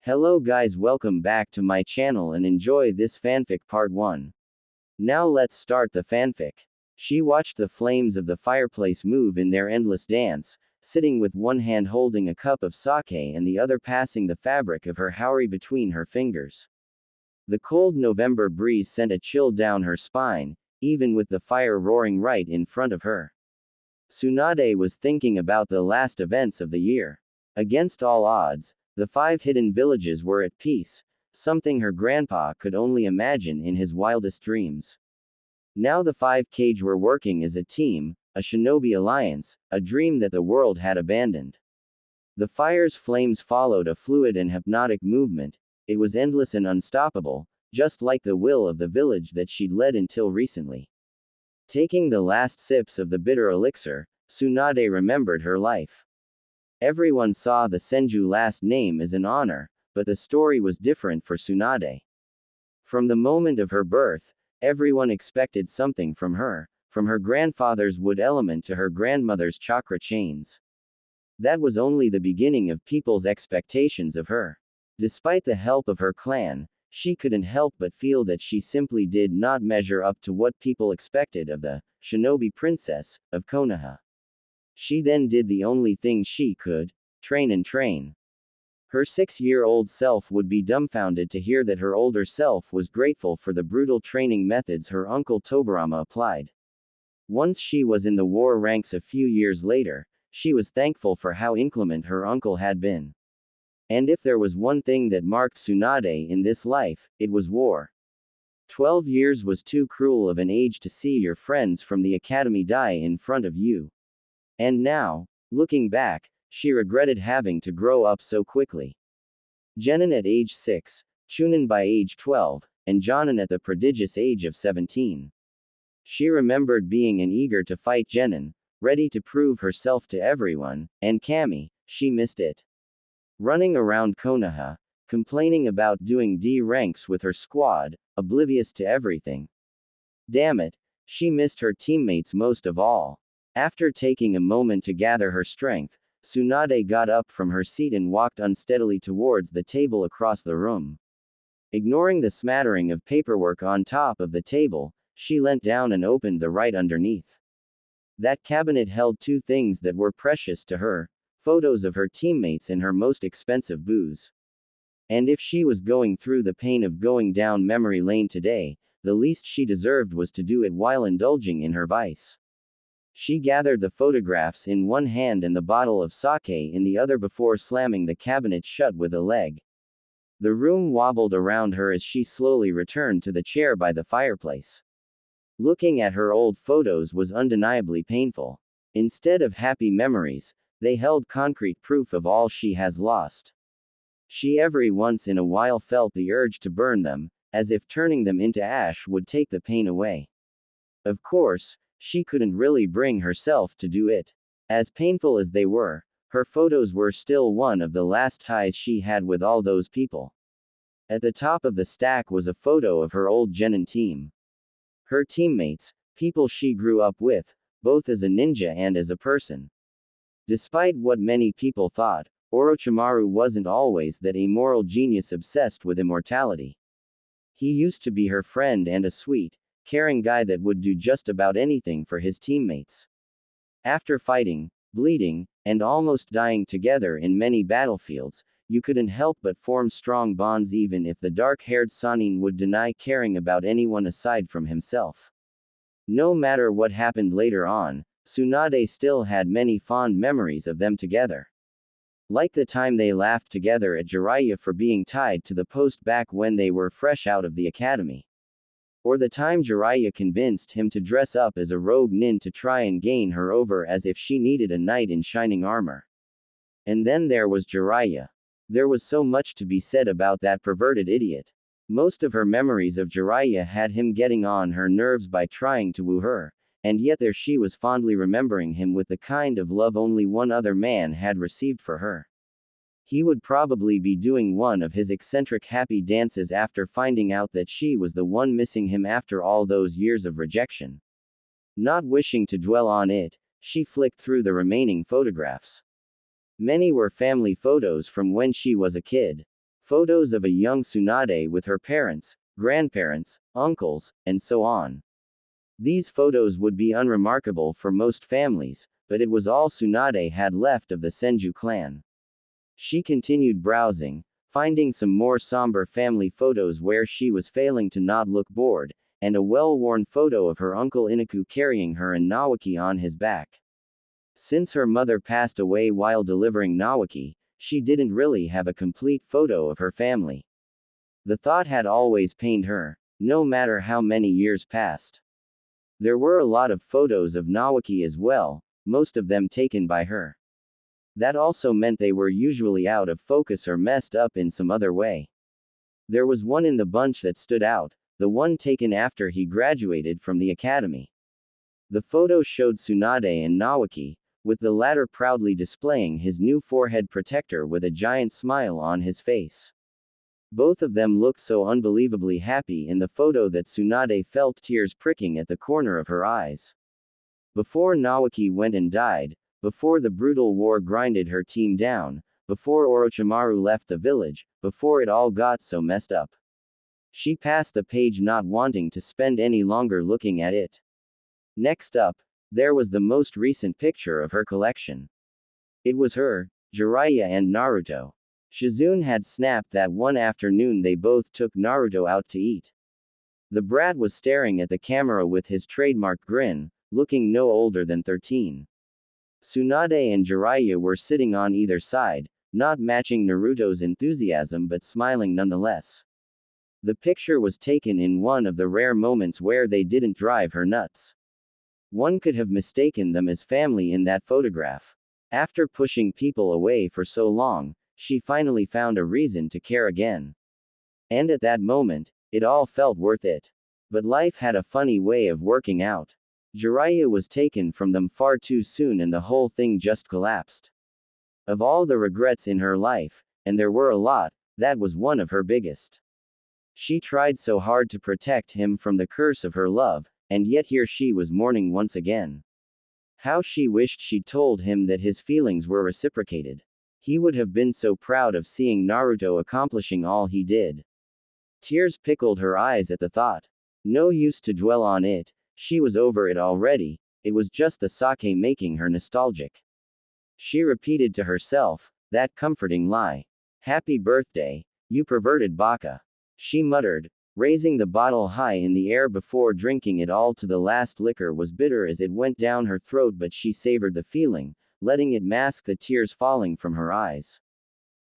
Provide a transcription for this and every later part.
Hello guys, welcome back to my channel and enjoy this fanfic part 1. Now let's start the fanfic. She watched the flames of the fireplace move in their endless dance, sitting with one hand holding a cup of sake and the other passing the fabric of her haori between her fingers. The cold November breeze sent a chill down her spine, even with the fire roaring right in front of her. Tsunade was thinking about the last events of the year. Against all odds, the 5 hidden villages were at peace, something her grandpa could only imagine in his wildest dreams. Now the 5 Kage were working as a team, a shinobi alliance, a dream that the world had abandoned. The fire's flames followed a fluid and hypnotic movement. It was endless and unstoppable, just like the will of the village that she'd led until recently. Taking the last sips of the bitter elixir, Tsunade remembered her life. Everyone saw the Senju last name as an honor, but the story was different for Tsunade. From the moment of her birth, everyone expected something from her, from her grandfather's wood element to her grandmother's chakra chains. That was only the beginning of people's expectations of her. Despite the help of her clan, she couldn't help but feel that she simply did not measure up to what people expected of the shinobi princess of Konoha. She then did the only thing she could, train and train. Her 6-year-old self would be dumbfounded to hear that her older self was grateful for the brutal training methods her uncle Tobarama applied. Once she was in the war ranks a few years later, she was thankful for how inclement her uncle had been. And if there was one thing that marked Tsunade in this life, it was war. 12 years was too cruel of an age to see your friends from the academy die in front of you. And now, looking back, she regretted having to grow up so quickly. Genin at age 6, Chunin by age 12, and Jonin at the prodigious age of 17. She remembered being an eager to fight Genin, ready to prove herself to everyone, and Kami, she missed it. Running around Konoha, complaining about doing D ranks with her squad, oblivious to everything. Damn it, she missed her teammates most of all. After taking a moment to gather her strength, Tsunade got up from her seat and walked unsteadily towards the table across the room. Ignoring the smattering of paperwork on top of the table, she leant down and opened the right underneath. That cabinet held 2 things that were precious to her: photos of her teammates and her most expensive booze. And if she was going through the pain of going down memory lane today, the least she deserved was to do it while indulging in her vice. She gathered the photographs in one hand and the bottle of sake in the other before slamming the cabinet shut with a leg. The room wobbled around her as she slowly returned to the chair by the fireplace. Looking at her old photos was undeniably painful. Instead of happy memories, they held concrete proof of all she has lost. She every once in a while felt the urge to burn them, as if turning them into ash would take the pain away. Of course, she couldn't really bring herself to do it. As painful as they were, her photos were still one of the last ties she had with all those people. At the top of the stack was a photo of her old Genin team. Her teammates, people she grew up with, both as a ninja and as a person. Despite what many people thought, Orochimaru wasn't always that amoral genius obsessed with immortality. He used to be her friend and a sweet, caring guy that would do just about anything for his teammates. After fighting, bleeding, and almost dying together in many battlefields, you couldn't help but form strong bonds even if the dark-haired Sannin would deny caring about anyone aside from himself. No matter what happened later on, Tsunade still had many fond memories of them together. Like the time they laughed together at Jiraiya for being tied to the post back when they were fresh out of the academy. Or the time Jiraiya convinced him to dress up as a rogue nin to try and gain her over as if she needed a knight in shining armor. And then there was Jiraiya. There was so much to be said about that perverted idiot. Most of her memories of Jiraiya had him getting on her nerves by trying to woo her, and yet there she was fondly remembering him with the kind of love only one other man had received for her. He would probably be doing one of his eccentric happy dances after finding out that she was the one missing him after all those years of rejection. Not wishing to dwell on it, she flicked through the remaining photographs. Many were family photos from when she was a kid. Photos of a young Tsunade with her parents, grandparents, uncles, and so on. These photos would be unremarkable for most families, but it was all Tsunade had left of the Senju clan. She continued browsing, finding some more somber family photos where she was failing to not look bored, and a well-worn photo of her uncle Inaku carrying her and Nawaki on his back. Since her mother passed away while delivering Nawaki, she didn't really have a complete photo of her family. The thought had always pained her, no matter how many years passed. There were a lot of photos of Nawaki as well, most of them taken by her. That also meant they were usually out of focus or messed up in some other way. There was one in the bunch that stood out, the one taken after he graduated from the academy. The photo showed Tsunade and Nawaki, with the latter proudly displaying his new forehead protector with a giant smile on his face. Both of them looked so unbelievably happy in the photo that Tsunade felt tears pricking at the corner of her eyes. Before Nawaki went and died, before the brutal war grinded her team down, before Orochimaru left the village, before it all got so messed up. She passed the page not wanting to spend any longer looking at it. Next up, there was the most recent picture of her collection. It was her, Jiraiya and Naruto. Shizune had snapped that one afternoon they both took Naruto out to eat. The brat was staring at the camera with his trademark grin, looking no older than 13. Tsunade and Jiraiya were sitting on either side, not matching Naruto's enthusiasm but smiling nonetheless. The picture was taken in one of the rare moments where they didn't drive her nuts. One could have mistaken them as family in that photograph. After pushing people away for so long, she finally found a reason to care again. And at that moment, it all felt worth it. But life had a funny way of working out. Jiraiya was taken from them far too soon and the whole thing just collapsed. Of all the regrets in her life, and there were a lot, that was one of her biggest. She tried so hard to protect him from the curse of her love, and yet here she was mourning once again. How she wished she'd told him that his feelings were reciprocated. He would have been so proud of seeing Naruto accomplishing all he did. Tears pickled her eyes at the thought. No use to dwell on it, she was over it already, it was just the sake making her nostalgic. She repeated to herself, that comforting lie. Happy birthday, you perverted baka. She muttered, raising the bottle high in the air before drinking it all to the last. Liquor was bitter as it went down her throat, but she savored the feeling, letting it mask the tears falling from her eyes.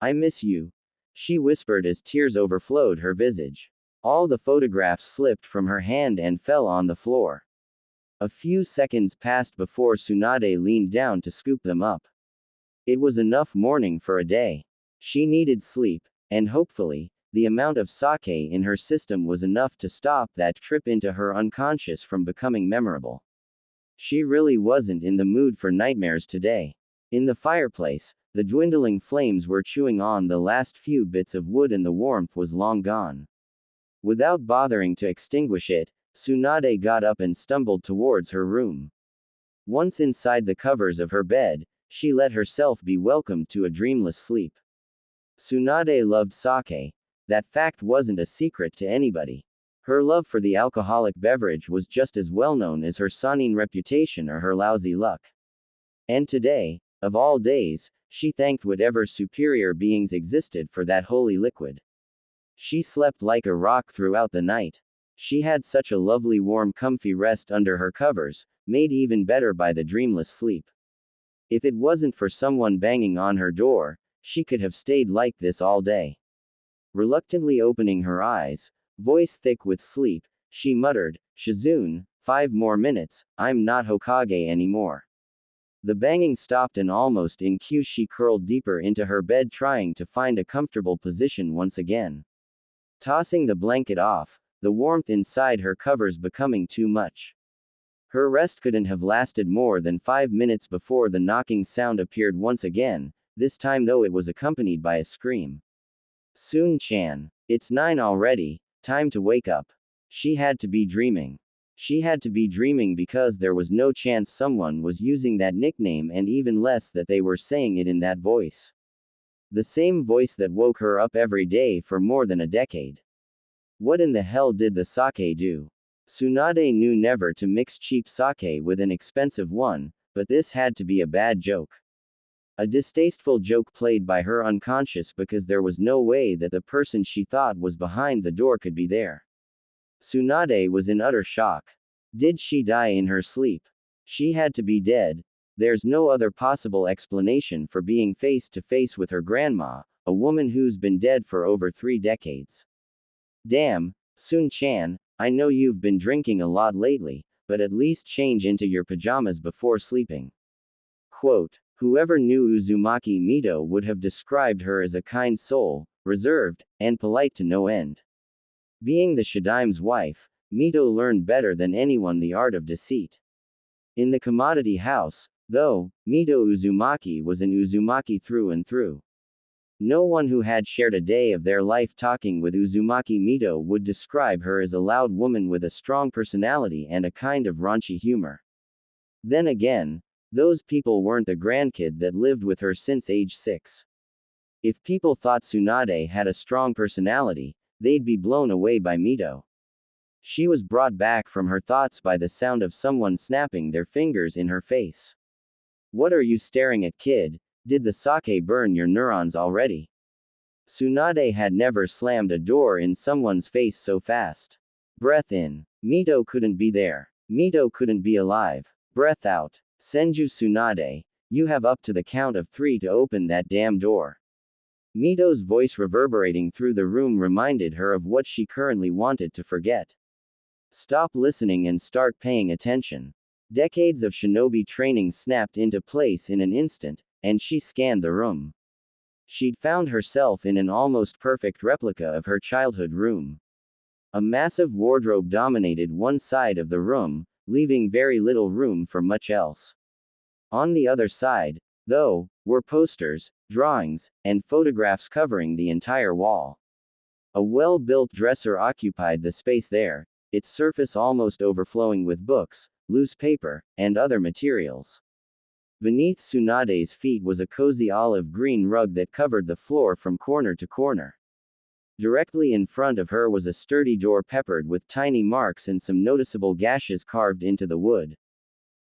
I miss you, she whispered as tears overflowed her visage. All the photographs slipped from her hand and fell on the floor. A few seconds passed before Tsunade leaned down to scoop them up. It was enough mourning for a day. She needed sleep, and hopefully, the amount of sake in her system was enough to stop that trip into her unconscious from becoming memorable. She really wasn't in the mood for nightmares today. In the fireplace, the dwindling flames were chewing on the last few bits of wood and the warmth was long gone. Without bothering to extinguish it, Tsunade got up and stumbled towards her room. Once inside the covers of her bed, she let herself be welcomed to a dreamless sleep. Tsunade loved sake. That fact wasn't a secret to anybody. Her love for the alcoholic beverage was just as well known as her Sanin reputation or her lousy luck. And today, of all days, she thanked whatever superior beings existed for that holy liquid. She slept like a rock throughout the night. She had such a lovely warm comfy rest under her covers, made even better by the dreamless sleep. If it wasn't for someone banging on her door, she could have stayed like this all day. Reluctantly opening her eyes, voice thick with sleep, she muttered, Shizune, 5 more minutes, I'm not Hokage anymore. The banging stopped and almost in cue she curled deeper into her bed trying to find a comfortable position once again. Tossing the blanket off, the warmth inside her covers becoming too much. Her rest couldn't have lasted more than 5 minutes before the knocking sound appeared once again, this time though it was accompanied by a scream. Sun-chan, it's 9 already, time to wake up. She had to be dreaming. She had to be dreaming because there was no chance someone was using that nickname and even less that they were saying it in that voice. The same voice that woke her up every day for more than a decade. What in the hell did the sake do? Tsunade knew never to mix cheap sake with an expensive one, but this had to be a bad joke. A distasteful joke played by her unconscious because there was no way that the person she thought was behind the door could be there. Tsunade was in utter shock. Did she die in her sleep? She had to be dead. There's no other possible explanation for being face to face with her grandma, a woman who's been dead for over 3 decades. Damn, Sun-chan, I know you've been drinking a lot lately, but at least change into your pajamas before sleeping. Quote, whoever knew Uzumaki Mito would have described her as a kind soul, reserved, and polite to no end. Being the Shadaime's wife, Mito learned better than anyone the art of deceit. In the commodity house, though, Mito Uzumaki was an Uzumaki through and through. No one who had shared a day of their life talking with Uzumaki Mito would describe her as a loud woman with a strong personality and a kind of raunchy humor. Then again, those people weren't the grandkid that lived with her since age 6. If people thought Tsunade had a strong personality, they'd be blown away by Mito. She was brought back from her thoughts by the sound of someone snapping their fingers in her face. What are you staring at, kid? Did the sake burn your neurons already? Tsunade had never slammed a door in someone's face so fast. Breath in. Mito couldn't be there. Mito couldn't be alive. Breath out. Senju Tsunade, you have up to the count of 3 to open that damn door. Mito's voice reverberating through the room reminded her of what she currently wanted to forget. Stop listening and start paying attention. Decades of shinobi training snapped into place in an instant, and she scanned the room. She'd found herself in an almost perfect replica of her childhood room. A massive wardrobe dominated one side of the room, leaving very little room for much else. On the other side, though, were posters, drawings, and photographs covering the entire wall. A well-built dresser occupied the space there, its surface almost overflowing with books, loose paper, and other materials. Beneath Tsunade's feet was a cozy olive green rug that covered the floor from corner to corner. Directly in front of her was a sturdy door peppered with tiny marks and some noticeable gashes carved into the wood.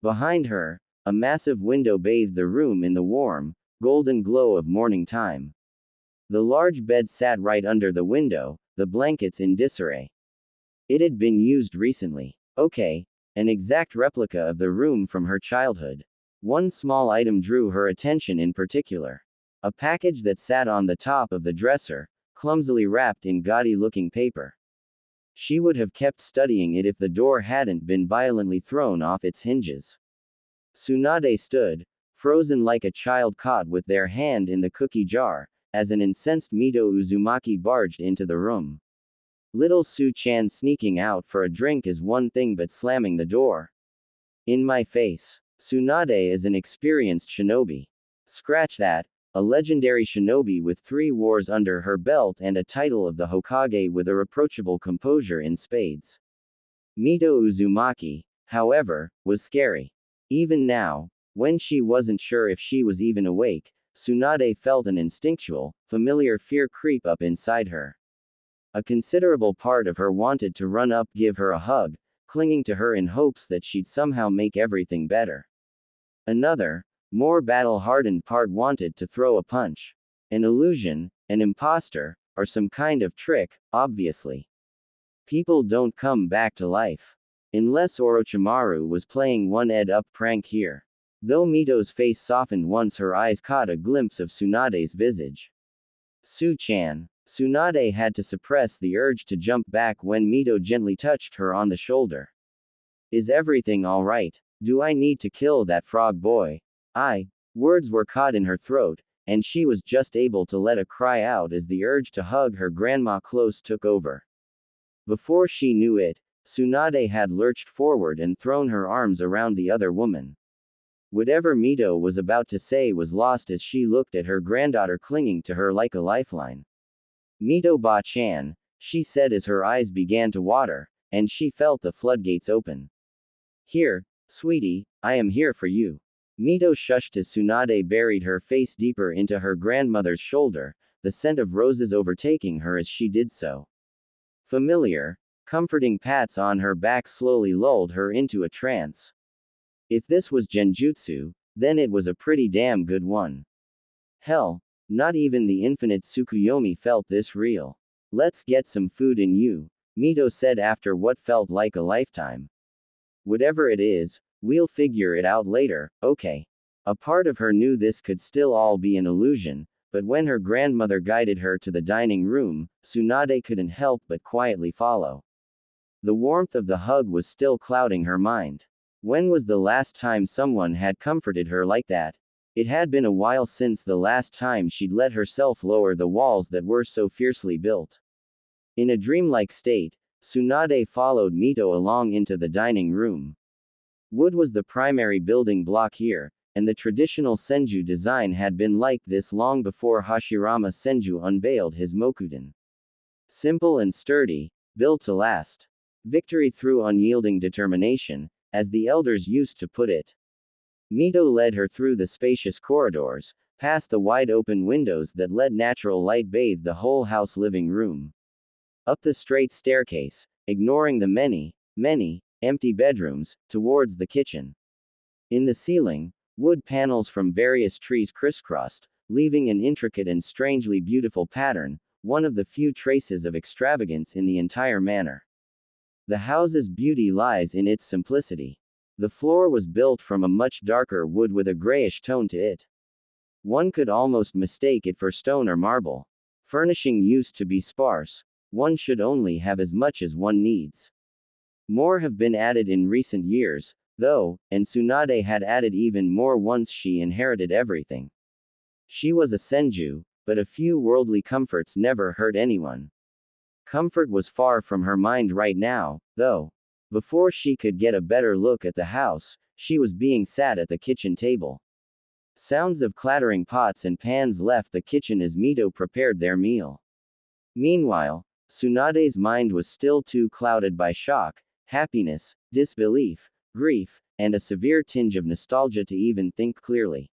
Behind her, a massive window bathed the room in the warm, golden glow of morning time. The large bed sat right under the window, the blankets in disarray. It had been used recently. Okay, an exact replica of the room from her childhood. One small item drew her attention in particular. A package that sat on the top of the dresser, clumsily wrapped in gaudy-looking paper. She would have kept studying it if the door hadn't been violently thrown off its hinges. Tsunade stood, frozen like a child caught with their hand in the cookie jar, as an incensed Mito Uzumaki barged into the room. Little Su-chan sneaking out for a drink is one thing, but slamming the door. In my face. Tsunade is an experienced shinobi. Scratch that, a legendary shinobi with 3 wars under her belt and a title of the Hokage with a reproachable composure in spades. Mito Uzumaki, however, was scary. Even now, when she wasn't sure if she was even awake, Tsunade felt an instinctual, familiar fear creep up inside her. A considerable part of her wanted to run up, give her a hug, clinging to her in hopes that she'd somehow make everything better. Another, more battle-hardened part wanted to throw a punch. An illusion, an imposter, or some kind of trick, obviously. People don't come back to life. Unless Orochimaru was playing one ed-up prank here. Though Mito's face softened once her eyes caught a glimpse of Tsunade's visage. Su-chan. Tsunade had to suppress the urge to jump back when Mito gently touched her on the shoulder. Is everything alright? Do I need to kill that frog boy? Words were caught in her throat, and she was just able to let a cry out as the urge to hug her grandma close took over. Before she knew it, Tsunade had lurched forward and thrown her arms around the other woman. Whatever Mito was about to say was lost as she looked at her granddaughter clinging to her like a lifeline. Mito Ba-chan, she said as her eyes began to water, and she felt the floodgates open. Here, sweetie, I am here for you. Mito shushed as Tsunade buried her face deeper into her grandmother's shoulder, the scent of roses overtaking her as she did so. Familiar, comforting pats on her back slowly lulled her into a trance. If this was genjutsu, then it was a pretty damn good one. Hell, not even the infinite Tsukuyomi felt this real. Let's get some food in you, Mito said after what felt like a lifetime. Whatever it is, we'll figure it out later, okay. A part of her knew this could still all be an illusion, but when her grandmother guided her to the dining room, Tsunade couldn't help but quietly follow. The warmth of the hug was still clouding her mind. When was the last time someone had comforted her like that? It had been a while since the last time she'd let herself lower the walls that were so fiercely built. In a dreamlike state, Tsunade followed Mito along into the dining room. Wood was the primary building block here, and the traditional senju design had been like this long before Hashirama Senju unveiled his Mokuden. Simple and sturdy, built to last. Victory through unyielding determination, as the elders used to put it. Mito led her through the spacious corridors, past the wide-open windows that let natural light bathe the whole house living room. Up the straight staircase, ignoring the many, empty bedrooms, towards the kitchen. In the ceiling, wood panels from various trees crisscrossed, leaving an intricate and strangely beautiful pattern, one of the few traces of extravagance in the entire manor. The house's beauty lies in its simplicity. The floor was built from a much darker wood with a grayish tone to it. One could almost mistake it for stone or marble. Furnishing used to be sparse. One should only have as much as one needs. More have been added in recent years, though, and Tsunade had added even more once she inherited everything. She was a senju, but a few worldly comforts never hurt anyone. Comfort was far from her mind right now, though. Before she could get a better look at the house, she was being sat at the kitchen table. Sounds of clattering pots and pans left the kitchen as Mito prepared their meal. Meanwhile, Tsunade's mind was still too clouded by shock, happiness, disbelief, grief, and a severe tinge of nostalgia to even think clearly.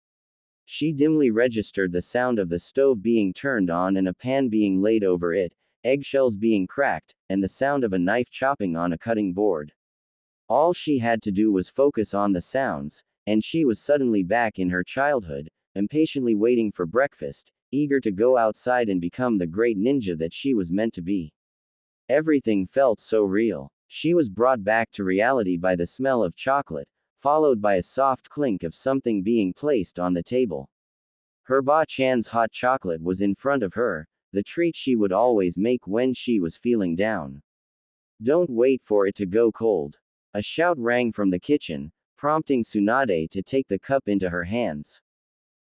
She dimly registered the sound of the stove being turned on and a pan being laid over it, eggshells being cracked, and the sound of a knife chopping on a cutting board. All she had to do was focus on the sounds, and she was suddenly back in her childhood, impatiently waiting for breakfast, eager to go outside and become the great ninja that she was meant to be. Everything felt so real. She was brought back to reality by the smell of chocolate, followed by a soft clink of something being placed on the table. Her Ba-chan's hot chocolate was in front of her, the treat she would always make when she was feeling down. Don't wait for it to go cold. A shout rang from the kitchen, prompting Tsunade to take the cup into her hands.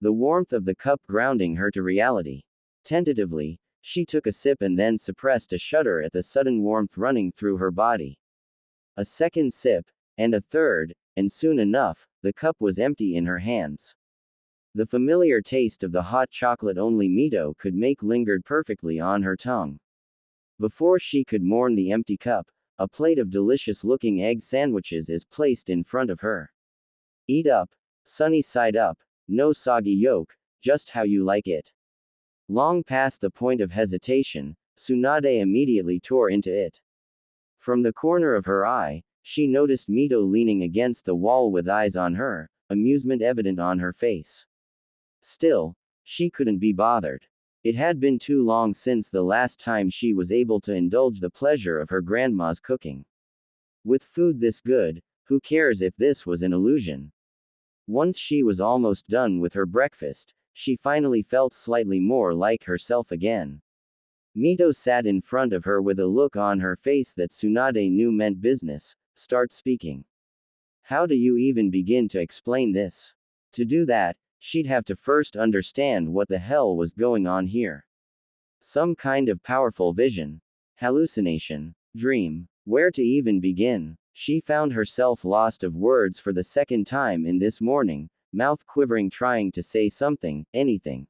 The warmth of the cup grounding her to reality. Tentatively, she took a sip and then suppressed a shudder at the sudden warmth running through her body. A second sip, and a third, and soon enough, the cup was empty in her hands. The familiar taste of the hot chocolate only Mito could make lingered perfectly on her tongue. Before she could mourn the empty cup, a plate of delicious-looking egg sandwiches is placed in front of her. Eat up, sunny side up, no soggy yolk, just how you like it. Long past the point of hesitation, Tsunade immediately tore into it. From the corner of her eye, she noticed Mito leaning against the wall with eyes on her, amusement evident on her face. Still, she couldn't be bothered. It had been too long since the last time she was able to indulge the pleasure of her grandma's cooking. With food this good, who cares if this was an illusion? Once she was almost done with her breakfast, she finally felt slightly more like herself again. Mito sat in front of her with a look on her face that Tsunade knew meant business. Start speaking. How do you even begin to explain this? To do that, she'd have to first understand what the hell was going on here. Some kind of powerful vision, hallucination, dream. Where to even begin? She found herself lost of words for the second time in this morning, mouth quivering trying to say something, anything.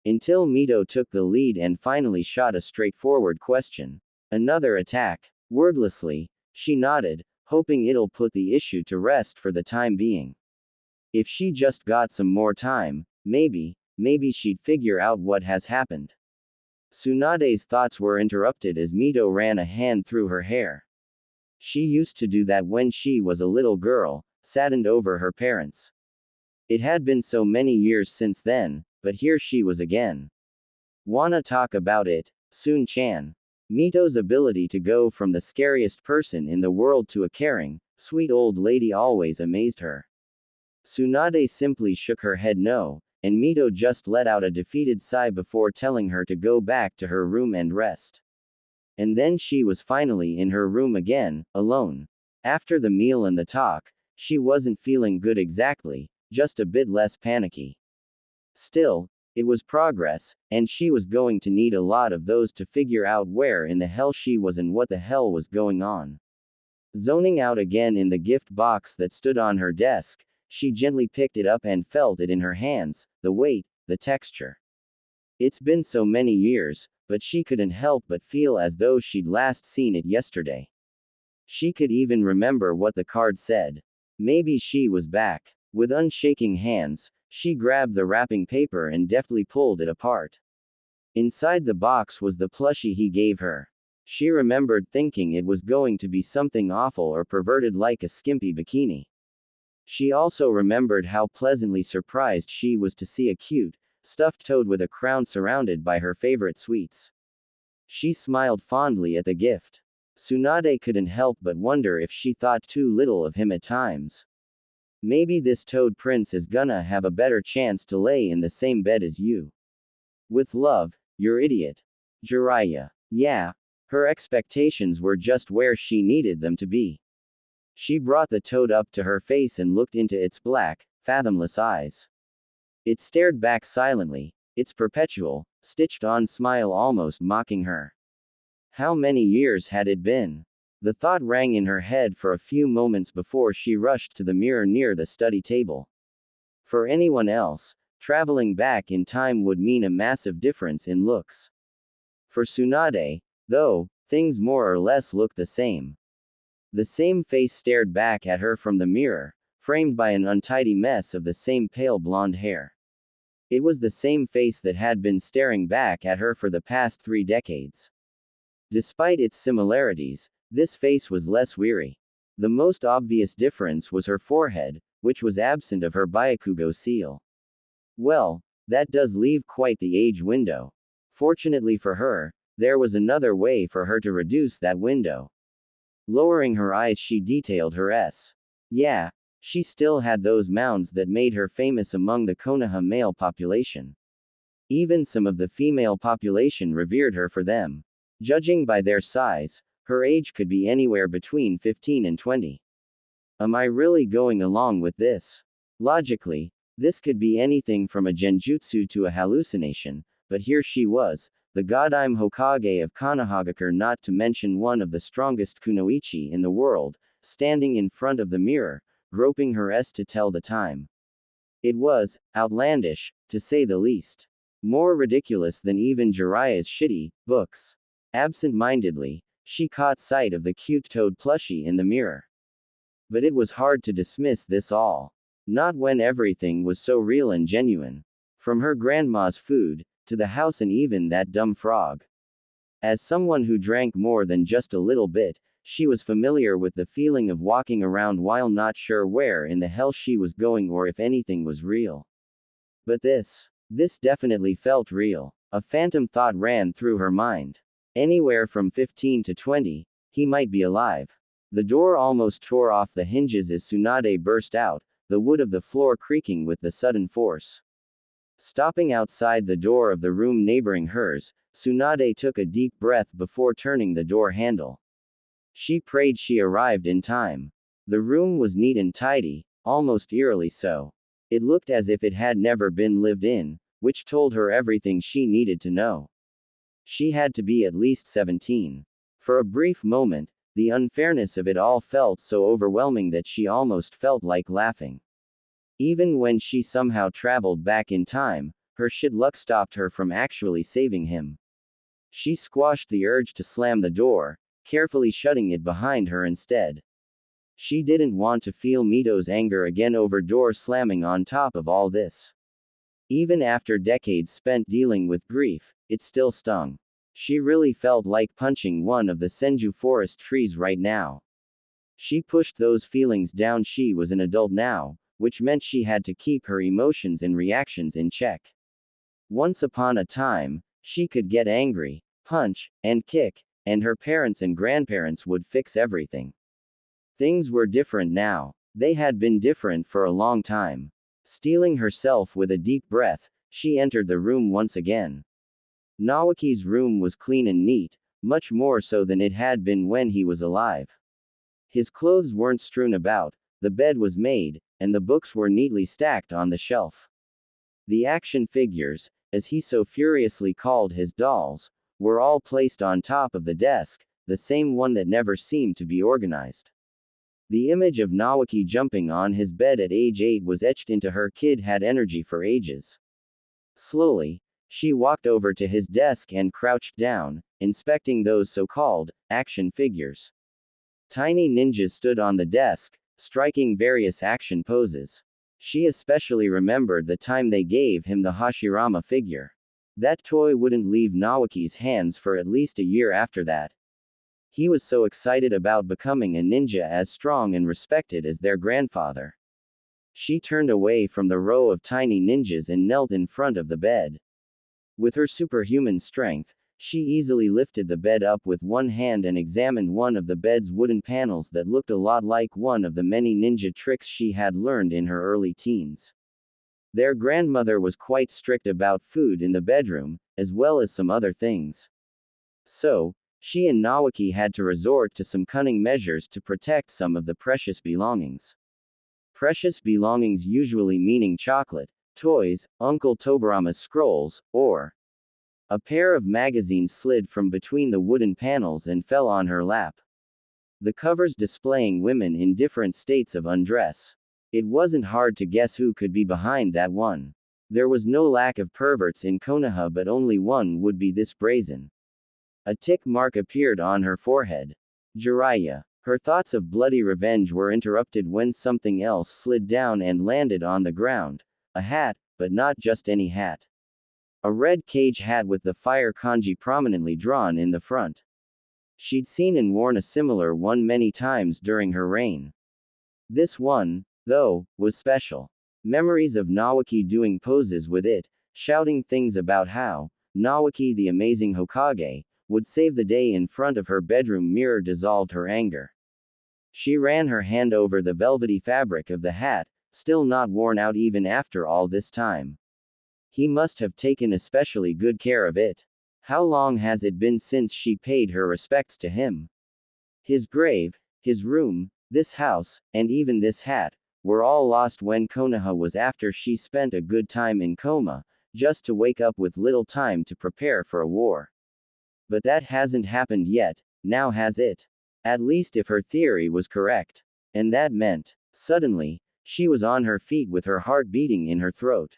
Until Mito took the lead and finally shot a straightforward question. Another attack. Wordlessly, she nodded, hoping it'll put the issue to rest for the time being. If she just got some more time, maybe she'd figure out what has happened. Tsunade's thoughts were interrupted as Mito ran a hand through her hair. She used to do that when she was a little girl, saddened over her parents. It had been so many years since then, but here she was again. Wanna talk about it, Sun-chan? Mito's ability to go from the scariest person in the world to a caring, sweet old lady always amazed her. Tsunade simply shook her head no, and Mito just let out a defeated sigh before telling her to go back to her room and rest. And then she was finally in her room again, alone. After the meal and the talk, she wasn't feeling good exactly, just a bit less panicky. Still, it was progress, and she was going to need a lot of those to figure out where in the hell she was and what the hell was going on. Zoning out again in the gift box that stood on her desk, she gently picked it up and felt it in her hands, the weight, the texture. It's been so many years, but she couldn't help but feel as though she'd last seen it yesterday. She could even remember what the card said. Maybe she was back. With unshaking hands, she grabbed the wrapping paper and deftly pulled it apart. Inside the box was the plushie he gave her. She remembered thinking it was going to be something awful or perverted like a skimpy bikini. She also remembered how pleasantly surprised she was to see a cute, stuffed toad with a crown surrounded by her favorite sweets. She smiled fondly at the gift. Tsunade couldn't help but wonder if she thought too little of him at times. Maybe this toad prince is gonna have a better chance to lay in the same bed as you. With love, your idiot. Jiraiya. Yeah. Her expectations were just where she needed them to be. She brought the toad up to her face and looked into its black, fathomless eyes. It stared back silently, its perpetual, stitched-on smile almost mocking her. How many years had it been? The thought rang in her head for a few moments before she rushed to the mirror near the study table. For anyone else, traveling back in time would mean a massive difference in looks. For Tsunade, though, things more or less looked the same. The same face stared back at her from the mirror, framed by an untidy mess of the same pale blonde hair. It was the same face that had been staring back at her for the past 3 decades. Despite its similarities, this face was less weary. The most obvious difference was her forehead, which was absent of her Byakugo seal. Well, that does leave quite the age window. Fortunately for her, there was another way for her to reduce that window. Lowering her eyes, she detailed her S. Yeah, she still had those mounds that made her famous among the Konoha male population. Even some of the female population revered her for them. Judging by their size, her age could be anywhere between 15 and 20. Am I really going along with this? Logically, this could be anything from a genjutsu to a hallucination, but here she was, the Godime Hokage of Konohagakure, not to mention one of the strongest kunoichi in the world, standing in front of the mirror, groping her S to tell the time. It was outlandish, to say the least. More ridiculous than even Jiraiya's shitty books. Absent-mindedly, she caught sight of the cute toad plushie in the mirror. But it was hard to dismiss this all. Not when everything was so real and genuine. From her grandma's food, to the house and even that dumb frog. As someone who drank more than just a little bit, she was familiar with the feeling of walking around while not sure where in the hell she was going or if anything was real. But this definitely felt real. A phantom thought ran through her mind. Anywhere from 15 to 20, he might be alive. The door almost tore off the hinges as Tsunade burst out, the wood of the floor creaking with the sudden force. Stopping outside the door of the room neighboring hers, Tsunade took a deep breath before turning the door handle. She prayed she arrived in time. The room was neat and tidy, almost eerily so. It looked as if it had never been lived in, which told her everything she needed to know. She had to be at least 17. For a brief moment, the unfairness of it all felt so overwhelming that she almost felt like laughing. Even when she somehow traveled back in time, her shit luck stopped her from actually saving him. She squashed the urge to slam the door, carefully shutting it behind her instead. She didn't want to feel Mito's anger again over door slamming on top of all this. Even after decades spent dealing with grief, it still stung. She really felt like punching one of the Senju forest trees right now. She pushed those feelings down. She was an adult now, which meant she had to keep her emotions and reactions in check. Once upon a time, she could get angry, punch, and kick, and her parents and grandparents would fix everything. Things were different now. They had been different for a long time. Steeling herself with a deep breath, she entered the room once again. Naoki's room was clean and neat, much more so than it had been when he was alive. His clothes weren't strewn about, the bed was made, and the books were neatly stacked on the shelf. The action figures, as he so furiously called his dolls, were all placed on top of the desk, the same one that never seemed to be organized. The image of Naoki jumping on his bed at age 8 was etched into her. Kid had energy for ages. Slowly, she walked over to his desk and crouched down, inspecting those so-called action figures. Tiny ninjas stood on the desk, striking various action poses. She especially remembered the time they gave him the Hashirama figure. That toy wouldn't leave Naoki's hands for at least a year after that. He was so excited about becoming a ninja as strong and respected as their grandfather. She turned away from the row of tiny ninjas and knelt in front of the bed. With her superhuman strength, she easily lifted the bed up with one hand and examined one of the bed's wooden panels that looked a lot like one of the many ninja tricks she had learned in her early teens. Their grandmother was quite strict about food in the bedroom, as well as some other things. So, she and Naoki had to resort to some cunning measures to protect some of the precious belongings. Precious belongings usually meaning chocolate, toys, Uncle Tobarama's scrolls, or a pair of magazines slid from between the wooden panels and fell on her lap. The covers displaying women in different states of undress. It wasn't hard to guess who could be behind that one. There was no lack of perverts in Konoha, but only one would be this brazen. A tick mark appeared on her forehead. Jiraiya. Her thoughts of bloody revenge were interrupted when something else slid down and landed on the ground. A hat, but not just any hat. A red cage hat with the fire kanji prominently drawn in the front. She'd seen and worn a similar one many times during her reign. This one, though, was special. Memories of Naoki doing poses with it, shouting things about how Naoki the amazing Hokage would save the day in front of her bedroom mirror dissolved her anger. She ran her hand over the velvety fabric of the hat, still not worn out even after all this time. He must have taken especially good care of it. How long has it been since she paid her respects to him? His grave, his room, this house, and even this hat, were all lost when Konoha was after she spent a good time in coma, just to wake up with little time to prepare for a war. But that hasn't happened yet, now has it? At least if her theory was correct. And that meant, suddenly, she was on her feet with her heart beating in her throat.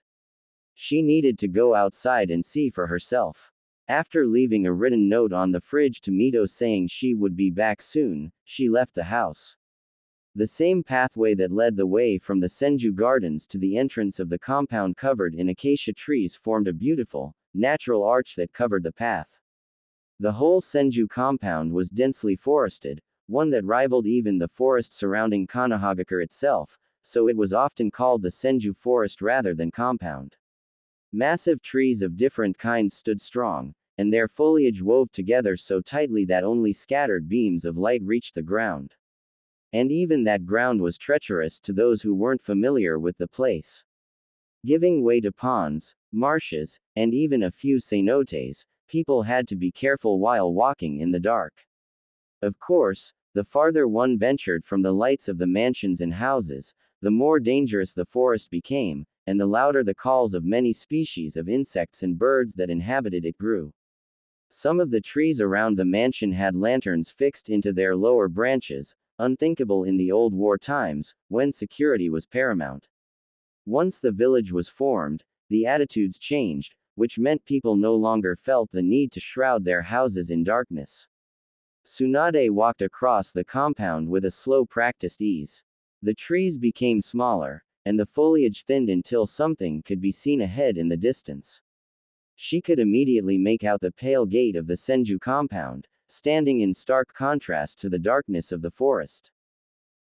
She needed to go outside and see for herself. After leaving a written note on the fridge to Mito saying she would be back soon, she left the house. The same pathway that led the way from the Senju Gardens to the entrance of the compound covered in acacia trees formed a beautiful, natural arch that covered the path. The whole Senju compound was densely forested, one that rivaled even the forest surrounding Konohagakure itself, so it was often called the Senju forest rather than compound. Massive trees of different kinds stood strong, and their foliage wove together so tightly that only scattered beams of light reached the ground. And even that ground was treacherous to those who weren't familiar with the place. Giving way to ponds, marshes, and even a few cenotes, people had to be careful while walking in the dark. Of course, the farther one ventured from the lights of the mansions and houses, the more dangerous the forest became, and the louder the calls of many species of insects and birds that inhabited it grew. Some of the trees around the mansion had lanterns fixed into their lower branches, unthinkable in the old war times, when security was paramount. Once the village was formed, the attitudes changed, which meant people no longer felt the need to shroud their houses in darkness. Tsunade walked across the compound with a slow practiced ease. The trees became smaller, and the foliage thinned until something could be seen ahead in the distance. She could immediately make out the pale gate of the Senju compound, standing in stark contrast to the darkness of the forest.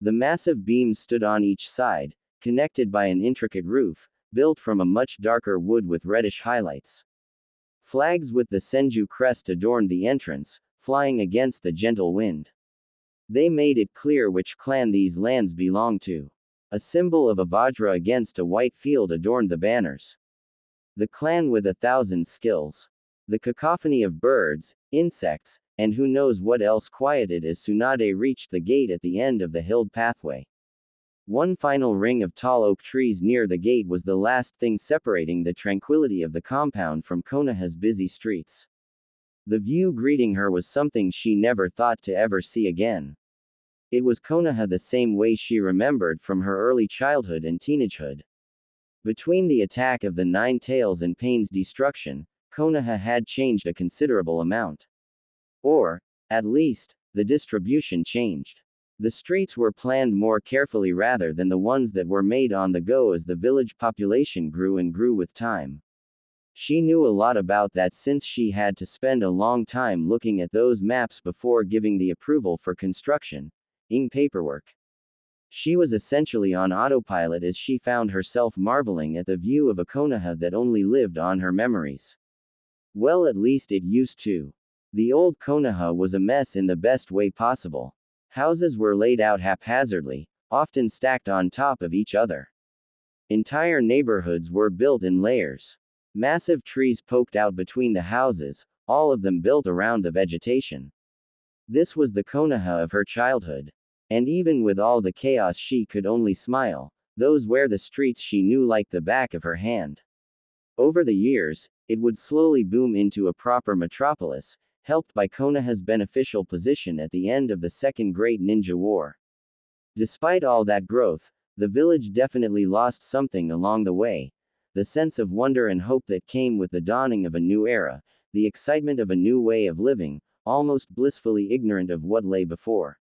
The massive beams stood on each side, connected by an intricate roof, built from a much darker wood with reddish highlights. Flags with the Senju crest adorned the entrance, flying against the gentle wind. They made it clear which clan these lands belonged to. A symbol of a Vajra against a white field adorned the banners. The clan with 1,000 skills. The cacophony of birds, insects, and who knows what else quieted as Tsunade reached the gate at the end of the hilled pathway. One final ring of tall oak trees near the gate was the last thing separating the tranquility of the compound from Konoha's busy streets. The view greeting her was something she never thought to ever see again. It was Konoha the same way she remembered from her early childhood and teenagehood. Between the attack of the Nine Tails and Pain's destruction, Konoha had changed a considerable amount. Or, at least, the distribution changed. The streets were planned more carefully rather than the ones that were made on the go as the village population grew and grew with time. She knew a lot about that since she had to spend a long time looking at those maps before giving the approval for construction, ing paperwork. She was essentially on autopilot as she found herself marveling at the view of a Konoha that only lived on her memories. Well, at least it used to. The old Konoha was a mess in the best way possible. Houses were laid out haphazardly, often stacked on top of each other. Entire neighborhoods were built in layers. Massive trees poked out between the houses, all of them built around the vegetation. This was the Konoha of her childhood. And even with all the chaos she could only smile. Those were the streets she knew like the back of her hand. Over the years, it would slowly boom into a proper metropolis, helped by Konoha's beneficial position at the end of the Second Great Ninja War. Despite all that growth, the village definitely lost something along the way. The sense of wonder and hope that came with the dawning of a new era, the excitement of a new way of living, almost blissfully ignorant of what lay before.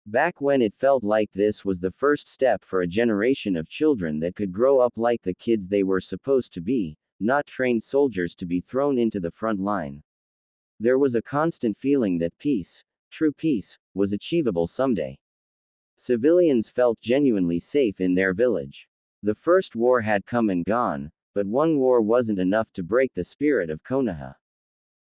Back when it felt like this was the first step for a generation of children that could grow up like the kids they were supposed to be, not trained soldiers to be thrown into the front line. There was a constant feeling that peace, true peace, was achievable someday. Civilians felt genuinely safe in their village. The first war had come and gone, but one war wasn't enough to break the spirit of Konoha.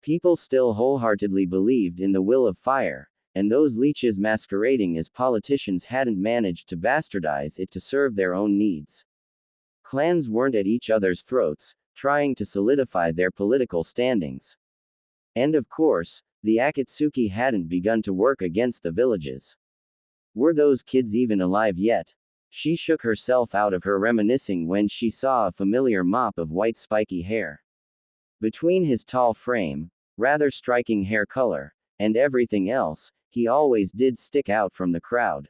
People still wholeheartedly believed in the will of fire, and those leeches masquerading as politicians hadn't managed to bastardize it to serve their own needs. Clans weren't at each other's throats, trying to solidify their political standings. And of course, the Akatsuki hadn't begun to work against the villages. Were those kids even alive yet? She shook herself out of her reminiscing when she saw a familiar mop of white spiky hair. Between his tall frame, rather striking hair color, and everything else, he always did stick out from the crowd.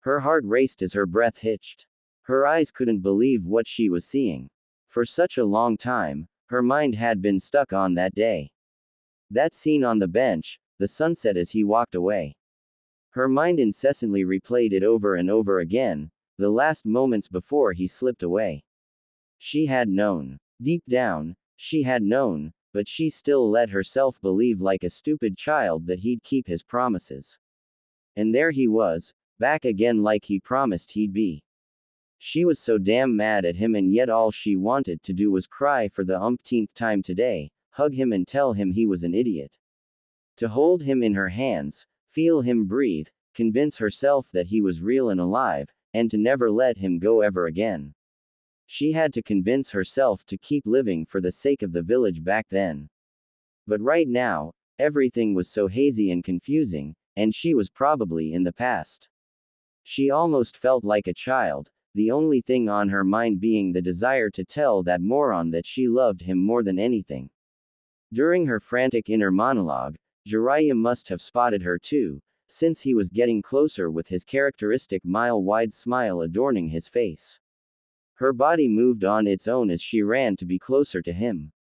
Her heart raced as her breath hitched. Her eyes couldn't believe what she was seeing. For such a long time, her mind had been stuck on that day. That scene on the bench, the sunset as he walked away. Her mind incessantly replayed it over and over again, the last moments before he slipped away. She had known. Deep down, she had known, but she still let herself believe like a stupid child that he'd keep his promises. And there he was, back again like he promised he'd be. She was so damn mad at him, and yet all she wanted to do was cry for the umpteenth time today, hug him and tell him he was an idiot. To hold him in her hands, feel him breathe, convince herself that he was real and alive, and to never let him go ever again. She had to convince herself to keep living for the sake of the village back then. But right now, everything was so hazy and confusing, and she was probably in the past. She almost felt like a child, the only thing on her mind being the desire to tell that moron that she loved him more than anything. During her frantic inner monologue, Jiraiya must have spotted her too, since he was getting closer with his characteristic mile-wide smile adorning his face. Her body moved on its own as she ran to be closer to him.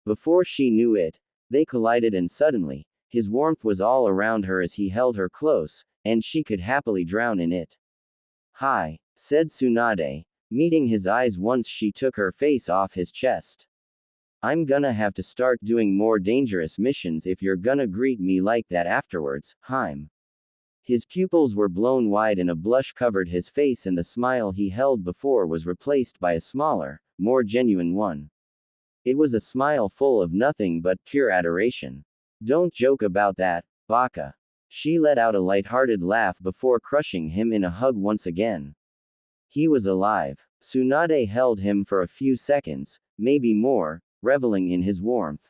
Before she knew it, they collided, and suddenly, his warmth was all around her as he held her close, and she could happily drown in it. "Hi," said Tsunade, meeting his eyes once she took her face off his chest. "I'm gonna have to start doing more dangerous missions if you're gonna greet me like that afterwards, Harem." His pupils were blown wide and a blush covered his face, and the smile he held before was replaced by a smaller, more genuine one. It was a smile full of nothing but pure adoration. "Don't joke about that, Baka." She let out a light-hearted laugh before crushing him in a hug once again. He was alive. Tsunade held him for a few seconds, maybe more, reveling in his warmth.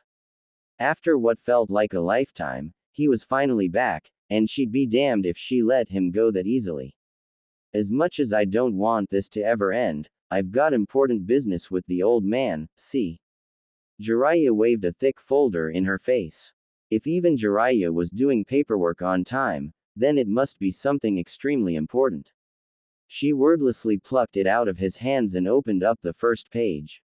After what felt like a lifetime, he was finally back, and she'd be damned if she let him go that easily. "As much as I don't want this to ever end, I've got important business with the old man, see?" Jiraiya waved a thick folder in her face. If even Jiraiya was doing paperwork on time, then it must be something extremely important. She wordlessly plucked it out of his hands and opened up the first page.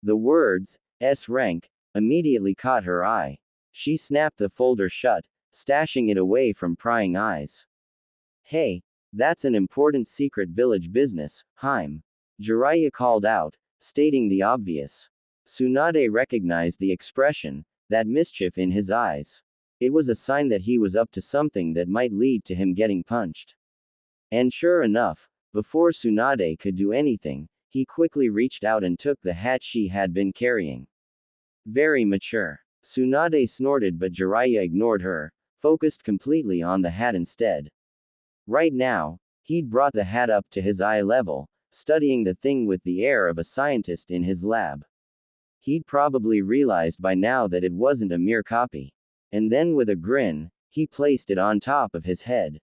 The words, S rank, immediately caught her eye. She snapped the folder shut, stashing it away from prying eyes. "Hey, that's an important secret village business, Harem," Jiraiya called out, stating the obvious. Tsunade recognized the expression, that mischief in his eyes. It was a sign that he was up to something that might lead to him getting punched. And sure enough, before Tsunade could do anything, he quickly reached out and took the hat she had been carrying. "Very mature." Tsunade snorted, but Jiraiya ignored her, focused completely on the hat instead. Right now, he'd brought the hat up to his eye level, studying the thing with the air of a scientist in his lab. He'd probably realized by now that it wasn't a mere copy. And then with a grin, he placed it on top of his head.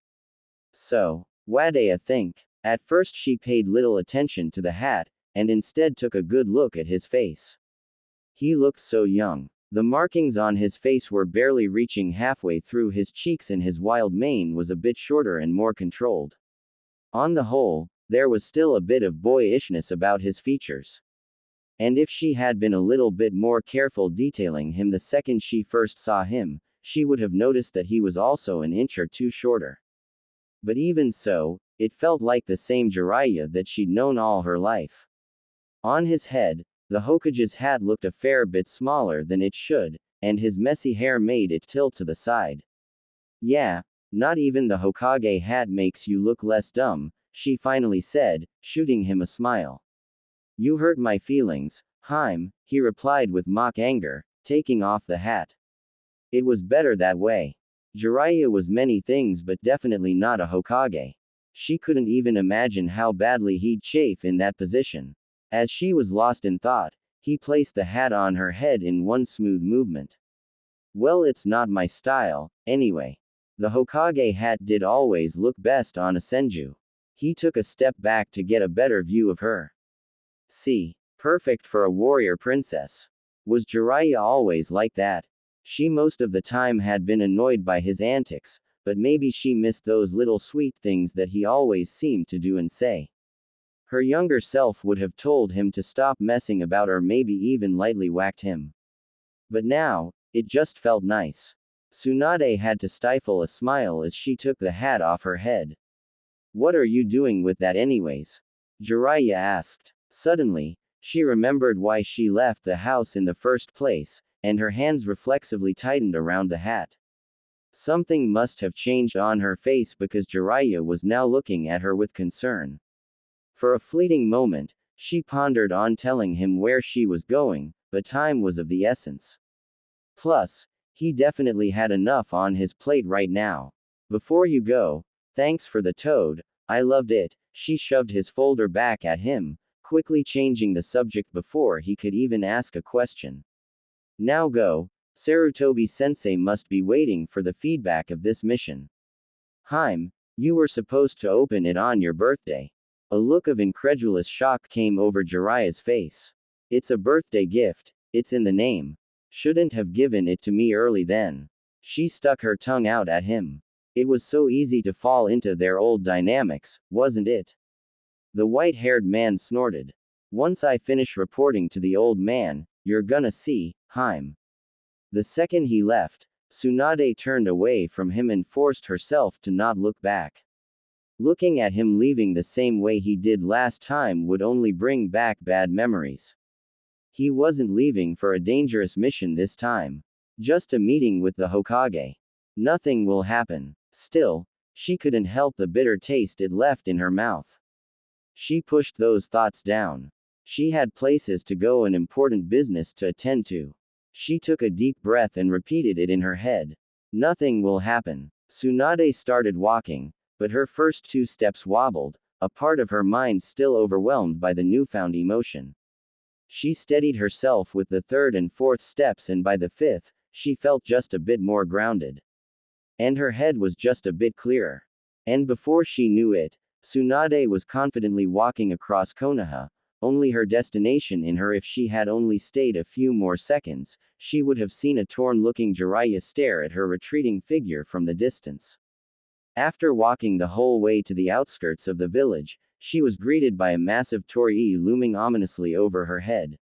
"So, what'd think?" At first she paid little attention to the hat, and instead took a good look at his face. He looked so young. The markings on his face were barely reaching halfway through his cheeks, and his wild mane was a bit shorter and more controlled. On the whole, there was still a bit of boyishness about his features. And if she had been a little bit more careful detailing him the second she first saw him, she would have noticed that he was also an inch or two shorter. But even so, it felt like the same Jiraiya that she'd known all her life. On his head, the Hokage's hat looked a fair bit smaller than it should, and his messy hair made it tilt to the side. "Yeah, not even the Hokage hat makes you look less dumb," she finally said, shooting him a smile. "You hurt my feelings, Harem," he replied with mock anger, taking off the hat. It was better that way. Jiraiya was many things, but definitely not a Hokage. She couldn't even imagine how badly he'd chafe in that position. As she was lost in thought, he placed the hat on her head in one smooth movement. "Well, it's not my style, anyway. The Hokage hat did always look best on a senju." He took a step back to get a better view of her. "See, perfect for a warrior princess." Was Jiraiya always like that? She most of the time had been annoyed by his antics, but maybe she missed those little sweet things that he always seemed to do and say. Her younger self would have told him to stop messing about or maybe even lightly whacked him. But now, it just felt nice. Tsunade had to stifle a smile as she took the hat off her head. "What are you doing with that anyways?" Jiraiya asked. Suddenly, she remembered why she left the house in the first place, and her hands reflexively tightened around the hat. Something must have changed on her face because Jiraiya was now looking at her with concern. For a fleeting moment, she pondered on telling him where she was going, but time was of the essence. Plus, he definitely had enough on his plate right now. "Before you go, thanks for the toad, I loved it." She shoved his folder back at him, quickly changing the subject before he could even ask a question. "Now go, Sarutobi-sensei must be waiting for the feedback of this mission." "Harem, you were supposed to open it on your birthday." A look of incredulous shock came over Jiraiya's face. "It's a birthday gift, it's in the name. Shouldn't have given it to me early then." She stuck her tongue out at him. It was so easy to fall into their old dynamics, wasn't it? The white-haired man snorted. "Once I finish reporting to the old man, you're gonna see, Harem." The second he left, Tsunade turned away from him and forced herself to not look back. Looking at him leaving the same way he did last time would only bring back bad memories. He wasn't leaving for a dangerous mission this time. Just a meeting with the Hokage. Nothing will happen. Still, she couldn't help the bitter taste it left in her mouth. She pushed those thoughts down. She had places to go and important business to attend to. She took a deep breath and repeated it in her head. Nothing will happen. Tsunade started walking, but her first 2 steps wobbled, a part of her mind still overwhelmed by the newfound emotion. She steadied herself with the 3rd and 4th steps, and by the 5th, she felt just a bit more grounded. And her head was just a bit clearer. And before she knew it, Tsunade was confidently walking across Konoha, only her destination in her. If she had only stayed a few more seconds, she would have seen a torn-looking Jiraiya stare at her retreating figure from the distance. After walking the whole way to the outskirts of the village, she was greeted by a massive torii looming ominously over her head.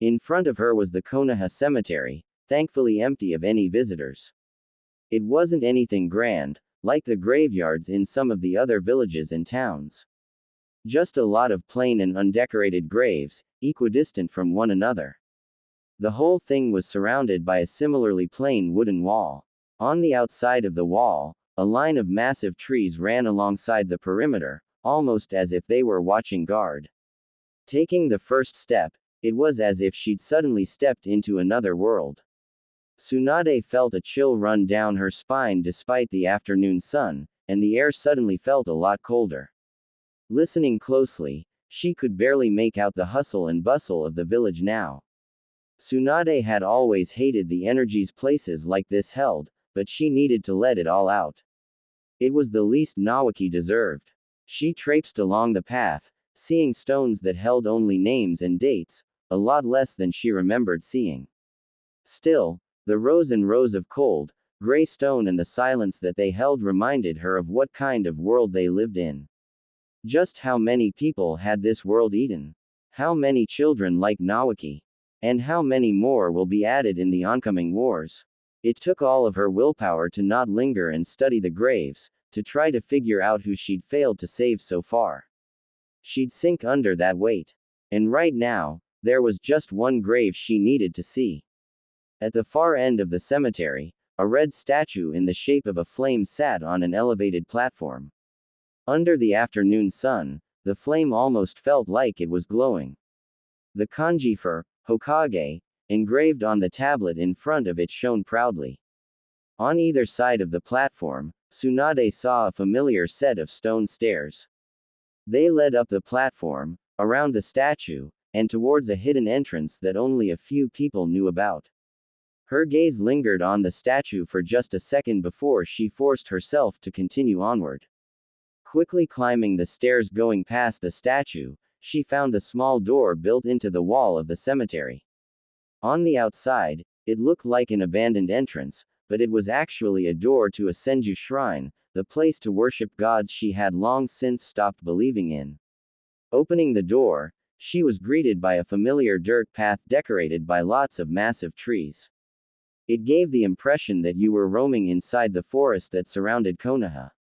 In front of her was the Konoha cemetery, thankfully empty of any visitors. It wasn't anything grand, like the graveyards in some of the other villages and towns. Just a lot of plain and undecorated graves, equidistant from one another. The whole thing was surrounded by a similarly plain wooden wall. On the outside of the wall, a line of massive trees ran alongside the perimeter, almost as if they were watching guard. Taking the first step, it was as if she'd suddenly stepped into another world. Tsunade felt a chill run down her spine despite the afternoon sun, and the air suddenly felt a lot colder. Listening closely, she could barely make out the hustle and bustle of the village now. Tsunade had always hated the energies places like this held, but she needed to let it all out. It was the least Nawaki deserved. She traipsed along the path, seeing stones that held only names and dates, a lot less than she remembered seeing. Still, the rows and rows of cold, gray stone and the silence that they held reminded her of what kind of world they lived in. Just how many people had this world eaten? How many children like Nawaki? And how many more will be added in the oncoming wars? It took all of her willpower to not linger and study the graves, to try to figure out who she'd failed to save so far. She'd sink under that weight. And right now, there was just one grave she needed to see. At the far end of the cemetery, a red statue in the shape of a flame sat on an elevated platform. Under the afternoon sun, the flame almost felt like it was glowing. The kanji for Hokage, engraved on the tablet in front of it shone proudly. On either side of the platform, Tsunade saw a familiar set of stone stairs. They led up the platform, around the statue, and towards a hidden entrance that only a few people knew about. Her gaze lingered on the statue for just a second before she forced herself to continue onward. Quickly climbing the stairs going past the statue, she found the small door built into the wall of the cemetery. On the outside, it looked like an abandoned entrance, but it was actually a door to a Senju shrine, the place to worship gods she had long since stopped believing in. Opening the door, she was greeted by a familiar dirt path decorated by lots of massive trees. It gave the impression that you were roaming inside the forest that surrounded Konoha.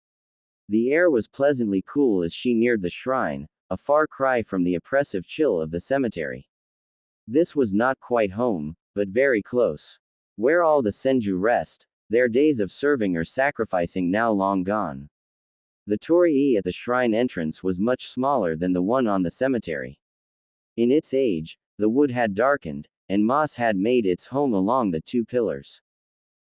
The air was pleasantly cool as she neared the shrine, a far cry from the oppressive chill of the cemetery. This was not quite home, but very close. Where all the Senju rest, their days of serving or sacrificing now long gone. The torii at the shrine entrance was much smaller than the one on the cemetery. In its age, the wood had darkened, and moss had made its home along the 2 pillars.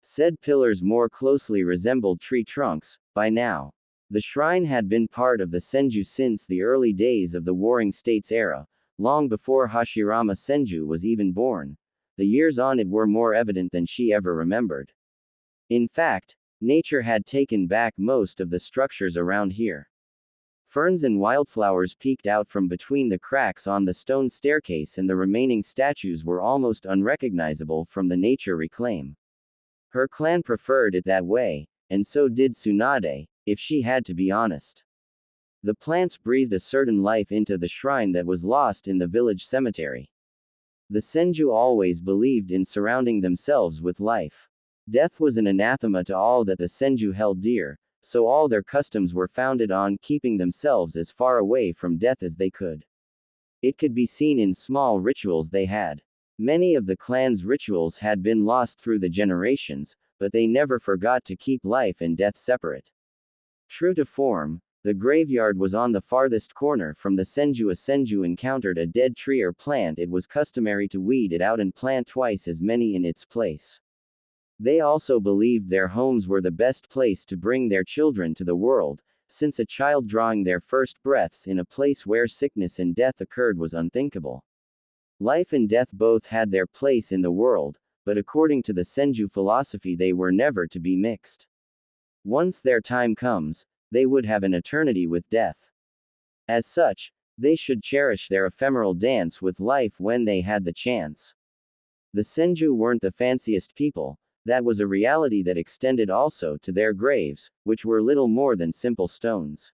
Said pillars more closely resembled tree trunks, by now. The shrine had been part of the Senju since the early days of the Warring States era, long before Hashirama Senju was even born. The years on it were more evident than she ever remembered. In fact, nature had taken back most of the structures around here. Ferns and wildflowers peeked out from between the cracks on the stone staircase, and the remaining statues were almost unrecognizable from the nature reclaim. Her clan preferred it that way, and so did Tsunade, if she had to be honest. The plants breathed a certain life into the shrine that was lost in the village cemetery. The Senju always believed in surrounding themselves with life. Death was an anathema to all that the Senju held dear, so all their customs were founded on keeping themselves as far away from death as they could. It could be seen in small rituals they had. Many of the clan's rituals had been lost through the generations, but they never forgot to keep life and death separate. True to form, the graveyard was on the farthest corner from the Senju. A Senju encountered a dead tree or plant, it was customary to weed it out and plant twice as many in its place. They also believed their homes were the best place to bring their children to the world, since a child drawing their first breaths in a place where sickness and death occurred was unthinkable. Life and death both had their place in the world, but according to the Senju philosophy they were never to be mixed. Once their time comes, they would have an eternity with death. As such, they should cherish their ephemeral dance with life when they had the chance. The Senju weren't the fanciest people, that was a reality that extended also to their graves, which were little more than simple stones.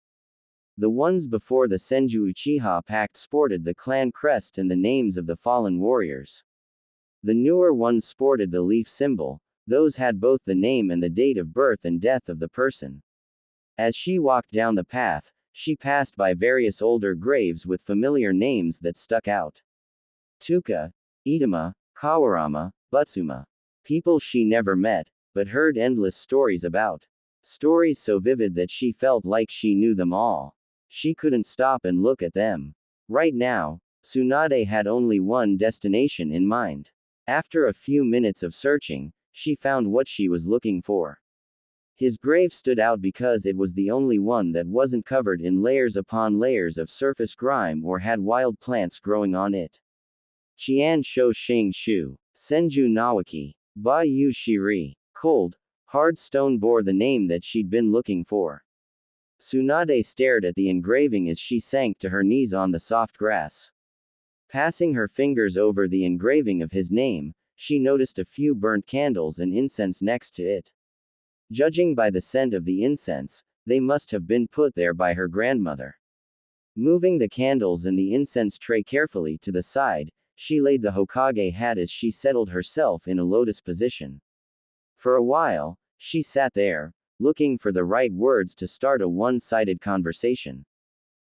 The ones before the Senju Uchiha pact sported the clan crest and the names of the fallen warriors. The newer ones sported the leaf symbol, those had both the name and the date of birth and death of the person. As she walked down the path, she passed by various older graves with familiar names that stuck out. Tuka, Itama, Kawarama, Butsuma. People she never met, but heard endless stories about. Stories so vivid that she felt like she knew them all. She couldn't stop and look at them. Right now, Tsunade had only one destination in mind. After a few minutes of searching, she found what she was looking for. His grave stood out because it was the only one that wasn't covered in layers upon layers of surface grime or had wild plants growing on it. Qian Shou Sheng Shu, Senju Nawaki, Ba Yu Shiri. Cold, hard stone bore the name that she'd been looking for. Tsunade stared at the engraving as she sank to her knees on the soft grass. Passing her fingers over the engraving of his name, she noticed a few burnt candles and incense next to it. Judging by the scent of the incense, they must have been put there by her grandmother. Moving the candles and the incense tray carefully to the side, she laid the Hokage hat as she settled herself in a lotus position. For a while, she sat there, looking for the right words to start a one-sided conversation.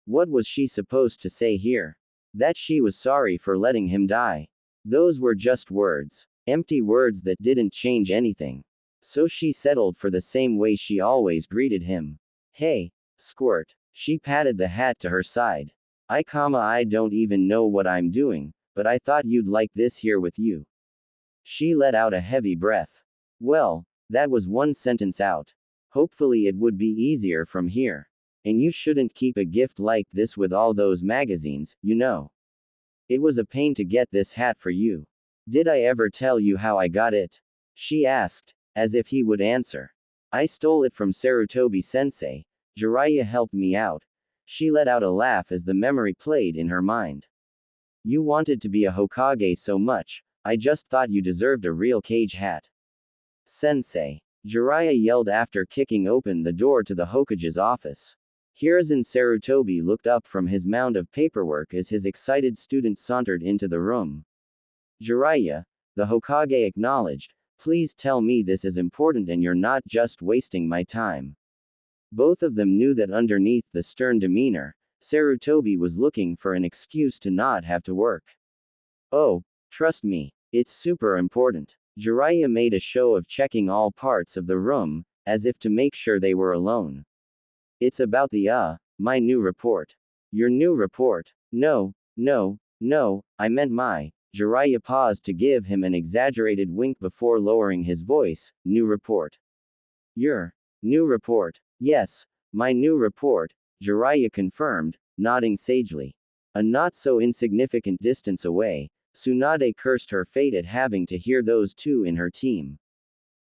What was she supposed to say here? That she was sorry for letting him die. Those were just words. Empty words that didn't change anything. So she settled for the same way she always greeted him. Hey, squirt. She patted the hat to her side. I don't even know what I'm doing, but I thought you'd like this here with you. She let out a heavy breath. Well, that was one sentence out. Hopefully it would be easier from here. And you shouldn't keep a gift like this with all those magazines, you know. It was a pain to get this hat for you. Did I ever tell you how I got it? She asked, as if he would answer. I stole it from Sarutobi-sensei. Jiraiya helped me out. She let out a laugh as the memory played in her mind. You wanted to be a Hokage so much, I just thought you deserved a real cage hat. Sensei. Jiraiya yelled after kicking open the door to the Hokage's office. Hiruzen Sarutobi looked up from his mound of paperwork as his excited student sauntered into the room. Jiraiya, the Hokage acknowledged, please tell me this is important and you're not just wasting my time. Both of them knew that underneath the stern demeanor, Sarutobi was looking for an excuse to not have to work. Oh, trust me, it's super important. Jiraiya made a show of checking all parts of the room, as if to make sure they were alone. It's about my new report. Your new report? No, I meant my. Jiraiya paused to give him an exaggerated wink before lowering his voice, new report. Your new report? Yes, my new report, Jiraiya confirmed, nodding sagely. A not so insignificant distance away, Tsunade cursed her fate at having to hear those two in her team.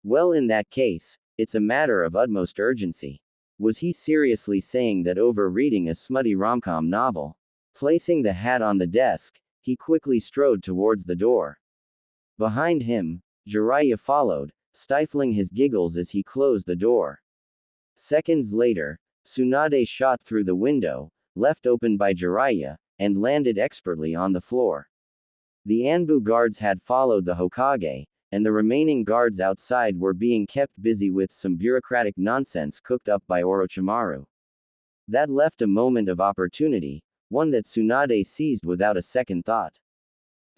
Well, in that case, it's a matter of utmost urgency. Was he seriously saying that over reading a smutty rom-com novel? Placing the hat on the desk, he quickly strode towards the door. Behind him, Jiraiya followed, stifling his giggles as he closed the door. Seconds later, Tsunade shot through the window, left open by Jiraiya, and landed expertly on the floor. The Anbu guards had followed the Hokage, and the remaining guards outside were being kept busy with some bureaucratic nonsense cooked up by Orochimaru. That left a moment of opportunity, one that Tsunade seized without a second thought.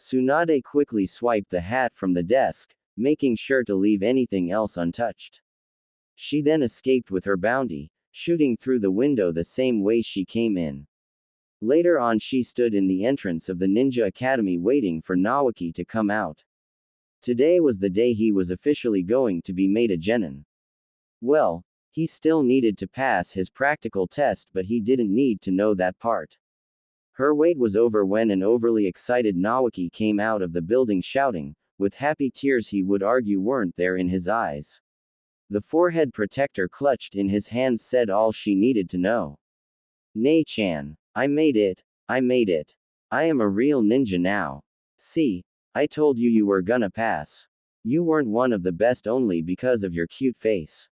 Tsunade quickly swiped the hat from the desk, making sure to leave anything else untouched. She then escaped with her bounty, shooting through the window the same way she came in. Later on, she stood in the entrance of the Ninja Academy waiting for Naoki to come out. Today was the day he was officially going to be made a genin. Well, he still needed to pass his practical test, but he didn't need to know that part. Her wait was over when an overly excited Naoki came out of the building shouting, with happy tears he would argue weren't there in his eyes. The forehead protector clutched in his hands said all she needed to know. "Nei-chan, I made it. I made it. I am a real ninja now. See, I told you you were gonna pass. You weren't one of the best only because of your cute face.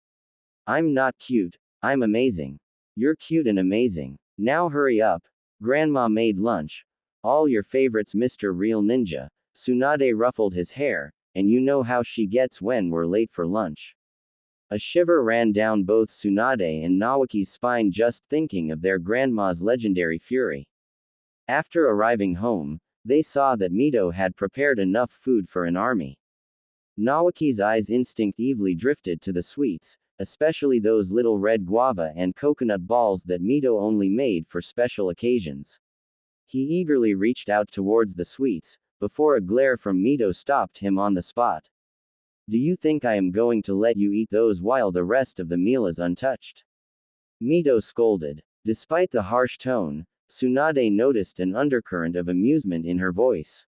I'm not cute, I'm amazing. You're cute and amazing. Now hurry up. Grandma made lunch. All your favorites, Mr. Real Ninja." Tsunade ruffled his hair, and you know how she gets when we're late for lunch. A shiver ran down both Tsunade and Naoki's spine just thinking of their grandma's legendary fury. After arriving home, they saw that Mito had prepared enough food for an army. Naoki's eyes instinctively drifted to the sweets, especially those little red guava and coconut balls that Mito only made for special occasions. He eagerly reached out towards the sweets, before a glare from Mito stopped him on the spot. "Do you think I am going to let you eat those while the rest of the meal is untouched?" Mito scolded. Despite the harsh tone, Tsunade noticed an undercurrent of amusement in her voice.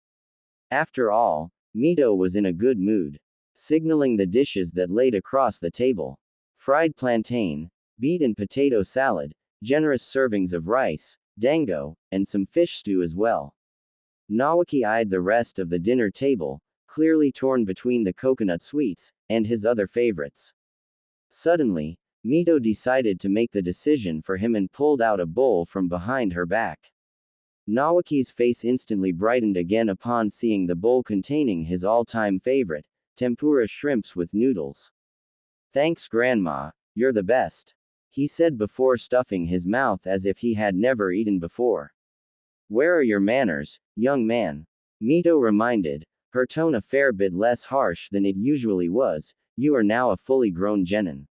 After all, Mito was in a good mood, signaling the dishes that laid across the table. Fried plantain, beet and potato salad, generous servings of rice, dango, and some fish stew as well. Naoki eyed the rest of the dinner table, clearly torn between the coconut sweets and his other favorites. Suddenly, Mito decided to make the decision for him and pulled out a bowl from behind her back. Naoki's face instantly brightened again upon seeing the bowl containing his all-time favorite, tempura shrimps with noodles. "Thanks, Grandma, you're the best," he said before stuffing his mouth as if he had never eaten before. "Where are your manners, young man?" Mito reminded, her tone a fair bit less harsh than it usually was. "You are now a fully grown genin."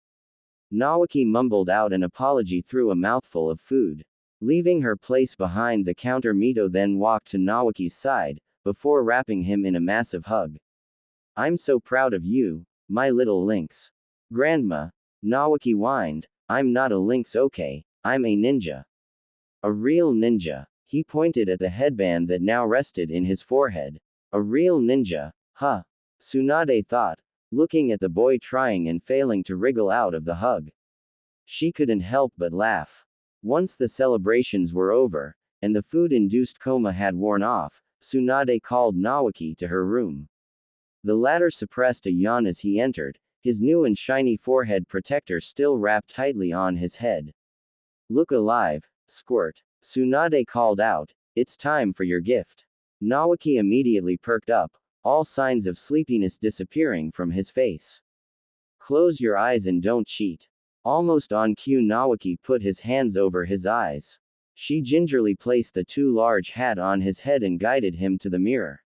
Naoki mumbled out an apology through a mouthful of food. Leaving her place behind the counter, Mito then walked to Naoki's side, before wrapping him in a massive hug. "I'm so proud of you, my little lynx." "Grandma," Naoki whined, "I'm not a lynx, okay, I'm a ninja. A real ninja." He pointed at the headband that now rested in his forehead. "A real ninja, huh?" Tsunade thought, looking at the boy trying and failing to wriggle out of the hug. She couldn't help but laugh. Once the celebrations were over, and the food-induced coma had worn off, Tsunade called Naoki to her room. The latter suppressed a yawn as he entered, his new and shiny forehead protector still wrapped tightly on his head. "Look alive, squirt," Tsunade called out, "it's time for your gift." Naoki immediately perked up, all signs of sleepiness disappearing from his face. "Close your eyes and don't cheat." Almost on cue, Naoki put his hands over his eyes. She gingerly placed the too large hat on his head and guided him to the mirror.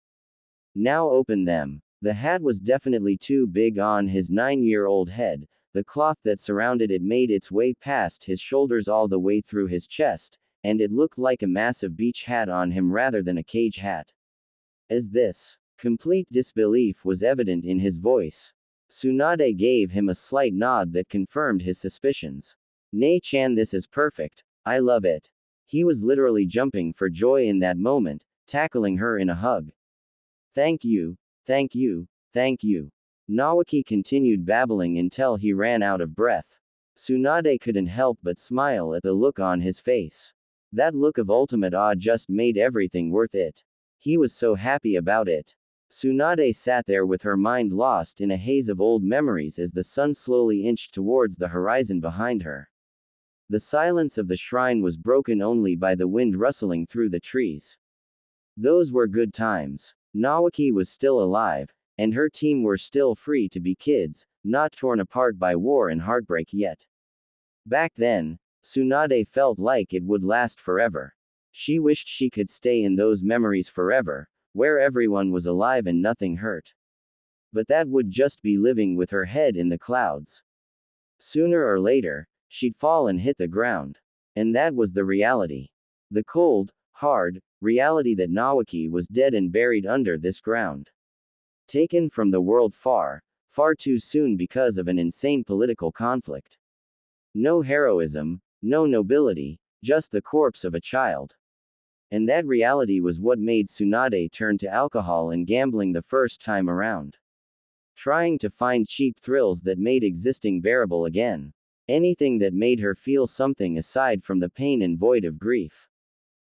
"Now open them." The hat was definitely too big on his 9-year-old head. The cloth that surrounded it made its way past his shoulders all the way through his chest, and it looked like a massive beach hat on him rather than a cage hat. "Is this?" Complete disbelief was evident in his voice. Tsunade gave him a slight nod that confirmed his suspicions. "Nei-chan, this is perfect. I love it." He was literally jumping for joy in that moment, tackling her in a hug. "Thank you, thank you, thank you." Naoki continued babbling until he ran out of breath. Tsunade couldn't help but smile at the look on his face. That look of ultimate awe just made everything worth it. He was so happy about it. Tsunade sat there with her mind lost in a haze of old memories as the sun slowly inched towards the horizon behind her. The silence of the shrine was broken only by the wind rustling through the trees. Those were good times. Naoki was still alive, and her team were still free to be kids, not torn apart by war and heartbreak yet. Back then, Tsunade felt like it would last forever. She wished she could stay in those memories forever, where everyone was alive and nothing hurt. But that would just be living with her head in the clouds. Sooner or later, she'd fall and hit the ground. And that was the reality. The cold, hard reality that Nawaki was dead and buried under this ground. Taken from the world far, far too soon because of an insane political conflict. No heroism, no nobility, just the corpse of a child. And that reality was what made Tsunade turn to alcohol and gambling the first time around. Trying to find cheap thrills that made existing bearable again. Anything that made her feel something aside from the pain and void of grief.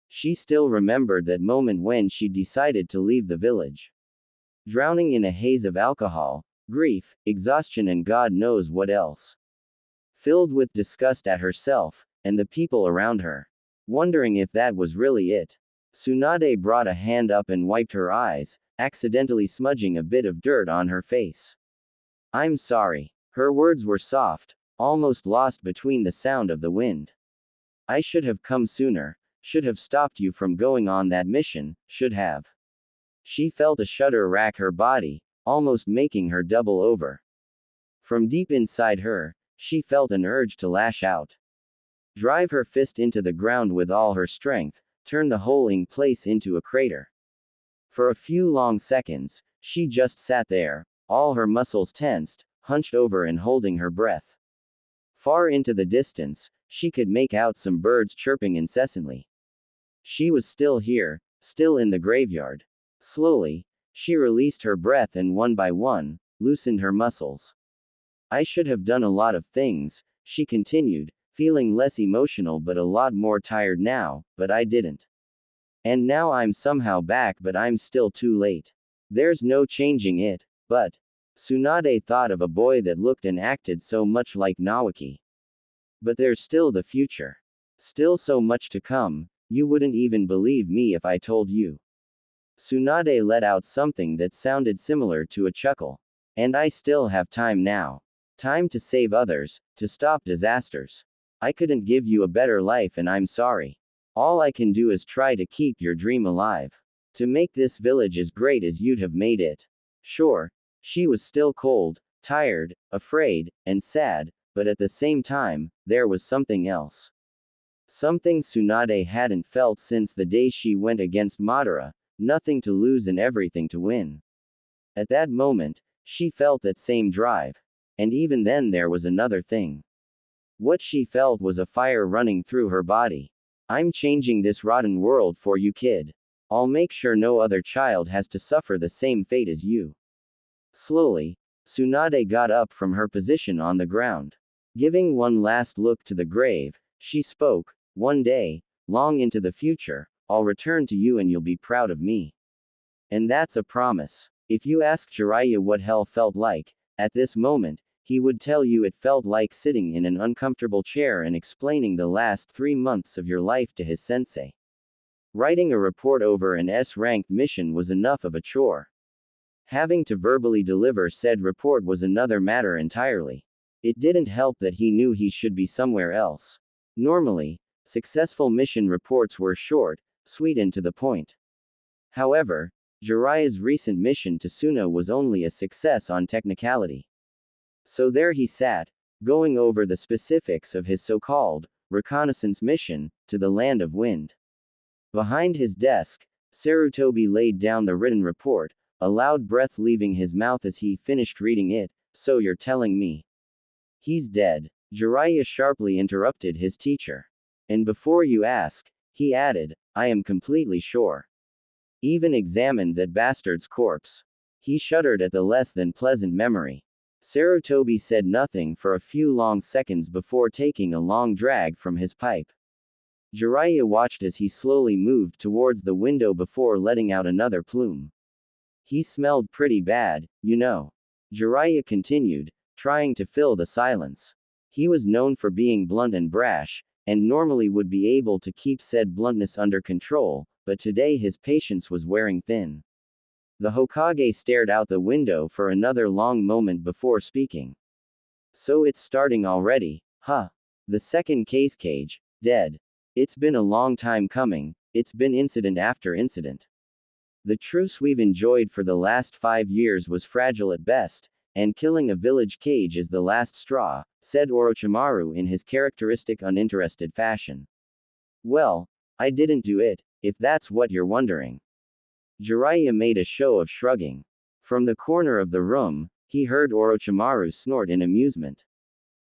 She still remembered that moment when she decided to leave the village. Drowning in a haze of alcohol, grief, exhaustion and God knows what else. Filled with disgust at herself, and the people around her. Wondering if that was really it. Tsunade brought a hand up and wiped her eyes, accidentally smudging a bit of dirt on her face. I'm sorry. Her words were soft, almost lost between the sound of the wind. I should have come sooner, should have stopped you from going on that mission, should have. She felt a shudder rack her body, almost making her double over. From deep inside her, she felt an urge to lash out. Drive her fist into the ground with all her strength, turn the whole place into a crater. For a few long seconds, she just sat there, all her muscles tensed, hunched over and holding her breath. Far into the distance, she could make out some birds chirping incessantly. She was still here, still in the graveyard. Slowly, she released her breath and one by one, loosened her muscles. I should have done a lot of things, she continued, feeling less emotional but a lot more tired now, but I didn't. And now I'm somehow back but I'm still too late. There's no changing it, but. Tsunade thought of a boy that looked and acted so much like Nawaki. But there's still the future. Still so much to come, you wouldn't even believe me if I told you. Tsunade let out something that sounded similar to a chuckle. And I still have time now. Time to save others, to stop disasters. I couldn't give you a better life and I'm sorry. All I can do is try to keep your dream alive. To make this village as great as you'd have made it. Sure, she was still cold, tired, afraid, and sad, but at the same time, there was something else. Something Tsunade hadn't felt since the day she went against Madara, nothing to lose and everything to win. At that moment, she felt that same drive. And even then there was another thing. What she felt was a fire running through her body. I'm changing this rotten world for you, kid. I'll make sure no other child has to suffer the same fate as you. Slowly, Tsunade got up from her position on the ground. Giving one last look to the grave, she spoke, one day, long into the future, I'll return to you and you'll be proud of me. And that's a promise. If you ask Jiraiya what hell felt like, at this moment, he would tell you it felt like sitting in an uncomfortable chair and explaining the last 3 months of your life to his sensei. Writing a report over an S-ranked mission was enough of a chore. Having to verbally deliver said report was another matter entirely. It didn't help that he knew he should be somewhere else. Normally, successful mission reports were short, sweet and to the point. However, Jiraiya's recent mission to Suna was only a success on technicality. So there he sat, going over the specifics of his so-called reconnaissance mission to the land of wind. Behind his desk, Sarutobi laid down the written report, a loud breath leaving his mouth as he finished reading it. So you're telling me he's dead? Jiraiya sharply interrupted his teacher. And before you ask, he added, I am completely sure. Even examined that bastard's corpse. He shuddered at the less than pleasant memory. Sarutobi said nothing for a few long seconds before taking a long drag from his pipe. Jiraiya watched as he slowly moved towards the window before letting out another plume. He smelled pretty bad, you know. Jiraiya continued, trying to fill the silence. He was known for being blunt and brash, and normally would be able to keep said bluntness under control, but today his patience was wearing thin. The Hokage stared out the window for another long moment before speaking. So it's starting already, huh? The second cage, dead. It's been a long time coming, it's been incident after incident. The truce we've enjoyed for the last 5 years was fragile at best, and killing a village kage is the last straw, said Orochimaru in his characteristic uninterested fashion. Well, I didn't do it, if that's what you're wondering. Jiraiya made a show of shrugging. From the corner of the room, he heard Orochimaru snort in amusement.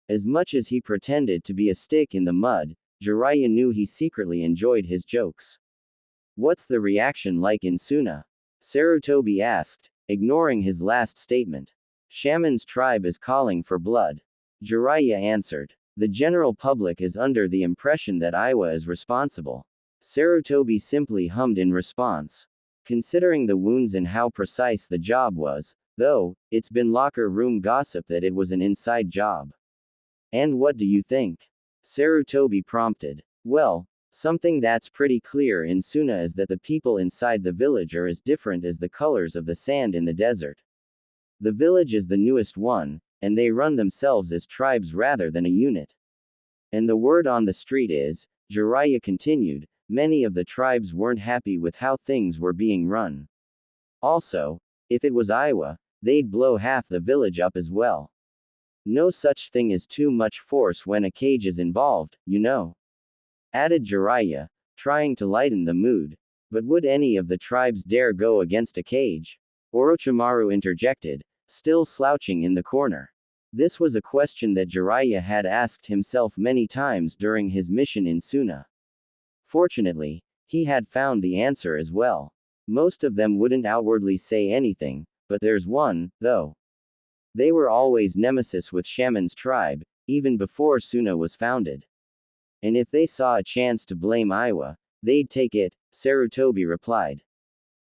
As much as he pretended to be a stick in the mud, Jiraiya knew he secretly enjoyed his jokes. What's the reaction like in Suna? Sarutobi asked, ignoring his last statement. Shaman's tribe is calling for blood. Jiraiya answered. The general public is under the impression that Iwa is responsible. Sarutobi simply hummed in response. Considering the wounds and how precise the job was, though, it's been locker room gossip that it was an inside job. And what do you think? Sarutobi prompted. Well, something that's pretty clear in Suna is that the people inside the village are as different as the colors of the sand in the desert. The village is the newest one, and they run themselves as tribes rather than a unit. And the word on the street is, Jiraiya continued, many of the tribes weren't happy with how things were being run. Also, if it was Iwa, they'd blow half the village up as well. No such thing as too much force when a cage is involved, you know. Added Jiraiya, trying to lighten the mood. But would any of the tribes dare go against a cage? Orochimaru interjected, still slouching in the corner. This was a question that Jiraiya had asked himself many times during his mission in Suna. Fortunately, he had found the answer as well. Most of them wouldn't outwardly say anything, but there's one, though. They were always nemesis with Shaman's tribe, even before Suna was founded. And if they saw a chance to blame Iwa, they'd take it, Sarutobi replied.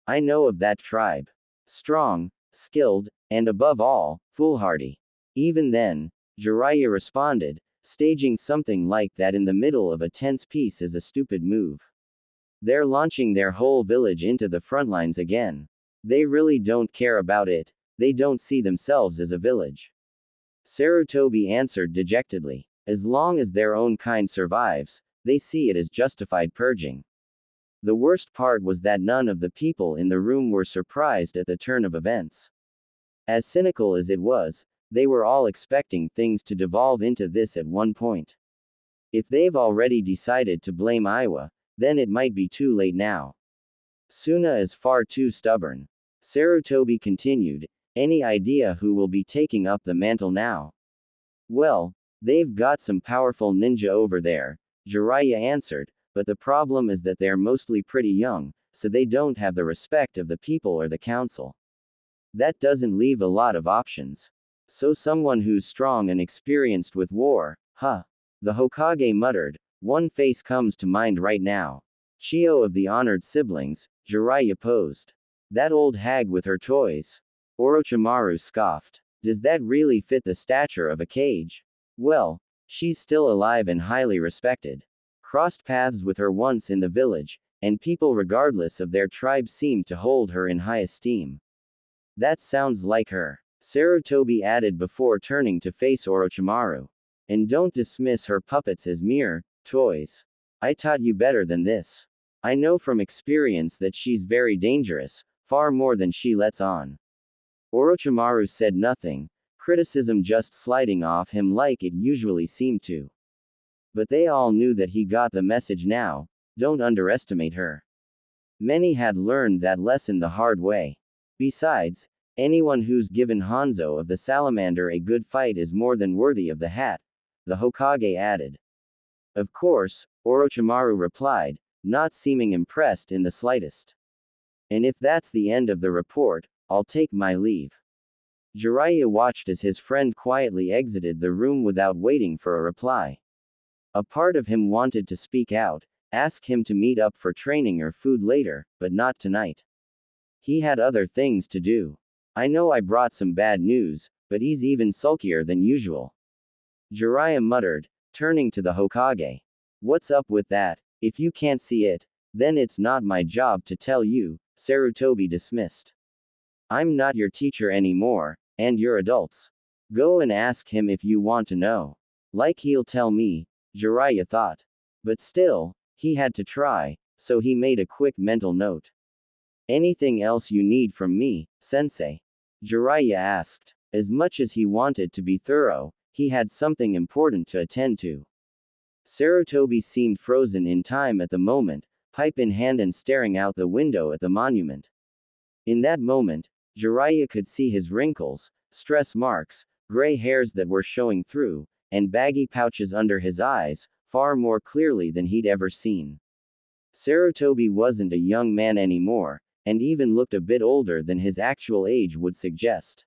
I know of that tribe. Strong, skilled, and above all, foolhardy. Even then, Jiraiya responded, staging something like that in the middle of a tense piece is a stupid move. They're launching their whole village into the front lines again. They really don't care about it, they don't see themselves as a village. Sarutobi answered dejectedly. As long as their own kind survives, they see it as justified purging. The worst part was that none of the people in the room were surprised at the turn of events. As cynical as it was, they were all expecting things to devolve into this at one point. If they've already decided to blame Iwa, then it might be too late now. Suna is far too stubborn. Sarutobi continued, any idea who will be taking up the mantle now? Well, they've got some powerful ninja over there, Jiraiya answered, but the problem is that they're mostly pretty young, so they don't have the respect of the people or the council. That doesn't leave a lot of options. So someone who's strong and experienced with war, huh? The Hokage muttered, one face comes to mind right now. Chio of the honored siblings, Jiraiya posed. That old hag with her toys. Orochimaru scoffed. Does that really fit the stature of a cage? Well, she's still alive and highly respected. Crossed paths with her once in the village, and people regardless of their tribe seemed to hold her in high esteem. That sounds like her, Sarutobi added before turning to face Orochimaru. And don't dismiss her puppets as mere toys. I taught you better than this. I know from experience that she's very dangerous, far more than she lets on. Orochimaru said nothing, criticism just sliding off him like it usually seemed to. But they all knew that he got the message now, don't underestimate her. Many had learned that lesson the hard way. Besides, anyone who's given Hanzo of the Salamander a good fight is more than worthy of the hat, the Hokage added. Of course, Orochimaru replied, not seeming impressed in the slightest. And if that's the end of the report, I'll take my leave. Jiraiya watched as his friend quietly exited the room without waiting for a reply. A part of him wanted to speak out, ask him to meet up for training or food later, but not tonight. He had other things to do. I know I brought some bad news, but he's even sulkier than usual. Jiraiya muttered, turning to the Hokage. What's up with that? If you can't see it, then it's not my job to tell you, Sarutobi dismissed. I'm not your teacher anymore, and you're adults. Go and ask him if you want to know. Like he'll tell me, Jiraiya thought. But still, he had to try, so he made a quick mental note. Anything else you need from me, sensei? Jiraiya asked. As much as he wanted to be thorough, he had something important to attend to. Sarutobi seemed frozen in time at the moment, pipe in hand and staring out the window at the monument. In that moment, Jiraiya could see his wrinkles, stress marks, gray hairs that were showing through, and baggy pouches under his eyes, far more clearly than he'd ever seen. Sarutobi wasn't a young man anymore, and even looked a bit older than his actual age would suggest.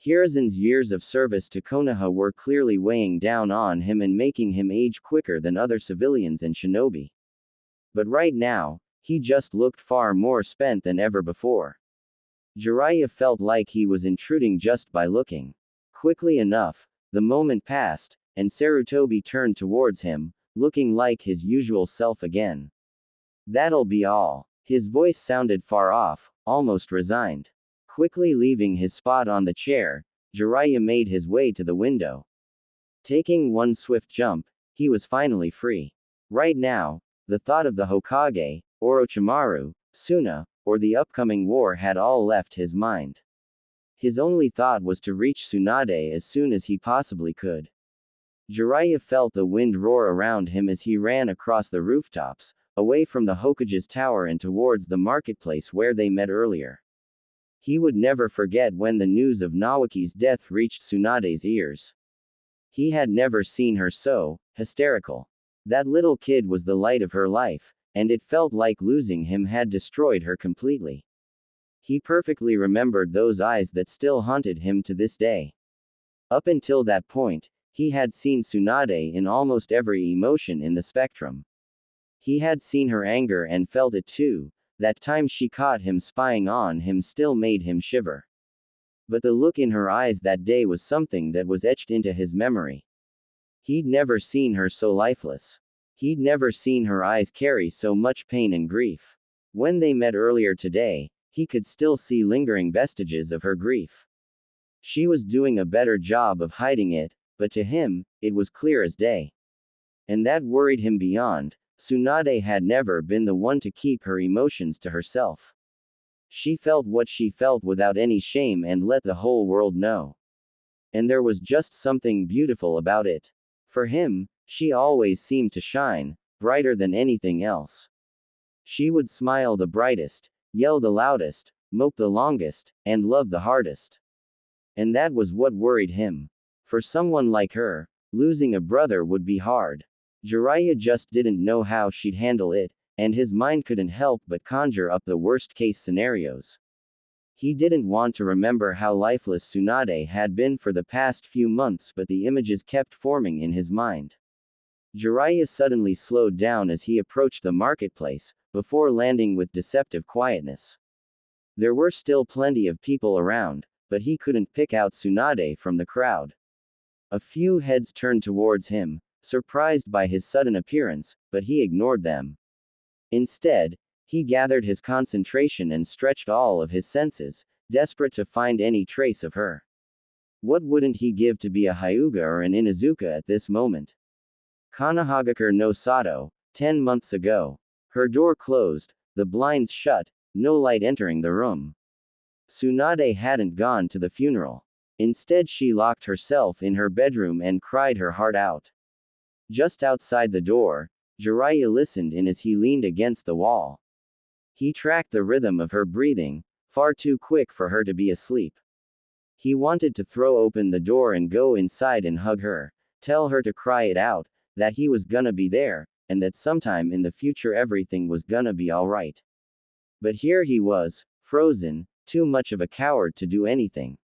Hiruzen's years of service to Konoha were clearly weighing down on him and making him age quicker than other civilians and shinobi. But right now, he just looked far more spent than ever before. Jiraiya felt like he was intruding just by looking. Quickly enough, the moment passed, and Sarutobi turned towards him, looking like his usual self again. That'll be all. His voice sounded far off, almost resigned. Quickly leaving his spot on the chair, Jiraiya made his way to the window. Taking one swift jump, he was finally free. Right now, the thought of the Hokage, Orochimaru, Suna, or the upcoming war had all left his mind. His only thought was to reach Tsunade as soon as he possibly could. Jiraiya felt the wind roar around him as he ran across the rooftops, away from the Hokage's tower and towards the marketplace where they met earlier. He would never forget when the news of Naoki's death reached Tsunade's ears. He had never seen her so hysterical. That little kid was the light of her life, and it felt like losing him had destroyed her completely. He perfectly remembered those eyes that still haunted him to this day. Up until that point, he had seen Tsunade in almost every emotion in the spectrum. He had seen her anger and felt it too. That time she caught him spying on him still made him shiver. But the look in her eyes that day was something that was etched into his memory. He'd never seen her so lifeless. He'd never seen her eyes carry so much pain and grief. When they met earlier today, he could still see lingering vestiges of her grief. She was doing a better job of hiding it, but to him, it was clear as day. And that worried him beyond. Tsunade had never been the one to keep her emotions to herself. She felt what she felt without any shame and let the whole world know. And there was just something beautiful about it. For him, she always seemed to shine, brighter than anything else. She would smile the brightest, yell the loudest, mope the longest, and love the hardest. And that was what worried him. For someone like her, losing a brother would be hard. Jiraiya just didn't know how she'd handle it, and his mind couldn't help but conjure up the worst-case scenarios. He didn't want to remember how lifeless Tsunade had been for the past few months, but the images kept forming in his mind. Jiraiya suddenly slowed down as he approached the marketplace, before landing with deceptive quietness. There were still plenty of people around, but he couldn't pick out Tsunade from the crowd. A few heads turned towards him, surprised by his sudden appearance, but he ignored them. Instead, he gathered his concentration and stretched all of his senses, desperate to find any trace of her. What wouldn't he give to be a Hyuga or an Inuzuka at this moment? Konohagakure no Sato, 10 months ago. Her door closed, the blinds shut, no light entering the room. Tsunade hadn't gone to the funeral. Instead, she locked herself in her bedroom and cried her heart out. Just outside the door, Jiraiya listened in as he leaned against the wall. He tracked the rhythm of her breathing, far too quick for her to be asleep. He wanted to throw open the door and go inside and hug her, tell her to cry it out, that he was gonna be there, and that sometime in the future everything was gonna be alright. But here he was, frozen, too much of a coward to do anything.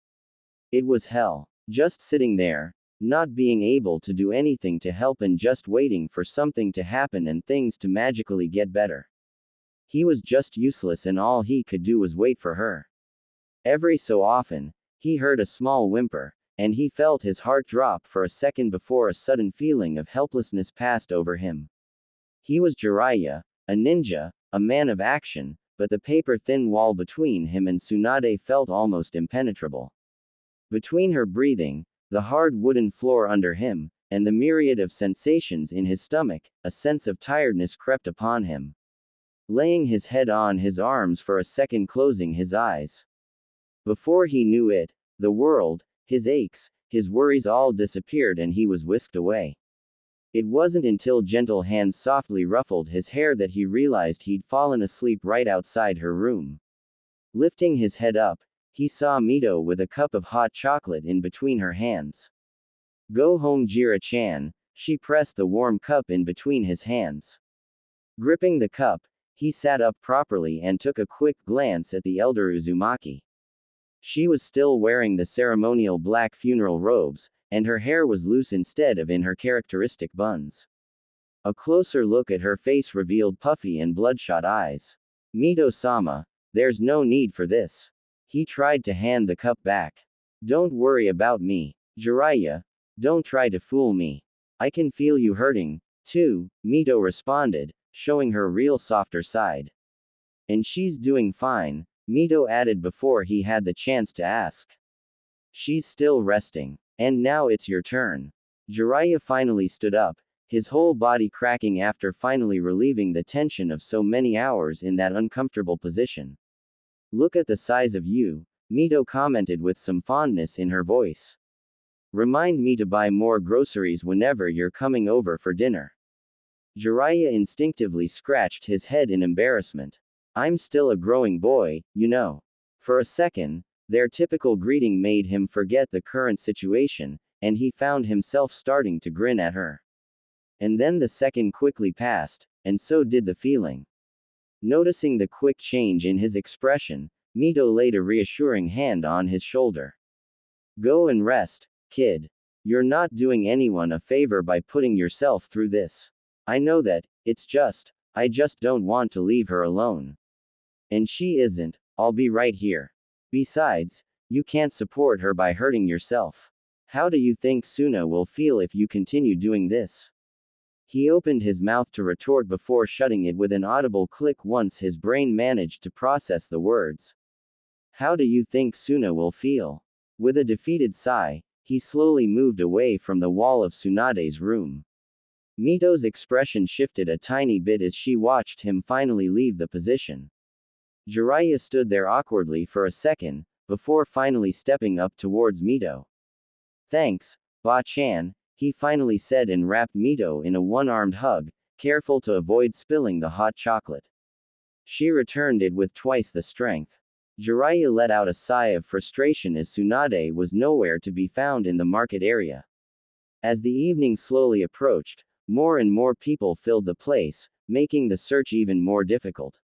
It was hell. Just sitting there, not being able to do anything to help and just waiting for something to happen and things to magically get better. He was just useless and all he could do was wait for her. Every so often, he heard a small whimper, and he felt his heart drop for a second before a sudden feeling of helplessness passed over him. He was Jiraiya, a ninja, a man of action, but the paper-thin wall between him and Tsunade felt almost impenetrable. Between her breathing, the hard wooden floor under him, and the myriad of sensations in his stomach, a sense of tiredness crept upon him. Laying his head on his arms for a second, closing his eyes. Before he knew it, the world, his aches, his worries all disappeared and he was whisked away. It wasn't until gentle hands softly ruffled his hair that he realized he'd fallen asleep right outside her room. Lifting his head up, he saw Mito with a cup of hot chocolate in between her hands. "Go home, Jira-chan," she pressed the warm cup in between his hands. Gripping the cup, he sat up properly and took a quick glance at the elder Uzumaki. She was still wearing the ceremonial black funeral robes, and her hair was loose instead of in her characteristic buns. A closer look at her face revealed puffy and bloodshot eyes. "Mito-sama, there's no need for this." He tried to hand the cup back. "Don't worry about me, Jiraiya. Don't try to fool me. I can feel you hurting, too," Mito responded, showing her real softer side. "And she's doing fine," Mito added before he had the chance to ask. "She's still resting. And now it's your turn." Jiraiya finally stood up, his whole body cracking after finally relieving the tension of so many hours in that uncomfortable position. "Look at the size of you," Mito commented with some fondness in her voice. "Remind me to buy more groceries whenever you're coming over for dinner." Jiraiya instinctively scratched his head in embarrassment. "I'm still a growing boy, you know." For a second, their typical greeting made him forget the current situation, and he found himself starting to grin at her. And then the second quickly passed, and so did the feeling. Noticing the quick change in his expression, Mito laid a reassuring hand on his shoulder. "Go and rest, kid. You're not doing anyone a favor by putting yourself through this. I know that, I just don't want to leave her alone. And she isn't, I'll be right here. Besides, you can't support her by hurting yourself. How do you think Suna will feel if you continue doing this?" He opened his mouth to retort before shutting it with an audible click once his brain managed to process the words. "How do you think Suna will feel?" With a defeated sigh, he slowly moved away from the wall of Tsunade's room. Mito's expression shifted a tiny bit as she watched him finally leave the position. Jiraiya stood there awkwardly for a second, before finally stepping up towards Mito. "Thanks, Ba-chan," he finally said and wrapped Mito in a one-armed hug, careful to avoid spilling the hot chocolate. She returned it with twice the strength. Jiraiya let out a sigh of frustration as Tsunade was nowhere to be found in the market area. As the evening slowly approached, more and more people filled the place, making the search even more difficult.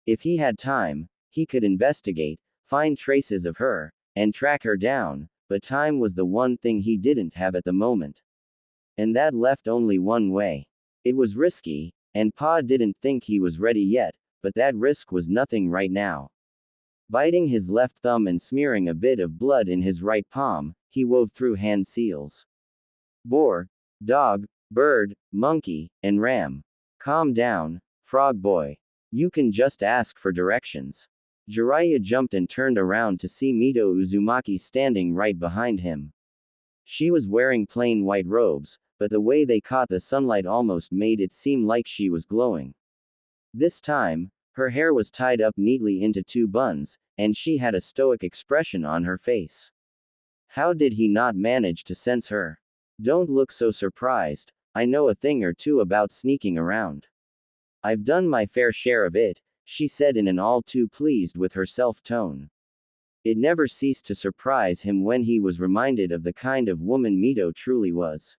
If he had time, he could investigate, find traces of her, and track her down, but time was the one thing he didn't have at the moment. And that left only one way. It was risky, and Pa didn't think he was ready yet, but that risk was nothing right now. Biting his left thumb and smearing a bit of blood in his right palm, he wove through hand seals. "Boar, dog, bird, monkey, and ram. Calm down, frog boy. You can just ask for directions." Jiraiya jumped and turned around to see Mito Uzumaki standing right behind him. She was wearing plain white robes, but the way they caught the sunlight almost made it seem like she was glowing. This time, her hair was tied up neatly into two buns, and she had a stoic expression on her face. How did he not manage to sense her? "Don't look so surprised, I know a thing or two about sneaking around. I've done my fair share of it," she said in an all too pleased with herself tone. It never ceased to surprise him when he was reminded of the kind of woman Mito truly was.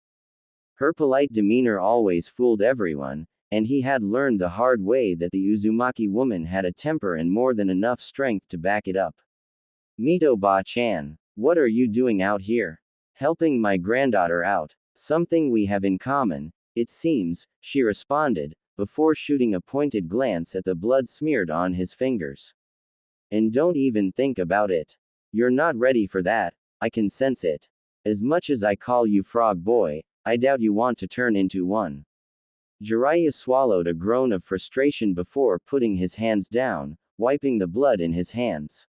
Her polite demeanor always fooled everyone, and he had learned the hard way that the Uzumaki woman had a temper and more than enough strength to back it up. "Mito Ba-chan, what are you doing out here?" "Helping my granddaughter out. Something we have in common, it seems," she responded, before shooting a pointed glance at the blood smeared on his fingers. "And don't even think about it. You're not ready for that, I can sense it. As much as I call you frog boy, I doubt you want to turn into one." Jiraiya swallowed a groan of frustration before putting his hands down, wiping the blood in his hands.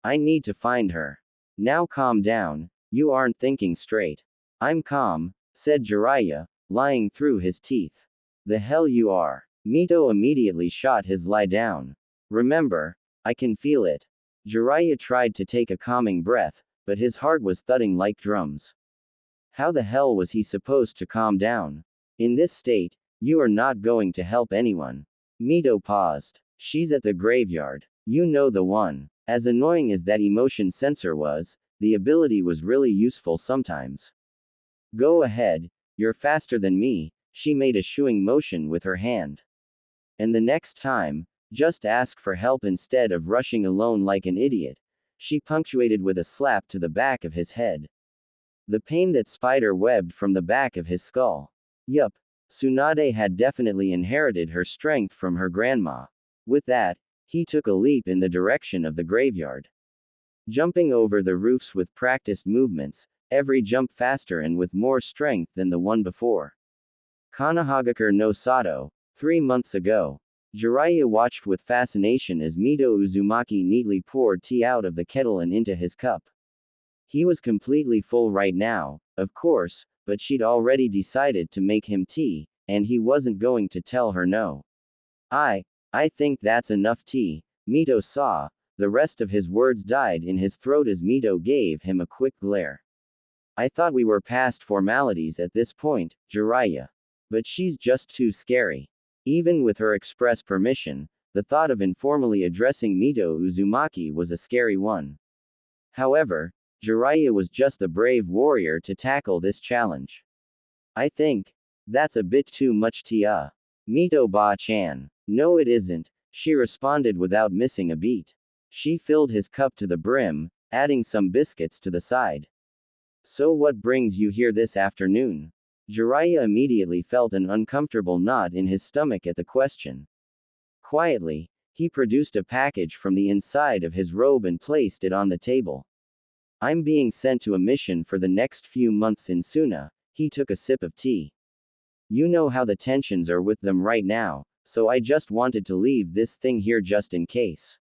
I need to find her. Now calm down, you aren't thinking straight. I'm calm, said Jiraiya, lying through his teeth. The hell you are. Mito immediately shot his lie down. Remember, I can feel it. Jiraiya tried to take a calming breath, but his heart was thudding like drums. How the hell was he supposed to calm down? In this state, you are not going to help anyone. Mito paused. She's at the graveyard. You know the one. As annoying as that emotion sensor was, the ability was really useful sometimes. Go ahead, you're faster than me, she made a shooing motion with her hand. And the next time, just ask for help instead of rushing alone like an idiot, she punctuated with a slap to the back of his head. The pain that spider webbed from the back of his skull. Yup, Tsunade had definitely inherited her strength from her grandma. With that, he took a leap in the direction of the graveyard. Jumping over the roofs with practiced movements, every jump faster and with more strength than the one before. Konohagakure no Sato. 3 months ago. Jiraiya watched with fascination as Mito Uzumaki neatly poured tea out of the kettle and into his cup. He was completely full right now, of course, but she'd already decided to make him tea, and he wasn't going to tell her no. I think that's enough tea, Mito saw. The rest of his words died in his throat as Mito gave him a quick glare. I thought we were past formalities at this point, Jiraiya. But she's just too scary. Even with her express permission, the thought of informally addressing Mito Uzumaki was a scary one. However, Jiraiya was just the brave warrior to tackle this challenge. I think that's a bit too much tea. Mito Ba-chan. No it isn't, she responded without missing a beat. She filled his cup to the brim, adding some biscuits to the side. So what brings you here this afternoon? Jiraiya immediately felt an uncomfortable knot in his stomach at the question. Quietly, he produced a package from the inside of his robe and placed it on the table. I'm being sent to a mission for the next few months in Suna. He took a sip of tea. You know how the tensions are with them right now, so I just wanted to leave this thing here just in case.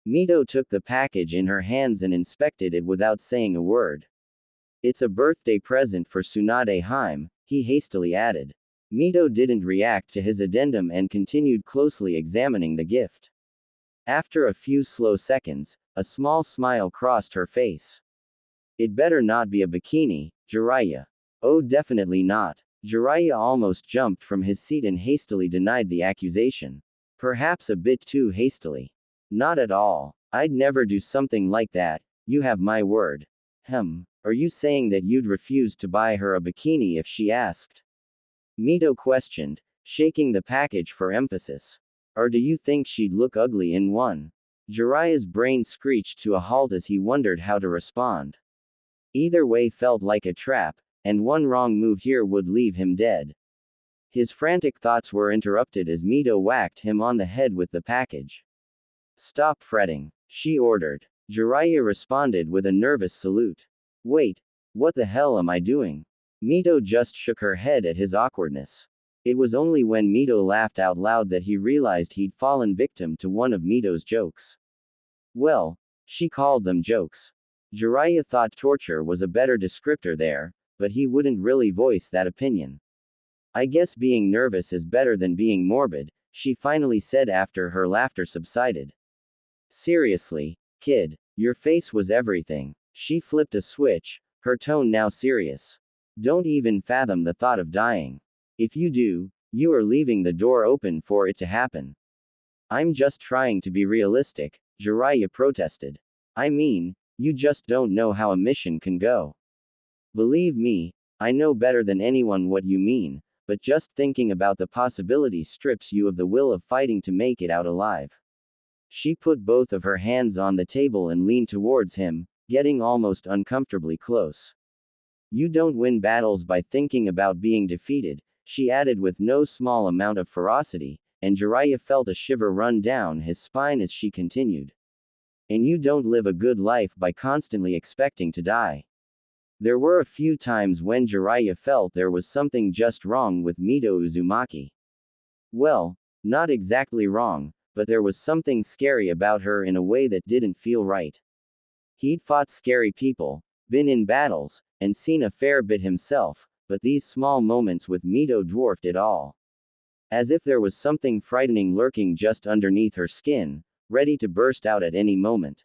Mito took the package in her hands and inspected it without saying a word. It's a birthday present for Tsunade Harem, he hastily added. Mito didn't react to his addendum and continued closely examining the gift. After a few slow seconds, a small smile crossed her face. It better not be a bikini, Jiraiya. Oh, definitely not. Jiraiya almost jumped from his seat and hastily denied the accusation. Perhaps a bit too hastily. Not at all. I'd never do something like that, you have my word. Are you saying that you'd refuse to buy her a bikini if she asked? Mito questioned, shaking the package for emphasis. Or do you think she'd look ugly in one? Jiraiya's brain screeched to a halt as he wondered how to respond. Either way felt like a trap, and one wrong move here would leave him dead. His frantic thoughts were interrupted as Mito whacked him on the head with the package. Stop fretting, she ordered. Jiraiya responded with a nervous salute. Wait, what the hell am I doing? Mito just shook her head at his awkwardness. It was only when Mito laughed out loud that he realized he'd fallen victim to one of Mito's jokes. Well, she called them jokes. Jiraiya thought torture was a better descriptor there, but he wouldn't really voice that opinion. I guess being nervous is better than being morbid, she finally said after her laughter subsided. Seriously, kid, your face was everything. She flipped a switch, her tone now serious. Don't even fathom the thought of dying. If you do, you are leaving the door open for it to happen. I'm just trying to be realistic, Jiraiya protested. I mean, you just don't know how a mission can go. Believe me, I know better than anyone what you mean, but just thinking about the possibility strips you of the will of fighting to make it out alive. She put both of her hands on the table and leaned towards him, getting almost uncomfortably close. You don't win battles by thinking about being defeated, she added with no small amount of ferocity, and Jiraiya felt a shiver run down his spine as she continued. And you don't live a good life by constantly expecting to die. There were a few times when Jiraiya felt there was something just wrong with Mito Uzumaki. Well, not exactly wrong, but there was something scary about her in a way that didn't feel right. He'd fought scary people, been in battles, and seen a fair bit himself, but these small moments with Mito dwarfed it all. As if there was something frightening lurking just underneath her skin, ready to burst out at any moment.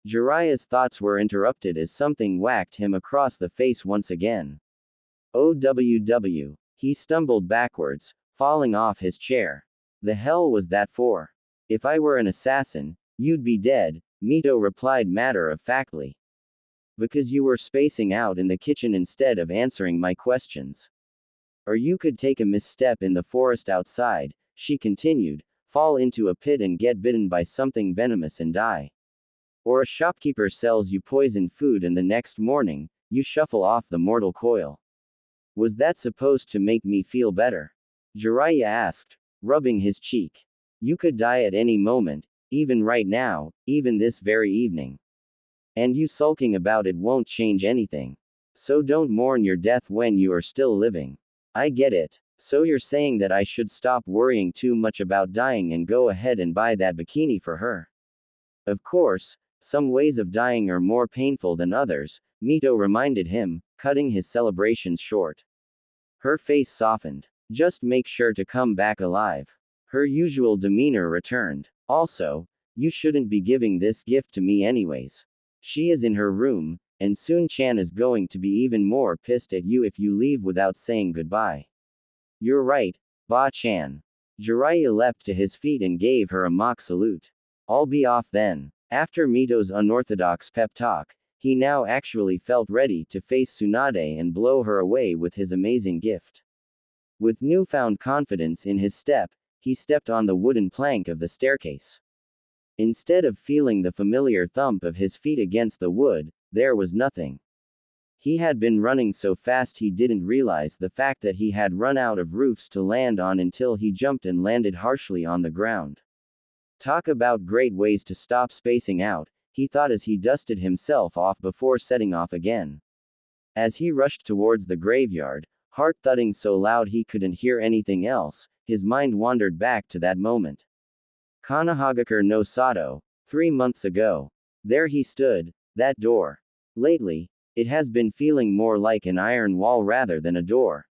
Jiraiya's thoughts were interrupted as something whacked him across the face once again. OWW. He stumbled backwards, falling off his chair. The hell was that for? If I were an assassin, you'd be dead, Mito replied matter-of-factly. Because you were spacing out in the kitchen instead of answering my questions. Or you could take a misstep in the forest outside, she continued, fall into a pit and get bitten by something venomous and die. Or a shopkeeper sells you poisoned food and the next morning, you shuffle off the mortal coil. Was that supposed to make me feel better? Jiraiya asked, rubbing his cheek. You could die at any moment, even right now, even this very evening. And you sulking about it won't change anything. So don't mourn your death when you are still living. I get it. So you're saying that I should stop worrying too much about dying and go ahead and buy that bikini for her. Of course, some ways of dying are more painful than others, Mito reminded him, cutting his celebrations short. Her face softened. Just make sure to come back alive. Her usual demeanor returned. Also, you shouldn't be giving this gift to me anyways. She is in her room, and soon Chan is going to be even more pissed at you if you leave without saying goodbye. You're right, Ba Chan. Jiraiya leapt to his feet and gave her a mock salute. I'll be off then. After Mito's unorthodox pep talk, he now actually felt ready to face Tsunade and blow her away with his amazing gift. With newfound confidence in his step, he stepped on the wooden plank of the staircase. Instead of feeling the familiar thump of his feet against the wood, there was nothing. He had been running so fast he didn't realize the fact that he had run out of roofs to land on until he jumped and landed harshly on the ground. Talk about great ways to stop spacing out, he thought as he dusted himself off before setting off again. As he rushed towards the graveyard, heart thudding so loud he couldn't hear anything else, his mind wandered back to that moment. Kanahagakure no Sato, 3 months ago. There he stood, that door. Lately, it has been feeling more like an iron wall rather than a door.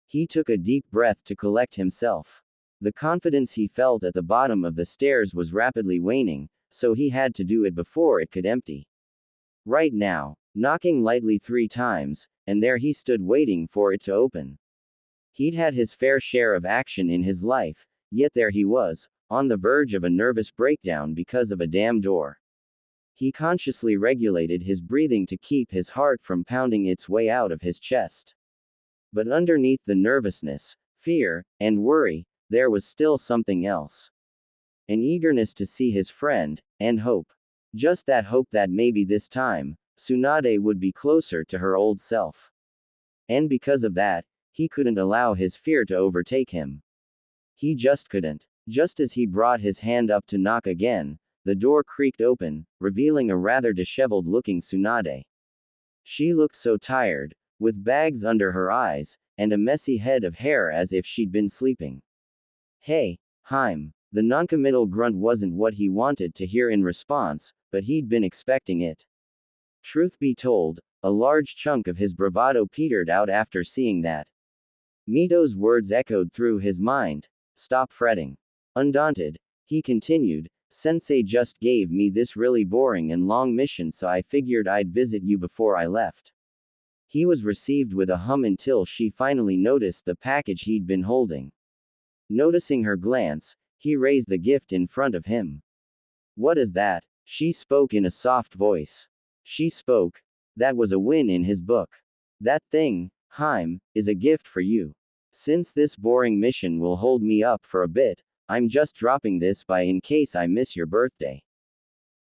He took a deep breath to collect himself. The confidence he felt at the bottom of the stairs was rapidly waning, so he had to do it before it could empty. Right now, knocking lightly 3 times, and there he stood waiting for it to open. He'd had his fair share of action in his life, yet there he was, on the verge of a nervous breakdown because of a damn door. He consciously regulated his breathing to keep his heart from pounding its way out of his chest. But underneath the nervousness, fear, and worry, there was still something else. An eagerness to see his friend, and hope. Just that hope that maybe this time, Tsunade would be closer to her old self. And because of that, he couldn't allow his fear to overtake him. He just couldn't. Just as he brought his hand up to knock again, the door creaked open, revealing a rather disheveled-looking Tsunade. She looked so tired, with bags under her eyes, and a messy head of hair as if she'd been sleeping. Hey, Harem. The noncommittal grunt wasn't what he wanted to hear in response, but he'd been expecting it. Truth be told, a large chunk of his bravado petered out after seeing that. Mito's words echoed through his mind. Stop fretting. Undaunted, he continued, Sensei just gave me this really boring and long mission, so I figured I'd visit you before I left. He was received with a hum until she finally noticed the package he'd been holding. Noticing her glance, he raised the gift in front of him. What is that? She spoke in a soft voice. She spoke. That was a win in his book. That thing, Harem, is a gift for you. Since this boring mission will hold me up for a bit, I'm just dropping this by in case I miss your birthday.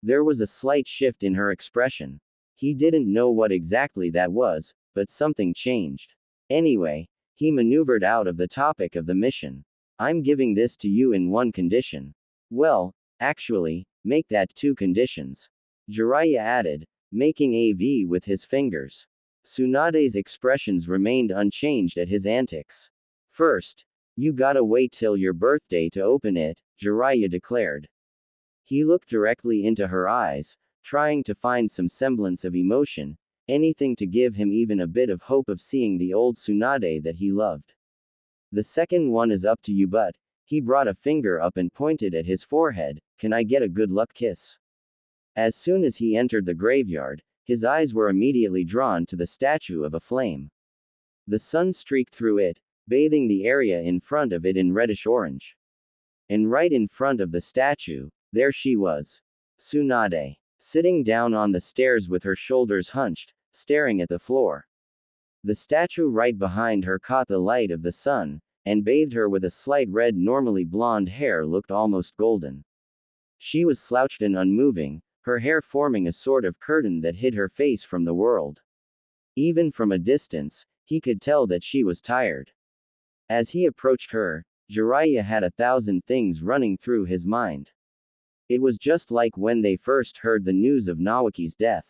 There was a slight shift in her expression. He didn't know what exactly that was, but something changed. Anyway, he maneuvered out of the topic of the mission. I'm giving this to you in one condition. Well, actually, make that 2 conditions. Jiraiya added, making a V with his fingers. Tsunade's expressions remained unchanged at his antics. First, you gotta wait till your birthday to open it, Jiraiya declared. He looked directly into her eyes, trying to find some semblance of emotion, anything to give him even a bit of hope of seeing the old Tsunade that he loved. The second one is up to you, but he brought a finger up and pointed at his forehead. Can I get a good luck kiss? As soon as he entered the graveyard, his eyes were immediately drawn to the statue of a flame. The sun streaked through it, bathing the area in front of it in reddish-orange. And right in front of the statue, there she was. Tsunade, sitting down on the stairs with her shoulders hunched, staring at the floor. The statue right behind her caught the light of the sun, and bathed her with a slight red. Normally blonde hair looked almost golden. She was slouched and unmoving, her hair forming a sort of curtain that hid her face from the world. Even from a distance, he could tell that she was tired. As he approached her, Jiraiya had 1,000 things running through his mind. It was just like when they first heard the news of Naoki's death.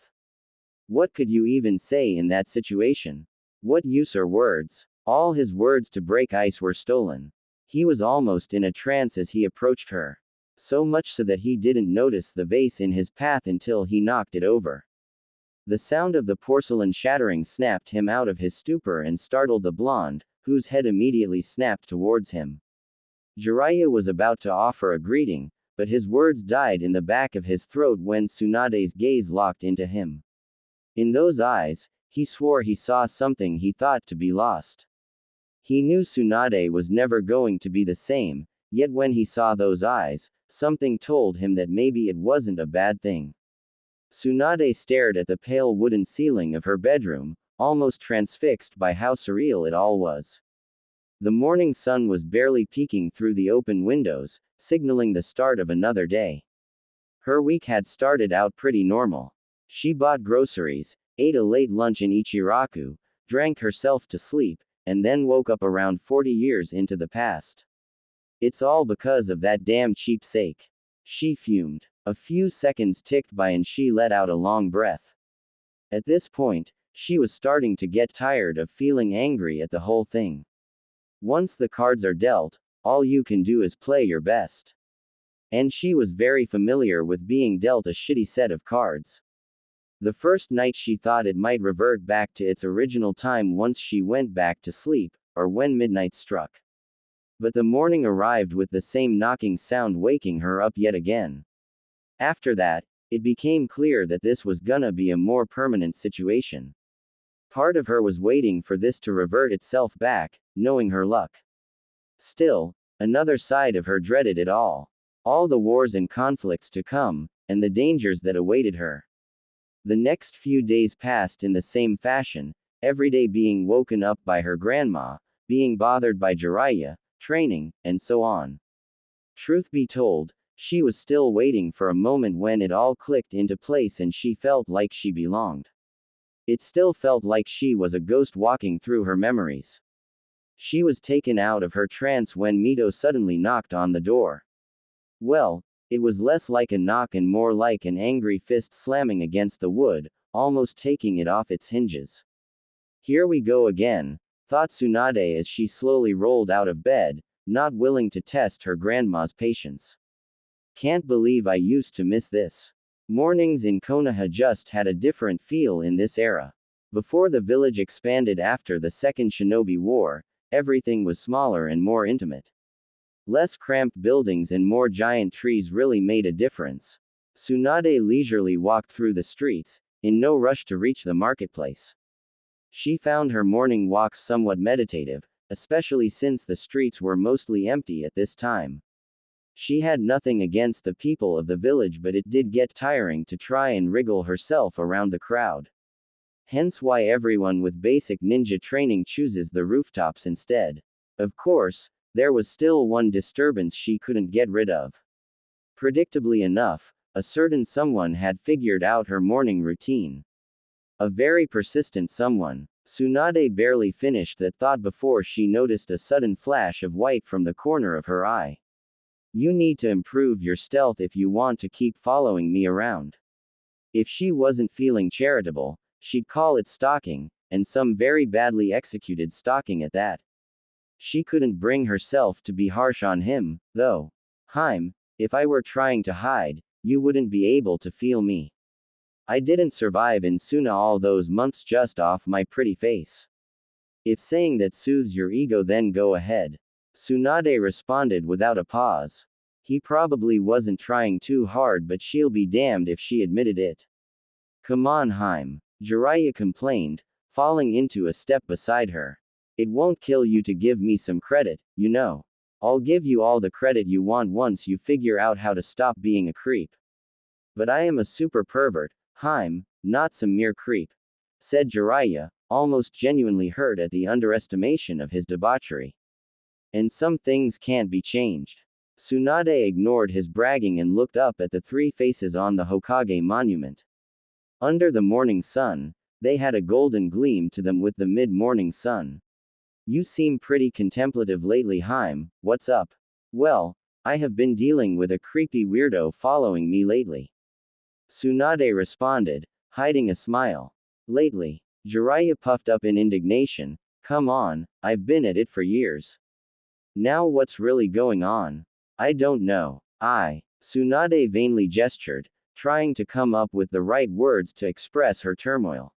What could you even say in that situation? What use are words? All his words to break ice were stolen. He was almost in a trance as he approached her. So much so that he didn't notice the vase in his path until he knocked it over. The sound of the porcelain shattering snapped him out of his stupor and startled the blonde, whose head immediately snapped towards him. Jiraiya was about to offer a greeting, but his words died in the back of his throat when Tsunade's gaze locked into him. In those eyes, he swore he saw something he thought to be lost. He knew Tsunade was never going to be the same, yet when he saw those eyes, something told him that maybe it wasn't a bad thing. Tsunade stared at the pale wooden ceiling of her bedroom, almost transfixed by how surreal it all was. The morning sun was barely peeking through the open windows, signaling the start of another day. Her week had started out pretty normal. She bought groceries, ate a late lunch in Ichiraku, drank herself to sleep, and then woke up around 40 years into the past. It's all because of that damn cheap sake. She fumed. A few seconds ticked by and she let out a long breath. At this point, she was starting to get tired of feeling angry at the whole thing. Once the cards are dealt, all you can do is play your best. And she was very familiar with being dealt a shitty set of cards. The first night she thought it might revert back to its original time once she went back to sleep, or when midnight struck. But the morning arrived with the same knocking sound waking her up yet again. After that, it became clear that this was gonna be a more permanent situation. Part of her was waiting for this to revert itself back, knowing her luck. Still, another side of her dreaded it all. All the wars and conflicts to come, and the dangers that awaited her. The next few days passed in the same fashion, every day being woken up by her grandma, being bothered by Jiraiya, training, and so on. Truth be told, she was still waiting for a moment when it all clicked into place and she felt like she belonged. It still felt like she was a ghost walking through her memories. She was taken out of her trance when Mito suddenly knocked on the door. Well, it was less like a knock and more like an angry fist slamming against the wood, almost taking it off its hinges. Here we go again, thought Tsunade as she slowly rolled out of bed, not willing to test her grandma's patience. Can't believe I used to miss this. Mornings in Konoha just had a different feel in this era. Before the village expanded after the Second Shinobi War, everything was smaller and more intimate. Less cramped buildings and more giant trees really made a difference. Tsunade leisurely walked through the streets, in no rush to reach the marketplace. She found her morning walks somewhat meditative, especially since the streets were mostly empty at this time. She had nothing against the people of the village, but it did get tiring to try and wriggle herself around the crowd. Hence why everyone with basic ninja training chooses the rooftops instead. Of course, there was still one disturbance she couldn't get rid of. Predictably enough, a certain someone had figured out her morning routine. A very persistent someone. Tsunade barely finished that thought before she noticed a sudden flash of white from the corner of her eye. You need to improve your stealth if you want to keep following me around. If she wasn't feeling charitable, she'd call it stalking, and some very badly executed stalking at that. She couldn't bring herself to be harsh on him, though. Harem, if I were trying to hide, you wouldn't be able to feel me. I didn't survive in Suna all those months just off my pretty face. If saying that soothes your ego, then go ahead. Tsunade responded without a pause. He probably wasn't trying too hard, but she'll be damned if she admitted it. Come on, Harem, Jiraiya complained, falling into a step beside her. It won't kill you to give me some credit, you know. I'll give you all the credit you want once you figure out how to stop being a creep. But I am a super pervert, Harem, not some mere creep, said Jiraiya, almost genuinely hurt at the underestimation of his debauchery. And some things can't be changed. Tsunade ignored his bragging and looked up at the three faces on the Hokage monument. Under the morning sun, they had a golden gleam to them with the mid-morning sun. You seem pretty contemplative lately, Harem, what's up? Well, I have been dealing with a creepy weirdo following me lately. Tsunade responded, hiding a smile. Lately? Jiraiya puffed up in indignation. Come on, I've been at it for years. Now what's really going on? I don't know. Tsunade vainly gestured, trying to come up with the right words to express her turmoil.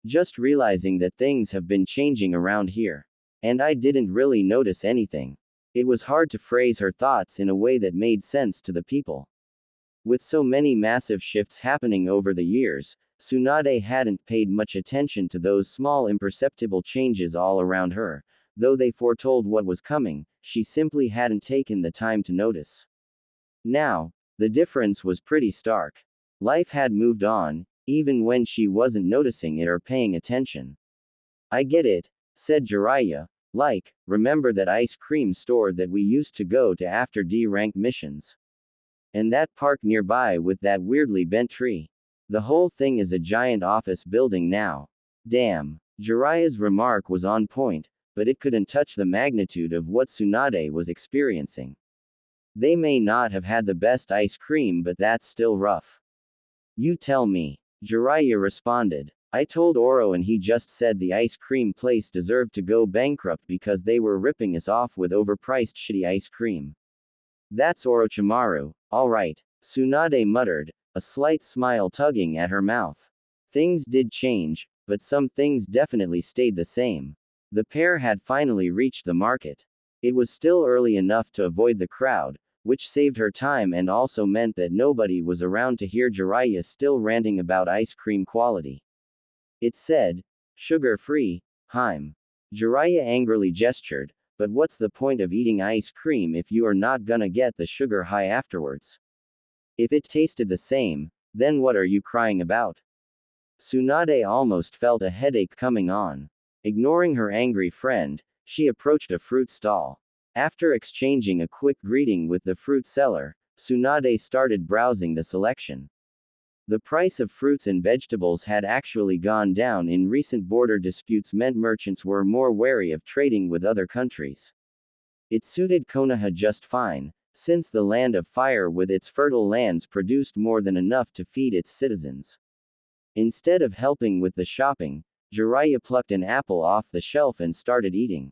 Just realizing that things have been changing around here. And I didn't really notice anything. It was hard to phrase her thoughts in a way that made sense to the people. With so many massive shifts happening over the years, Tsunade hadn't paid much attention to those small imperceptible changes all around her. Though they foretold what was coming, she simply hadn't taken the time to notice. Now, the difference was pretty stark. Life had moved on, even when she wasn't noticing it or paying attention. I get it, said Jiraiya. Like, remember that ice cream store that we used to go to after D-rank missions? And that park nearby with that weirdly bent tree? The whole thing is a giant office building now. Damn. Jiraiya's remark was on point, but it couldn't touch the magnitude of what Tsunade was experiencing. They may not have had the best ice cream, but that's still rough. You tell me. Jiraiya responded. I told Oro and he just said the ice cream place deserved to go bankrupt because they were ripping us off with overpriced shitty ice cream. That's Orochimaru, alright, Tsunade muttered, a slight smile tugging at her mouth. Things did change, but some things definitely stayed the same. The pair had finally reached the market. It was still early enough to avoid the crowd, which saved her time and also meant that nobody was around to hear Jiraiya still ranting about ice cream quality. It said, sugar-free, Harem. Jiraiya angrily gestured, but what's the point of eating ice cream if you are not gonna get the sugar high afterwards? If it tasted the same, then what are you crying about? Tsunade almost felt a headache coming on. Ignoring her angry friend, she approached a fruit stall. After exchanging a quick greeting with the fruit seller, Tsunade started browsing the selection. The price of fruits and vegetables had actually gone down in recent border disputes meant merchants were more wary of trading with other countries. It suited Konoha just fine, since the Land of Fire with its fertile lands produced more than enough to feed its citizens. Instead of helping with the shopping, Jiraiya plucked an apple off the shelf and started eating.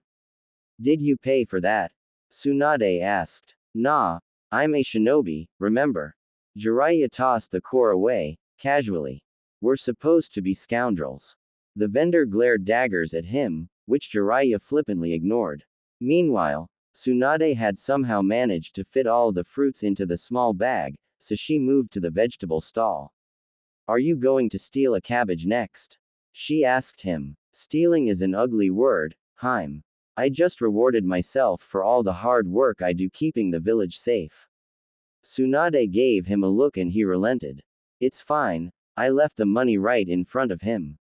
Did you pay for that? Tsunade asked. Nah, I'm a shinobi, remember? Jiraiya tossed the core away, casually. We're supposed to be scoundrels. The vendor glared daggers at him, which Jiraiya flippantly ignored. Meanwhile, Tsunade had somehow managed to fit all the fruits into the small bag, so she moved to the vegetable stall. Are you going to steal a cabbage next? She asked him. Stealing is an ugly word, Harem. I just rewarded myself for all the hard work I do keeping the village safe. Tsunade gave him a look and he relented. It's fine, I left the money right in front of him.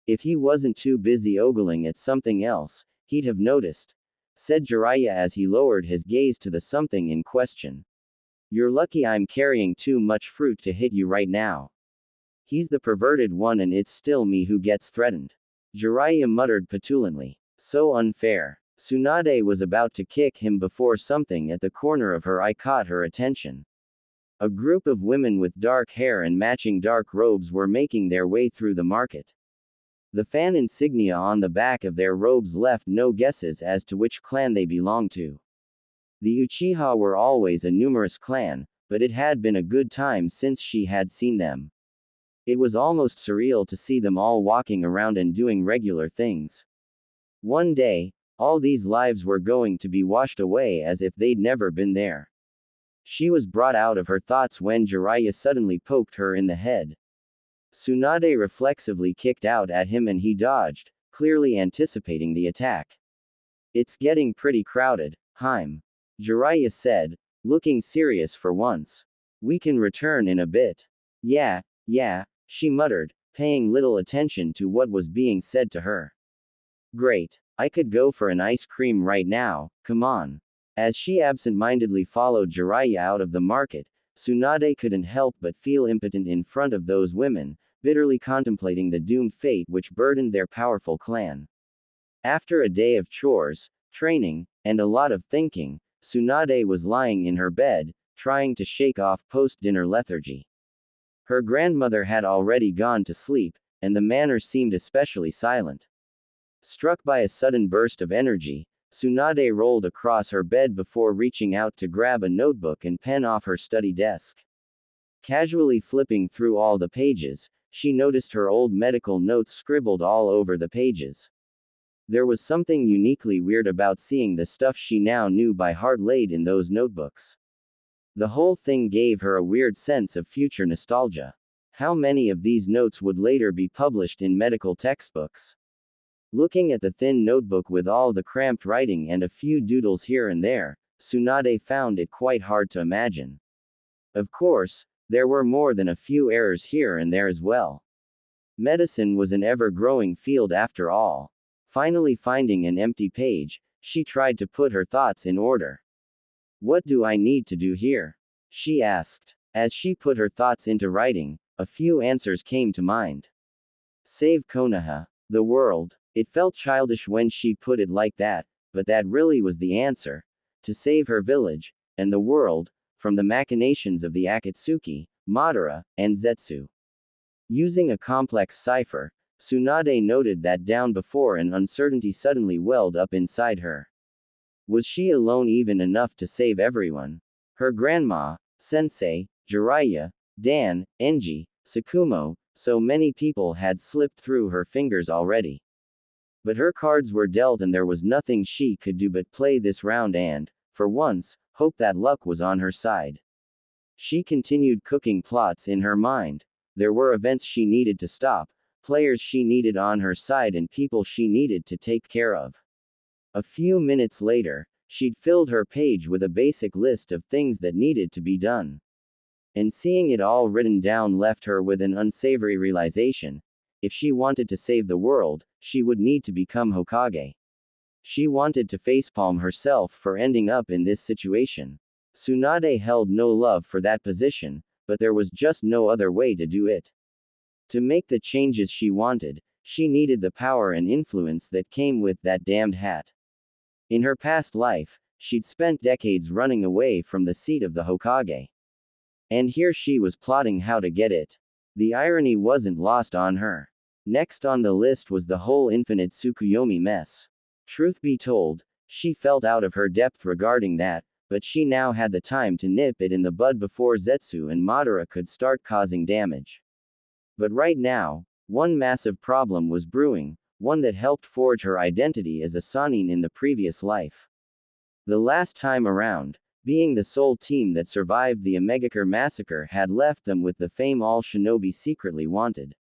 If he wasn't too busy ogling at something else, he'd have noticed, said Jiraiya as he lowered his gaze to the something in question. You're lucky I'm carrying too much fruit to hit you right now. He's the perverted one and it's still me who gets threatened. Jiraiya muttered petulantly. So unfair. Tsunade was about to kick him before something at the corner of her eye caught her attention. A group of women with dark hair and matching dark robes were making their way through the market. The fan insignia on the back of their robes left no guesses as to which clan they belonged to. The Uchiha were always a numerous clan, but it had been a good time since she had seen them. It was almost surreal to see them all walking around and doing regular things. One day, all these lives were going to be washed away as if they'd never been there. She was brought out of her thoughts when Jiraiya suddenly poked her in the head. Tsunade reflexively kicked out at him and he dodged, clearly anticipating the attack. It's getting pretty crowded, Harem. Jiraiya said, looking serious for once. We can return in a bit. Yeah, she muttered, paying little attention to what was being said to her. Great. I could go for an ice cream right now, come on. As she absent-mindedly followed Jiraiya out of the market, Tsunade couldn't help but feel impotent in front of those women, bitterly contemplating the doomed fate which burdened their powerful clan. After a day of chores, training, and a lot of thinking, Tsunade was lying in her bed, trying to shake off post-dinner lethargy. Her grandmother had already gone to sleep, and the manor seemed especially silent. Struck by a sudden burst of energy, Tsunade rolled across her bed before reaching out to grab a notebook and pen off her study desk. Casually flipping through all the pages, she noticed her old medical notes scribbled all over the pages. There was something uniquely weird about seeing the stuff she now knew by heart laid in those notebooks. The whole thing gave her a weird sense of future nostalgia. How many of these notes would later be published in medical textbooks? Looking at the thin notebook with all the cramped writing and a few doodles here and there, Tsunade found it quite hard to imagine. Of course, there were more than a few errors here and there as well. Medicine was an ever-growing field after all. Finally finding an empty page, she tried to put her thoughts in order. What do I need to do here? She asked. As she put her thoughts into writing, a few answers came to mind. Save Konoha. The world. It felt childish when she put it like that, but that really was the answer. To save her village, and the world, from the machinations of the Akatsuki, Madara, and Zetsu. Using a complex cipher, Tsunade noted that down before an uncertainty suddenly welled up inside her. Was she alone even enough to save everyone? Her grandma, Sensei, Jiraiya, Dan, Enji, Tsukumo, so many people had slipped through her fingers already. But her cards were dealt and there was nothing she could do but play this round and, for once, hope that luck was on her side. She continued cooking plots in her mind. There were events she needed to stop, players she needed on her side and people she needed to take care of. A few minutes later, she'd filled her page with a basic list of things that needed to be done. And seeing it all written down left her with an unsavory realization. If she wanted to save the world, she would need to become Hokage. She wanted to facepalm herself for ending up in this situation. Tsunade held no love for that position, but there was just no other way to do it. To make the changes she wanted, she needed the power and influence that came with that damned hat. In her past life, she'd spent decades running away from the seat of the Hokage. And here she was plotting how to get it. The irony wasn't lost on her. Next on the list was the whole infinite Tsukuyomi mess. Truth be told, she felt out of her depth regarding that, but she now had the time to nip it in the bud before Zetsu and Madara could start causing damage. But right now, one massive problem was brewing, one that helped forge her identity as a Sannin in the previous life. The last time around, being the sole team that survived the Omegakure massacre had left them with the fame all shinobi secretly wanted.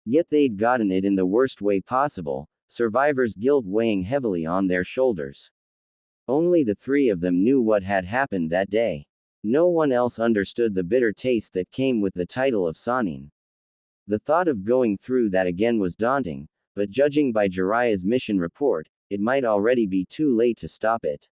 Yet they'd gotten it in the worst way possible, survivor's guilt weighing heavily on their shoulders. Only the three of them knew what had happened that day. No one else understood the bitter taste that came with the title of Sannin. The thought of going through that again was daunting, but judging by Jiraiya's mission report, it might already be too late to stop it.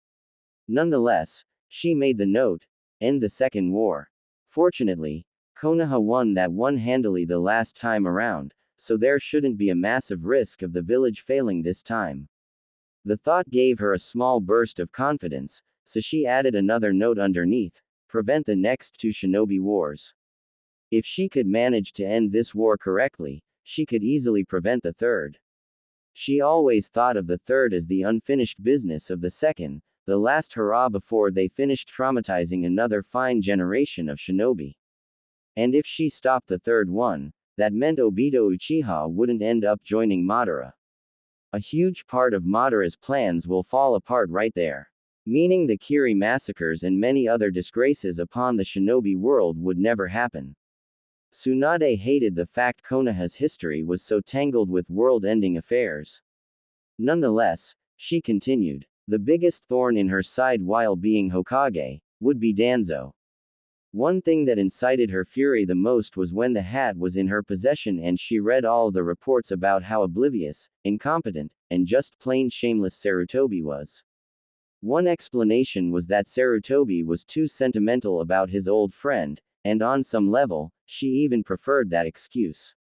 Nonetheless, she made the note, end the second war. Fortunately, Konoha won that one handily the last time around, so there shouldn't be a massive risk of the village failing this time. The thought gave her a small burst of confidence, so she added another note underneath, prevent the next two shinobi wars. If she could manage to end this war correctly, she could easily prevent the third. She always thought of the third as the unfinished business of the second, the last hurrah before they finished traumatizing another fine generation of shinobi. And if she stopped the third one, that meant Obito Uchiha wouldn't end up joining Madara. A huge part of Madara's plans will fall apart right there. Meaning the Kiri massacres and many other disgraces upon the shinobi world would never happen. Tsunade hated the fact Konoha's history was so tangled with world-ending affairs. Nonetheless, she continued, the biggest thorn in her side while being Hokage would be Danzo. One thing that incited her fury the most was when the hat was in her possession and she read all the reports about how oblivious, incompetent, and just plain shameless Sarutobi was. One explanation was that Sarutobi was too sentimental about his old friend, and on some level, she even preferred that excuse.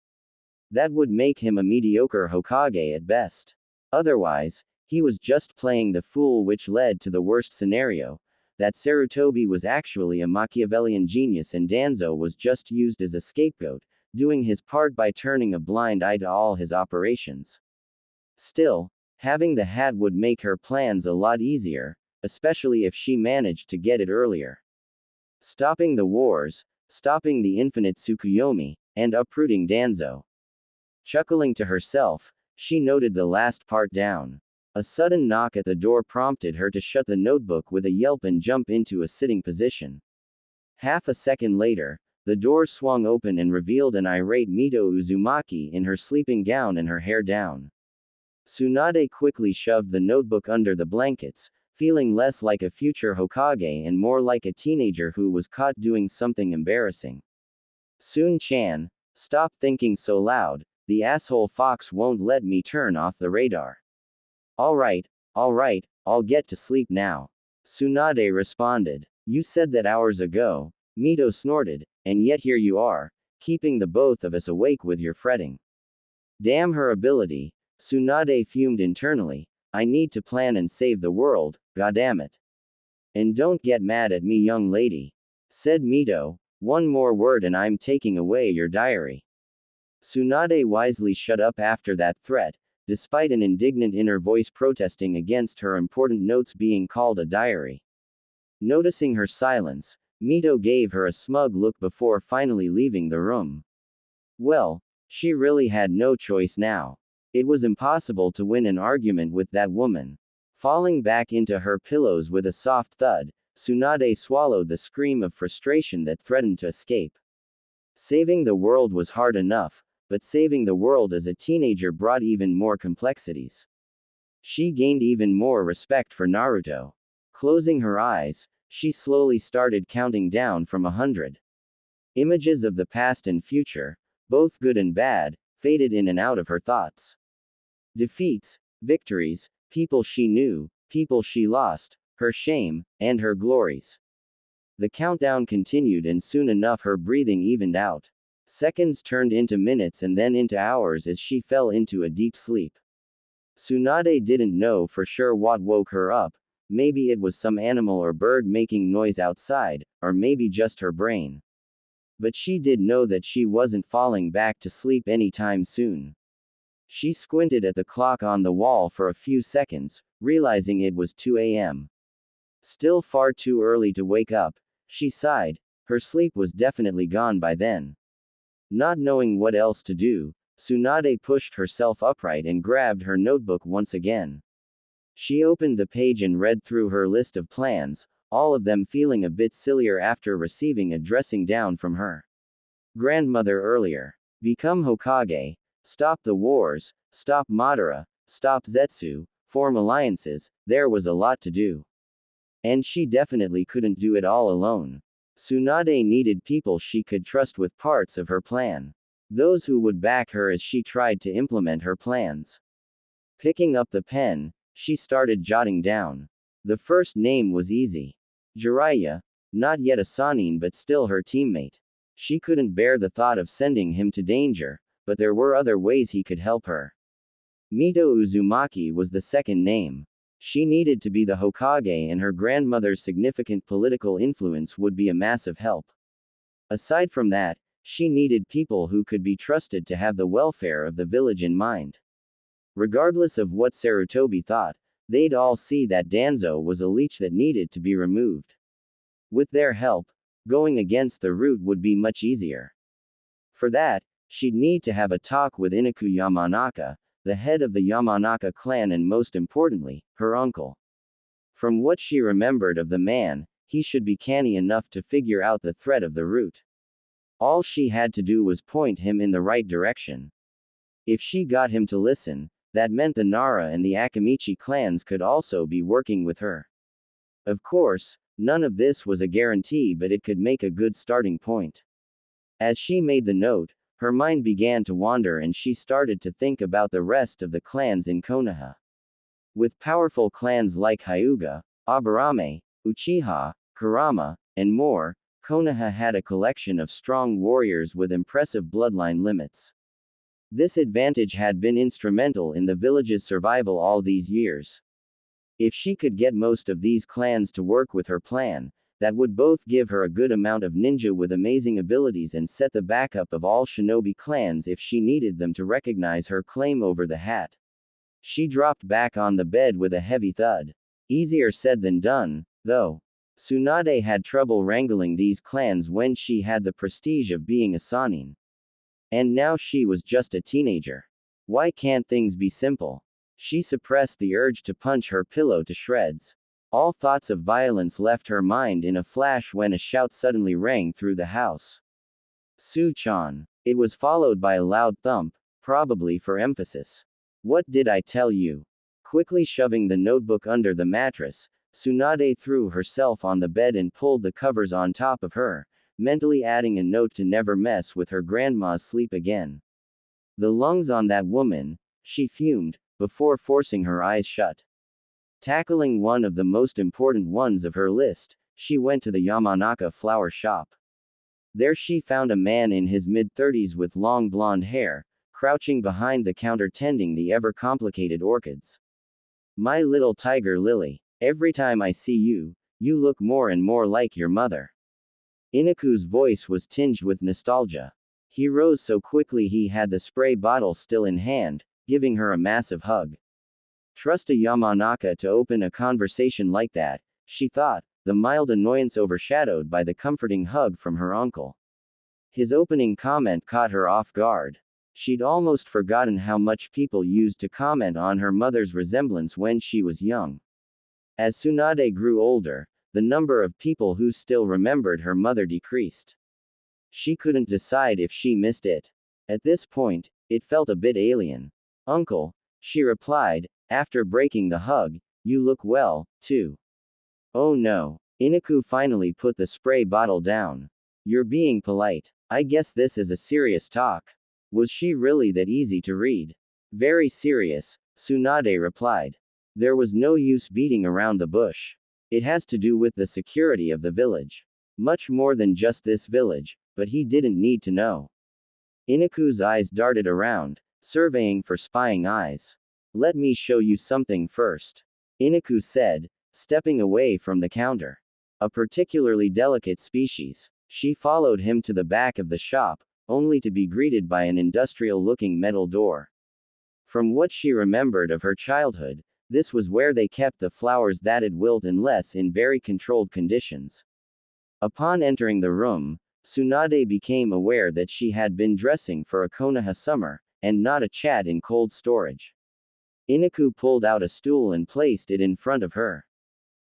That would make him a mediocre Hokage at best. Otherwise, he was just playing the fool, which led to the worst scenario, that Sarutobi was actually a Machiavellian genius and Danzo was just used as a scapegoat, doing his part by turning a blind eye to all his operations. Still, having the hat would make her plans a lot easier, especially if she managed to get it earlier. Stopping the wars, stopping the infinite Tsukuyomi, and uprooting Danzo. Chuckling to herself, she noted the last part down. A sudden knock at the door prompted her to shut the notebook with a yelp and jump into a sitting position. Half a second later, the door swung open and revealed an irate Mito Uzumaki in her sleeping gown and her hair down. Tsunade quickly shoved the notebook under the blankets, feeling less like a future Hokage and more like a teenager who was caught doing something embarrassing. Sun-chan, stop thinking so loud, the asshole fox won't let me turn off the radar. Alright, I'll get to sleep now. Tsunade responded. You said that hours ago, Mito snorted, and yet here you are, keeping the both of us awake with your fretting. Damn her ability, Tsunade fumed internally. I need to plan and save the world, goddammit. And don't get mad at me, young lady, said Mito. One more word and I'm taking away your diary. Tsunade wisely shut up after that threat, despite an indignant inner voice protesting against her important notes being called a diary. Noticing her silence, Mito gave her a smug look before finally leaving the room. Well, she really had no choice now. It was impossible to win an argument with that woman. Falling back into her pillows with a soft thud, Tsunade swallowed the scream of frustration that threatened to escape. Saving the world was hard enough, but saving the world as a teenager brought even more complexities. She gained even more respect for Naruto. Closing her eyes, she slowly started counting down from 100. Images of the past and future, both good and bad, faded in and out of her thoughts. Defeats, victories, people she knew, people she lost, her shame, and her glories. The countdown continued and soon enough her breathing evened out. Seconds turned into minutes and then into hours as she fell into a deep sleep. Tsunade didn't know for sure what woke her up, maybe it was some animal or bird making noise outside, or maybe just her brain. But she did know that she wasn't falling back to sleep anytime soon. She squinted at the clock on the wall for a few seconds, realizing it was 2 a.m. Still far too early to wake up, she sighed. Her sleep was definitely gone by then. Not knowing what else to do, Tsunade pushed herself upright and grabbed her notebook once again. She opened the page and read through her list of plans, all of them feeling a bit sillier after receiving a dressing down from her grandmother earlier. Become Hokage, stop the wars, stop Madara, stop Zetsu, form alliances. There was a lot to do. And she definitely couldn't do it all alone. Tsunade needed people she could trust with parts of her plan. Those who would back her as she tried to implement her plans. Picking up the pen, she started jotting down. The first name was easy. Jiraiya, not yet a Sannin but still her teammate. She couldn't bear the thought of sending him to danger, but there were other ways he could help her. Mito Uzumaki was the second name. She needed to be the Hokage and her grandmother's significant political influence would be a massive help. Aside from that, She needed people who could be trusted to have the welfare of the village in mind. Regardless of what Sarutobi thought, they'd all see that Danzo was a leech that needed to be removed. With their help, going against the route would be much easier. For that, she'd need to have a talk with Inaku Yamanaka, the head of the Yamanaka clan, and most importantly, her uncle. From what she remembered of the man, he should be canny enough to figure out the threat of the route. All she had to do was point him in the right direction. If she got him to listen, that meant the Nara and the Akamichi clans could also be working with her. Of course, none of this was a guarantee, but it could make a good starting point. As she made the note, her mind began to wander and she started to think about the rest of the clans in Konoha. With powerful clans like Hyuga, Aburame, Uchiha, Kurama, and more, Konoha had a collection of strong warriors with impressive bloodline limits. This advantage had been instrumental in the village's survival all these years. If she could get most of these clans to work with her plan, that would both give her a good amount of ninja with amazing abilities and set the backup of all shinobi clans if she needed them to recognize her claim over the hat. She dropped back on the bed with a heavy thud. Easier said than done, though. Tsunade had trouble wrangling these clans when she had the prestige of being a Sannin. And now she was just a teenager. Why can't things be simple? She suppressed the urge to punch her pillow to shreds. All thoughts of violence left her mind in a flash when a shout suddenly rang through the house. Su-chan. It was followed by a loud thump, probably for emphasis. What did I tell you? Quickly shoving the notebook under the mattress, Tsunade threw herself on the bed and pulled the covers on top of her, mentally adding a note to never mess with her grandma's sleep again. The lungs on that woman, she fumed, before forcing her eyes shut. Tackling one of the most important ones of her list, she went to the Yamanaka flower shop. There she found a man in his mid-30s with long blonde hair, crouching behind the counter tending the ever-complicated orchids. My little tiger lily, every time I see you, you look more and more like your mother. Inaku's voice was tinged with nostalgia. He rose so quickly he had the spray bottle still in hand, giving her a massive hug. Trust a Yamanaka to open a conversation like that, she thought, the mild annoyance overshadowed by the comforting hug from her uncle. His opening comment caught her off guard. She'd almost forgotten how much people used to comment on her mother's resemblance when she was young. As Tsunade grew older, the number of people who still remembered her mother decreased. She couldn't decide if she missed it. At this point, it felt a bit alien. Uncle, she replied, after breaking the hug, you look well, too. Oh no. Inaku finally put the spray bottle down. You're being polite. I guess this is a serious talk. Was she really that easy to read? Very serious, Tsunade replied. There was no use beating around the bush. It has to do with the security of the village. Much more than just this village, but he didn't need to know. Inaku's eyes darted around, surveying for spying eyes. Let me show you something first. Inaku said, stepping away from the counter. A particularly delicate species. She followed him to the back of the shop, only to be greeted by an industrial-looking metal door. From what she remembered of her childhood, this was where they kept the flowers that'd wilt unless in very controlled conditions. Upon entering the room, Tsunade became aware that she had been dressing for a Konoha summer, and not a chat in cold storage. Inaku pulled out a stool and placed it in front of her.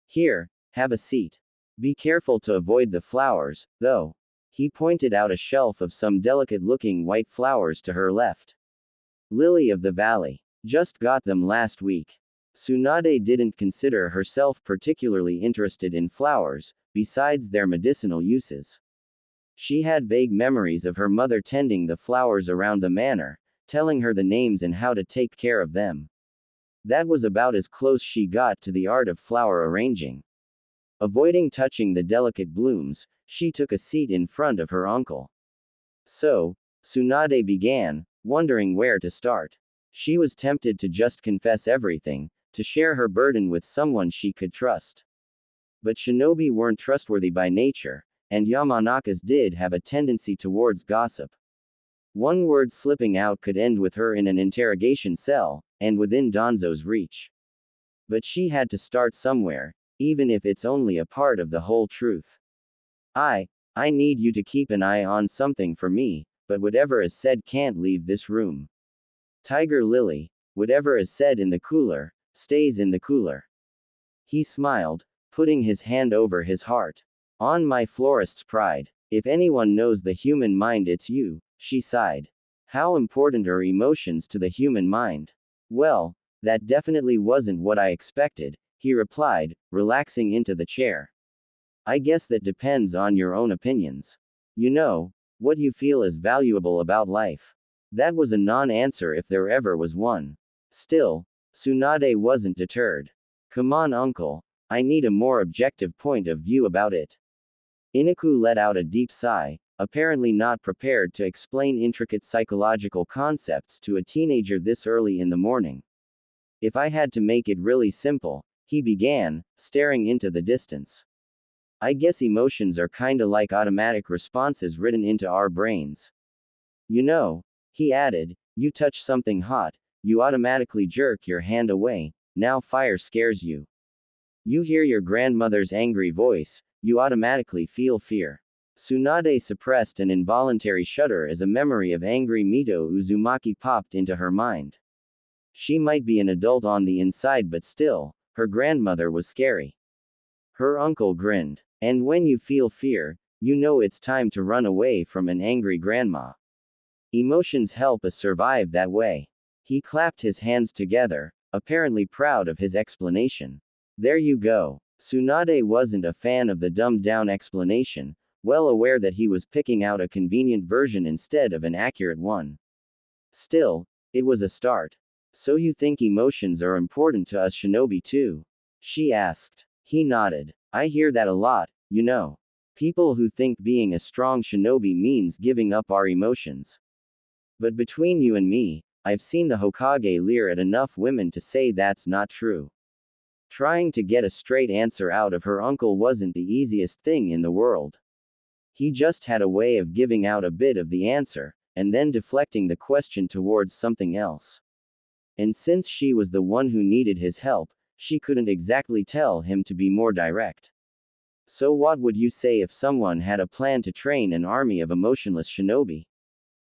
Here, have a seat. Be careful to avoid the flowers, though. He pointed out a shelf of some delicate-looking white flowers to her left. Lily of the Valley. Just got them last week. Tsunade didn't consider herself particularly interested in flowers, besides their medicinal uses. She had vague memories of her mother tending the flowers around the manor, telling her the names and how to take care of them. That was about as close she got to the art of flower arranging. Avoiding touching the delicate blooms, she took a seat in front of her uncle. So, Tsunade began, wondering where to start. She was tempted to just confess everything, to share her burden with someone she could trust. But shinobi weren't trustworthy by nature, and Yamanakas did have a tendency towards gossip. One word slipping out could end with her in an interrogation cell, and within Danzo's reach. But she had to start somewhere, even if it's only a part of the whole truth. I need you to keep an eye on something for me, but whatever is said can't leave this room. Tiger Lily, whatever is said in the cooler, stays in the cooler. He smiled, putting his hand over his heart. On my florist's pride. If anyone knows the human mind, it's you, she sighed. How important are emotions to the human mind? Well, that definitely wasn't what I expected, he replied, relaxing into the chair. I guess that depends on your own opinions. You know, what you feel is valuable about life. That was a non-answer if there ever was one. Still, Tsunade wasn't deterred. Come on, uncle. I need a more objective point of view about it. Inaku let out a deep sigh, apparently not prepared to explain intricate psychological concepts to a teenager this early in the morning. If I had to make it really simple, he began, staring into the distance. I guess emotions are kinda like automatic responses written into our brains. You know, he added, you touch something hot, you automatically jerk your hand away, now fire scares you. You hear your grandmother's angry voice, you automatically feel fear. Tsunade suppressed an involuntary shudder as a memory of angry Mito Uzumaki popped into her mind. She might be an adult on the inside, but still, her grandmother was scary. Her uncle grinned. And when you feel fear, you know it's time to run away from an angry grandma. Emotions help us survive that way. He clapped his hands together, apparently proud of his explanation. There you go. Tsunade wasn't a fan of the dumbed-down explanation, well aware that he was picking out a convenient version instead of an accurate one. Still, it was a start. So you think emotions are important to us shinobi too? She asked. He nodded. I hear that a lot, you know. People who think being a strong shinobi means giving up our emotions. But between you and me, I've seen the Hokage leer at enough women to say that's not true. Trying to get a straight answer out of her uncle wasn't the easiest thing in the world. He just had a way of giving out a bit of the answer, and then deflecting the question towards something else. And since she was the one who needed his help, she couldn't exactly tell him to be more direct. So what would you say if someone had a plan to train an army of emotionless shinobi?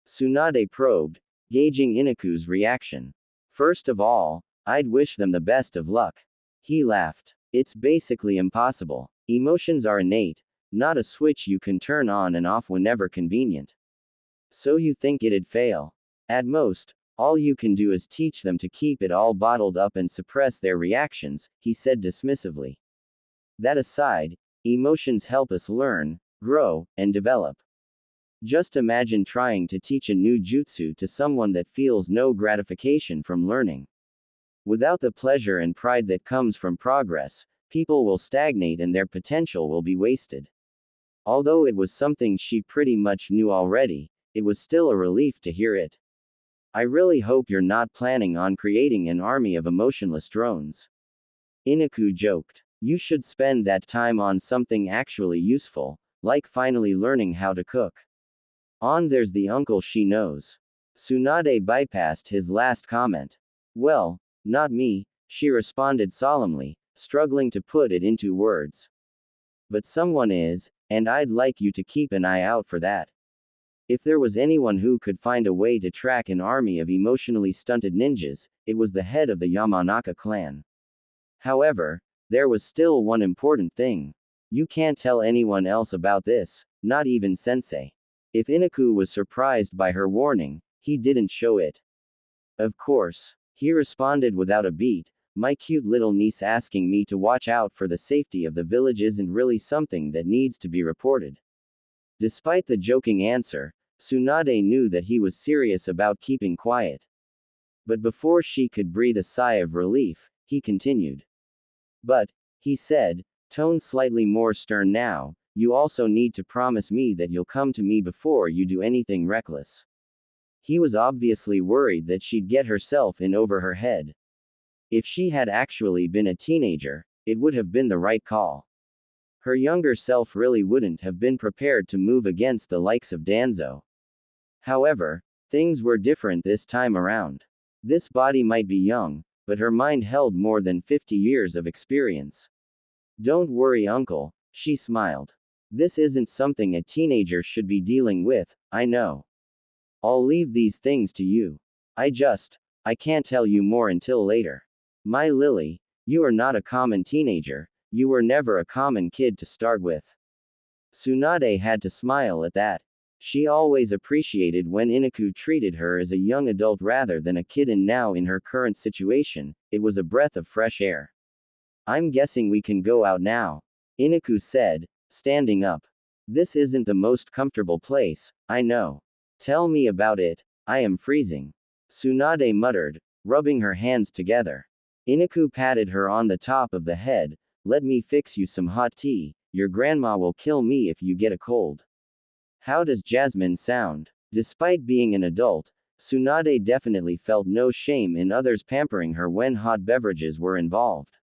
Tsunade probed, gauging Inaku's reaction. First of all, I'd wish them the best of luck. He laughed. It's basically impossible. Emotions are innate, not a switch you can turn on and off whenever convenient. So you think it'd fail? At most, all you can do is teach them to keep it all bottled up and suppress their reactions, he said dismissively. That aside, emotions help us learn, grow, and develop. Just imagine trying to teach a new jutsu to someone that feels no gratification from learning. Without the pleasure and pride that comes from progress, people will stagnate and their potential will be wasted. Although it was something she pretty much knew already, it was still a relief to hear it. I really hope you're not planning on creating an army of emotionless drones. Inaku joked. You should spend that time on something actually useful, like finally learning how to cook. There's the uncle she knows. Tsunade bypassed his last comment. Well, not me, she responded solemnly, struggling to put it into words. But someone is, and I'd like you to keep an eye out for that. If there was anyone who could find a way to track an army of emotionally stunted ninjas, it was the head of the Yamanaka clan. However, there was still one important thing. You can't tell anyone else about this, not even sensei. If Inaku was surprised by her warning, he didn't show it. Of course, he responded without a beat, my cute little niece asking me to watch out for the safety of the village isn't really something that needs to be reported. Despite the joking answer, Tsunade knew that he was serious about keeping quiet. But before she could breathe a sigh of relief, he continued. But, he said, tone slightly more stern now, you also need to promise me that you'll come to me before you do anything reckless. He was obviously worried that she'd get herself in over her head. If she had actually been a teenager, it would have been the right call. Her younger self really wouldn't have been prepared to move against the likes of Danzo. However, things were different this time around. This body might be young, but her mind held more than 50 years of experience. Don't worry, uncle, she smiled. This isn't something a teenager should be dealing with, I know. I'll leave these things to you. I can't tell you more until later. My Lily, you are not a common teenager, you were never a common kid to start with. Tsunade had to smile at that. She always appreciated when Inaku treated her as a young adult rather than a kid, and now in her current situation, it was a breath of fresh air. I'm guessing we can go out now, Inaku said, standing up. This isn't the most comfortable place, I know. Tell me about it, I am freezing. Tsunade muttered, rubbing her hands together. Inaku patted her on the top of the head. Let me fix you some hot tea, your grandma will kill me if you get a cold. How does Jasmine sound? Despite being an adult, Tsunade definitely felt no shame in others pampering her when hot beverages were involved.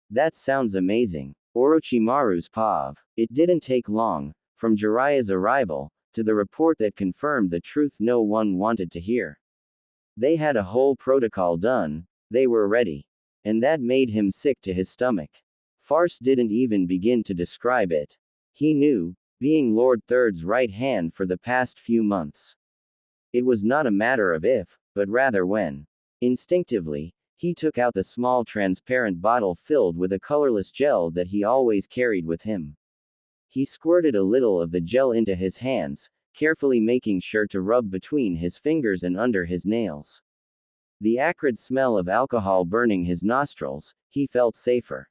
That sounds amazing. Orochimaru's pav. It didn't take long, from Jiraiya's arrival, to the report that confirmed the truth no one wanted to hear. They had a whole protocol done, they were ready. And that made him sick to his stomach. Farce didn't even begin to describe it. He knew, being Lord Third's right hand for the past few months. It was not a matter of if, but rather when. Instinctively, he took out the small transparent bottle filled with a colorless gel that he always carried with him. He squirted a little of the gel into his hands, carefully making sure to rub between his fingers and under his nails. The acrid smell of alcohol burning his nostrils, he felt safer.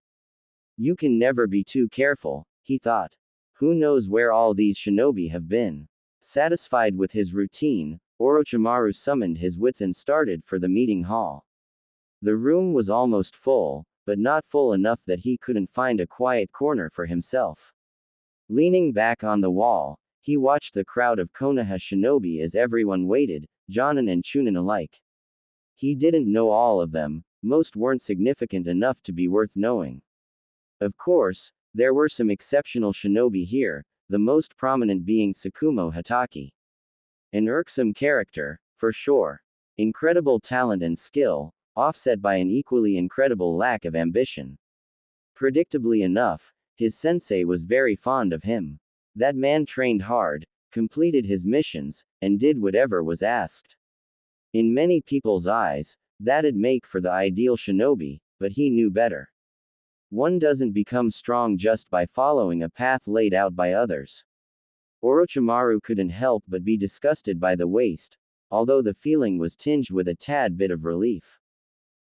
You can never be too careful, he thought. Who knows where all these shinobi have been? Satisfied with his routine, Orochimaru summoned his wits and started for the meeting hall. The room was almost full, but not full enough that he couldn't find a quiet corner for himself. Leaning back on the wall, he watched the crowd of Konoha shinobi as everyone waited, Jonin and Chunin alike. He didn't know all of them, most weren't significant enough to be worth knowing. Of course, there were some exceptional shinobi here, the most prominent being Tsukumo Hatake. An irksome character, for sure. Incredible talent and skill, offset by an equally incredible lack of ambition. Predictably enough, his sensei was very fond of him. That man trained hard, completed his missions, and did whatever was asked. In many people's eyes, that'd make for the ideal shinobi, but he knew better. One doesn't become strong just by following a path laid out by others. Orochimaru couldn't help but be disgusted by the waste, although the feeling was tinged with a tad bit of relief.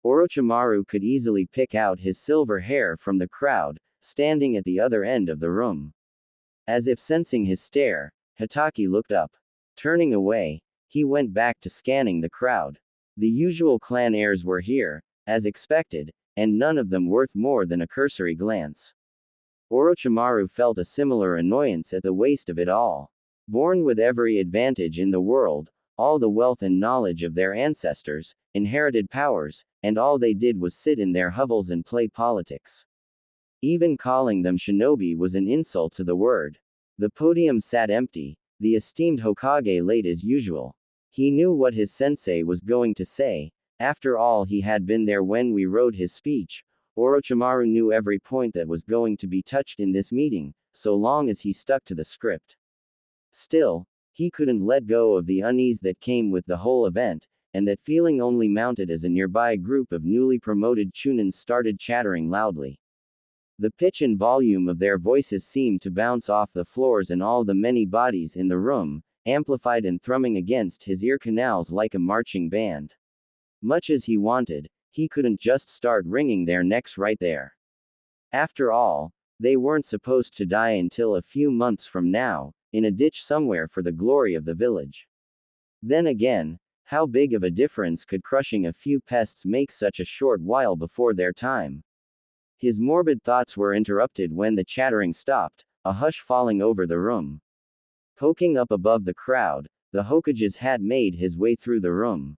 Orochimaru could easily pick out his silver hair from the crowd, standing at the other end of the room. As if sensing his stare, Hatake looked up. Turning away, he went back to scanning the crowd. The usual clan heirs were here, as expected, and none of them worth more than a cursory glance. Orochimaru felt a similar annoyance at the waste of it all. Born with every advantage in the world, all the wealth and knowledge of their ancestors, inherited powers, and all they did was sit in their hovels and play politics. Even calling them shinobi was an insult to the word. The podium sat empty, the esteemed Hokage late as usual. He knew what his sensei was going to say. After all, he had been there when we wrote his speech. Orochimaru knew every point that was going to be touched in this meeting, so long as he stuck to the script. Still, he couldn't let go of the unease that came with the whole event, and that feeling only mounted as a nearby group of newly promoted Chunins started chattering loudly. The pitch and volume of their voices seemed to bounce off the floors and all the many bodies in the room, amplified and thrumming against his ear canals like a marching band. Much as he wanted, he couldn't just start wringing their necks right there. After all, they weren't supposed to die until a few months from now, in a ditch somewhere for the glory of the village. Then again, how big of a difference could crushing a few pests make such a short while before their time? His morbid thoughts were interrupted when the chattering stopped, a hush falling over the room. Poking up above the crowd, the Hokage's hat made his way through the room.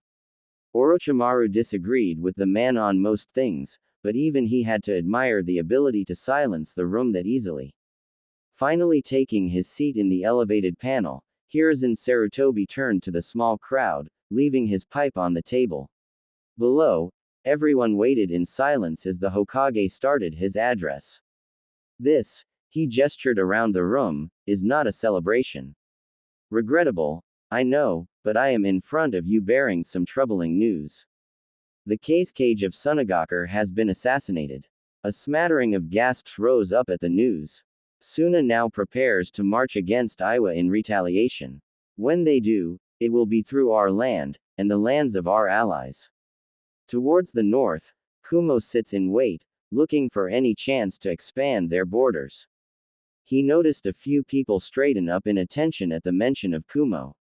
Orochimaru disagreed with the man on most things, but even he had to admire the ability to silence the room that easily. Finally taking his seat in the elevated panel, Hiruzen Sarutobi turned to the small crowd, leaving his pipe on the table. Below, everyone waited in silence as the Hokage started his address. This, he gestured around the room, is not a celebration. Regrettable, I know, but I am in front of you bearing some troubling news. The Kazekage of Tsunade has been assassinated. A smattering of gasps rose up at the news. Suna now prepares to march against Iwa in retaliation. When they do, it will be through our land, and the lands of our allies. Towards the north, Kumo sits in wait, looking for any chance to expand their borders. He noticed a few people straighten up in attention at the mention of Kumo.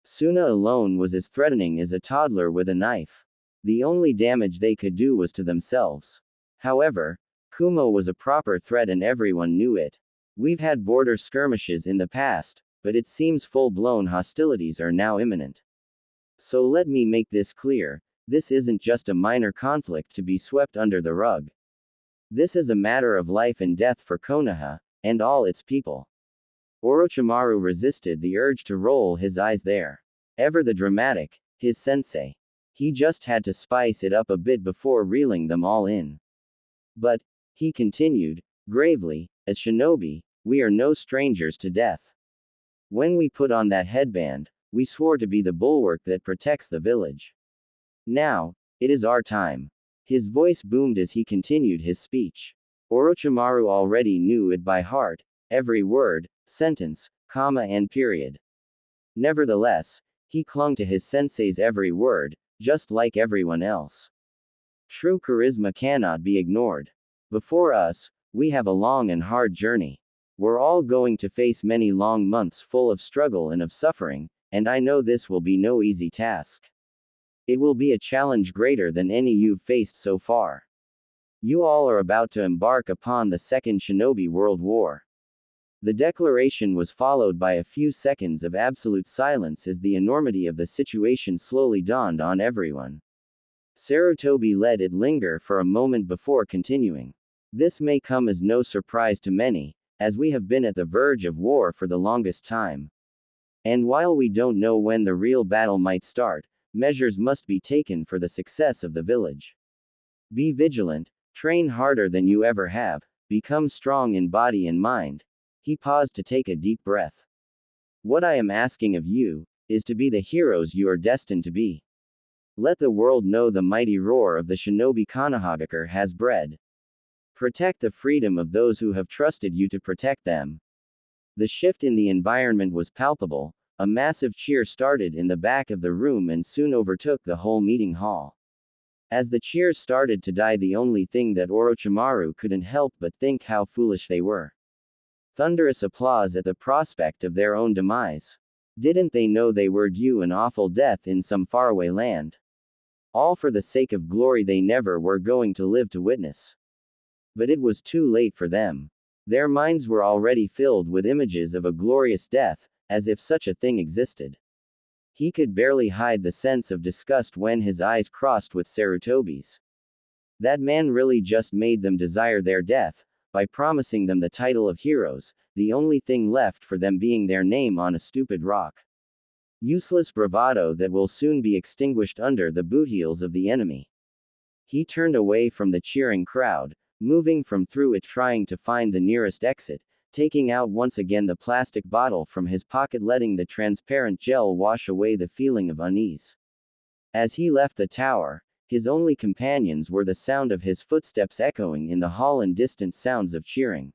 Suna alone was as threatening as a toddler with a knife. The only damage they could do was to themselves. However, Kumo was a proper threat and everyone knew it. We've had border skirmishes in the past, but it seems full-blown hostilities are now imminent. So let me make this clear, this isn't just a minor conflict to be swept under the rug. This is a matter of life and death for Konoha, and all its people. Orochimaru resisted the urge to roll his eyes there. Ever the dramatic, his sensei. He just had to spice it up a bit before reeling them all in. But, he continued, gravely, as shinobi, we are no strangers to death. When we put on that headband, we swore to be the bulwark that protects the village. Now, it is our time. His voice boomed as he continued his speech. Orochimaru already knew it by heart, every word, sentence, comma and period. Nevertheless, he clung to his sensei's every word, just like everyone else. True charisma cannot be ignored. Before us, we have a long and hard journey. We're all going to face many long months full of struggle and of suffering, and I know this will be no easy task. It will be a challenge greater than any you've faced so far. You all are about to embark upon the Second Shinobi World War. The declaration was followed by a few seconds of absolute silence as the enormity of the situation slowly dawned on everyone. Sarutobi let it linger for a moment before continuing. This may come as no surprise to many, as we have been at the verge of war for the longest time. And while we don't know when the real battle might start, measures must be taken for the success of the village. Be vigilant, train harder than you ever have, become strong in body and mind. He paused to take a deep breath. What I am asking of you, is to be the heroes you are destined to be. Let the world know the mighty roar of the shinobi Konohagakure has bred. Protect the freedom of those who have trusted you to protect them. The shift in the environment was palpable. A massive cheer started in the back of the room and soon overtook the whole meeting hall. As the cheers started to die, the only thing that Orochimaru couldn't help but think how foolish they were. Thunderous applause at the prospect of their own demise. Didn't they know they were due an awful death in some faraway land? All for the sake of glory they never were going to live to witness. But it was too late for them. Their minds were already filled with images of a glorious death, as if such a thing existed. He could barely hide the sense of disgust when his eyes crossed with Sarutobi's. That man really just made them desire their death, by promising them the title of heroes, the only thing left for them being their name on a stupid rock. Useless bravado that will soon be extinguished under the bootheels of the enemy. He turned away from the cheering crowd, moving from through it trying to find the nearest exit, taking out once again the plastic bottle from his pocket, letting the transparent gel wash away the feeling of unease. As he left the tower, his only companions were the sound of his footsteps echoing in the hall and distant sounds of cheering.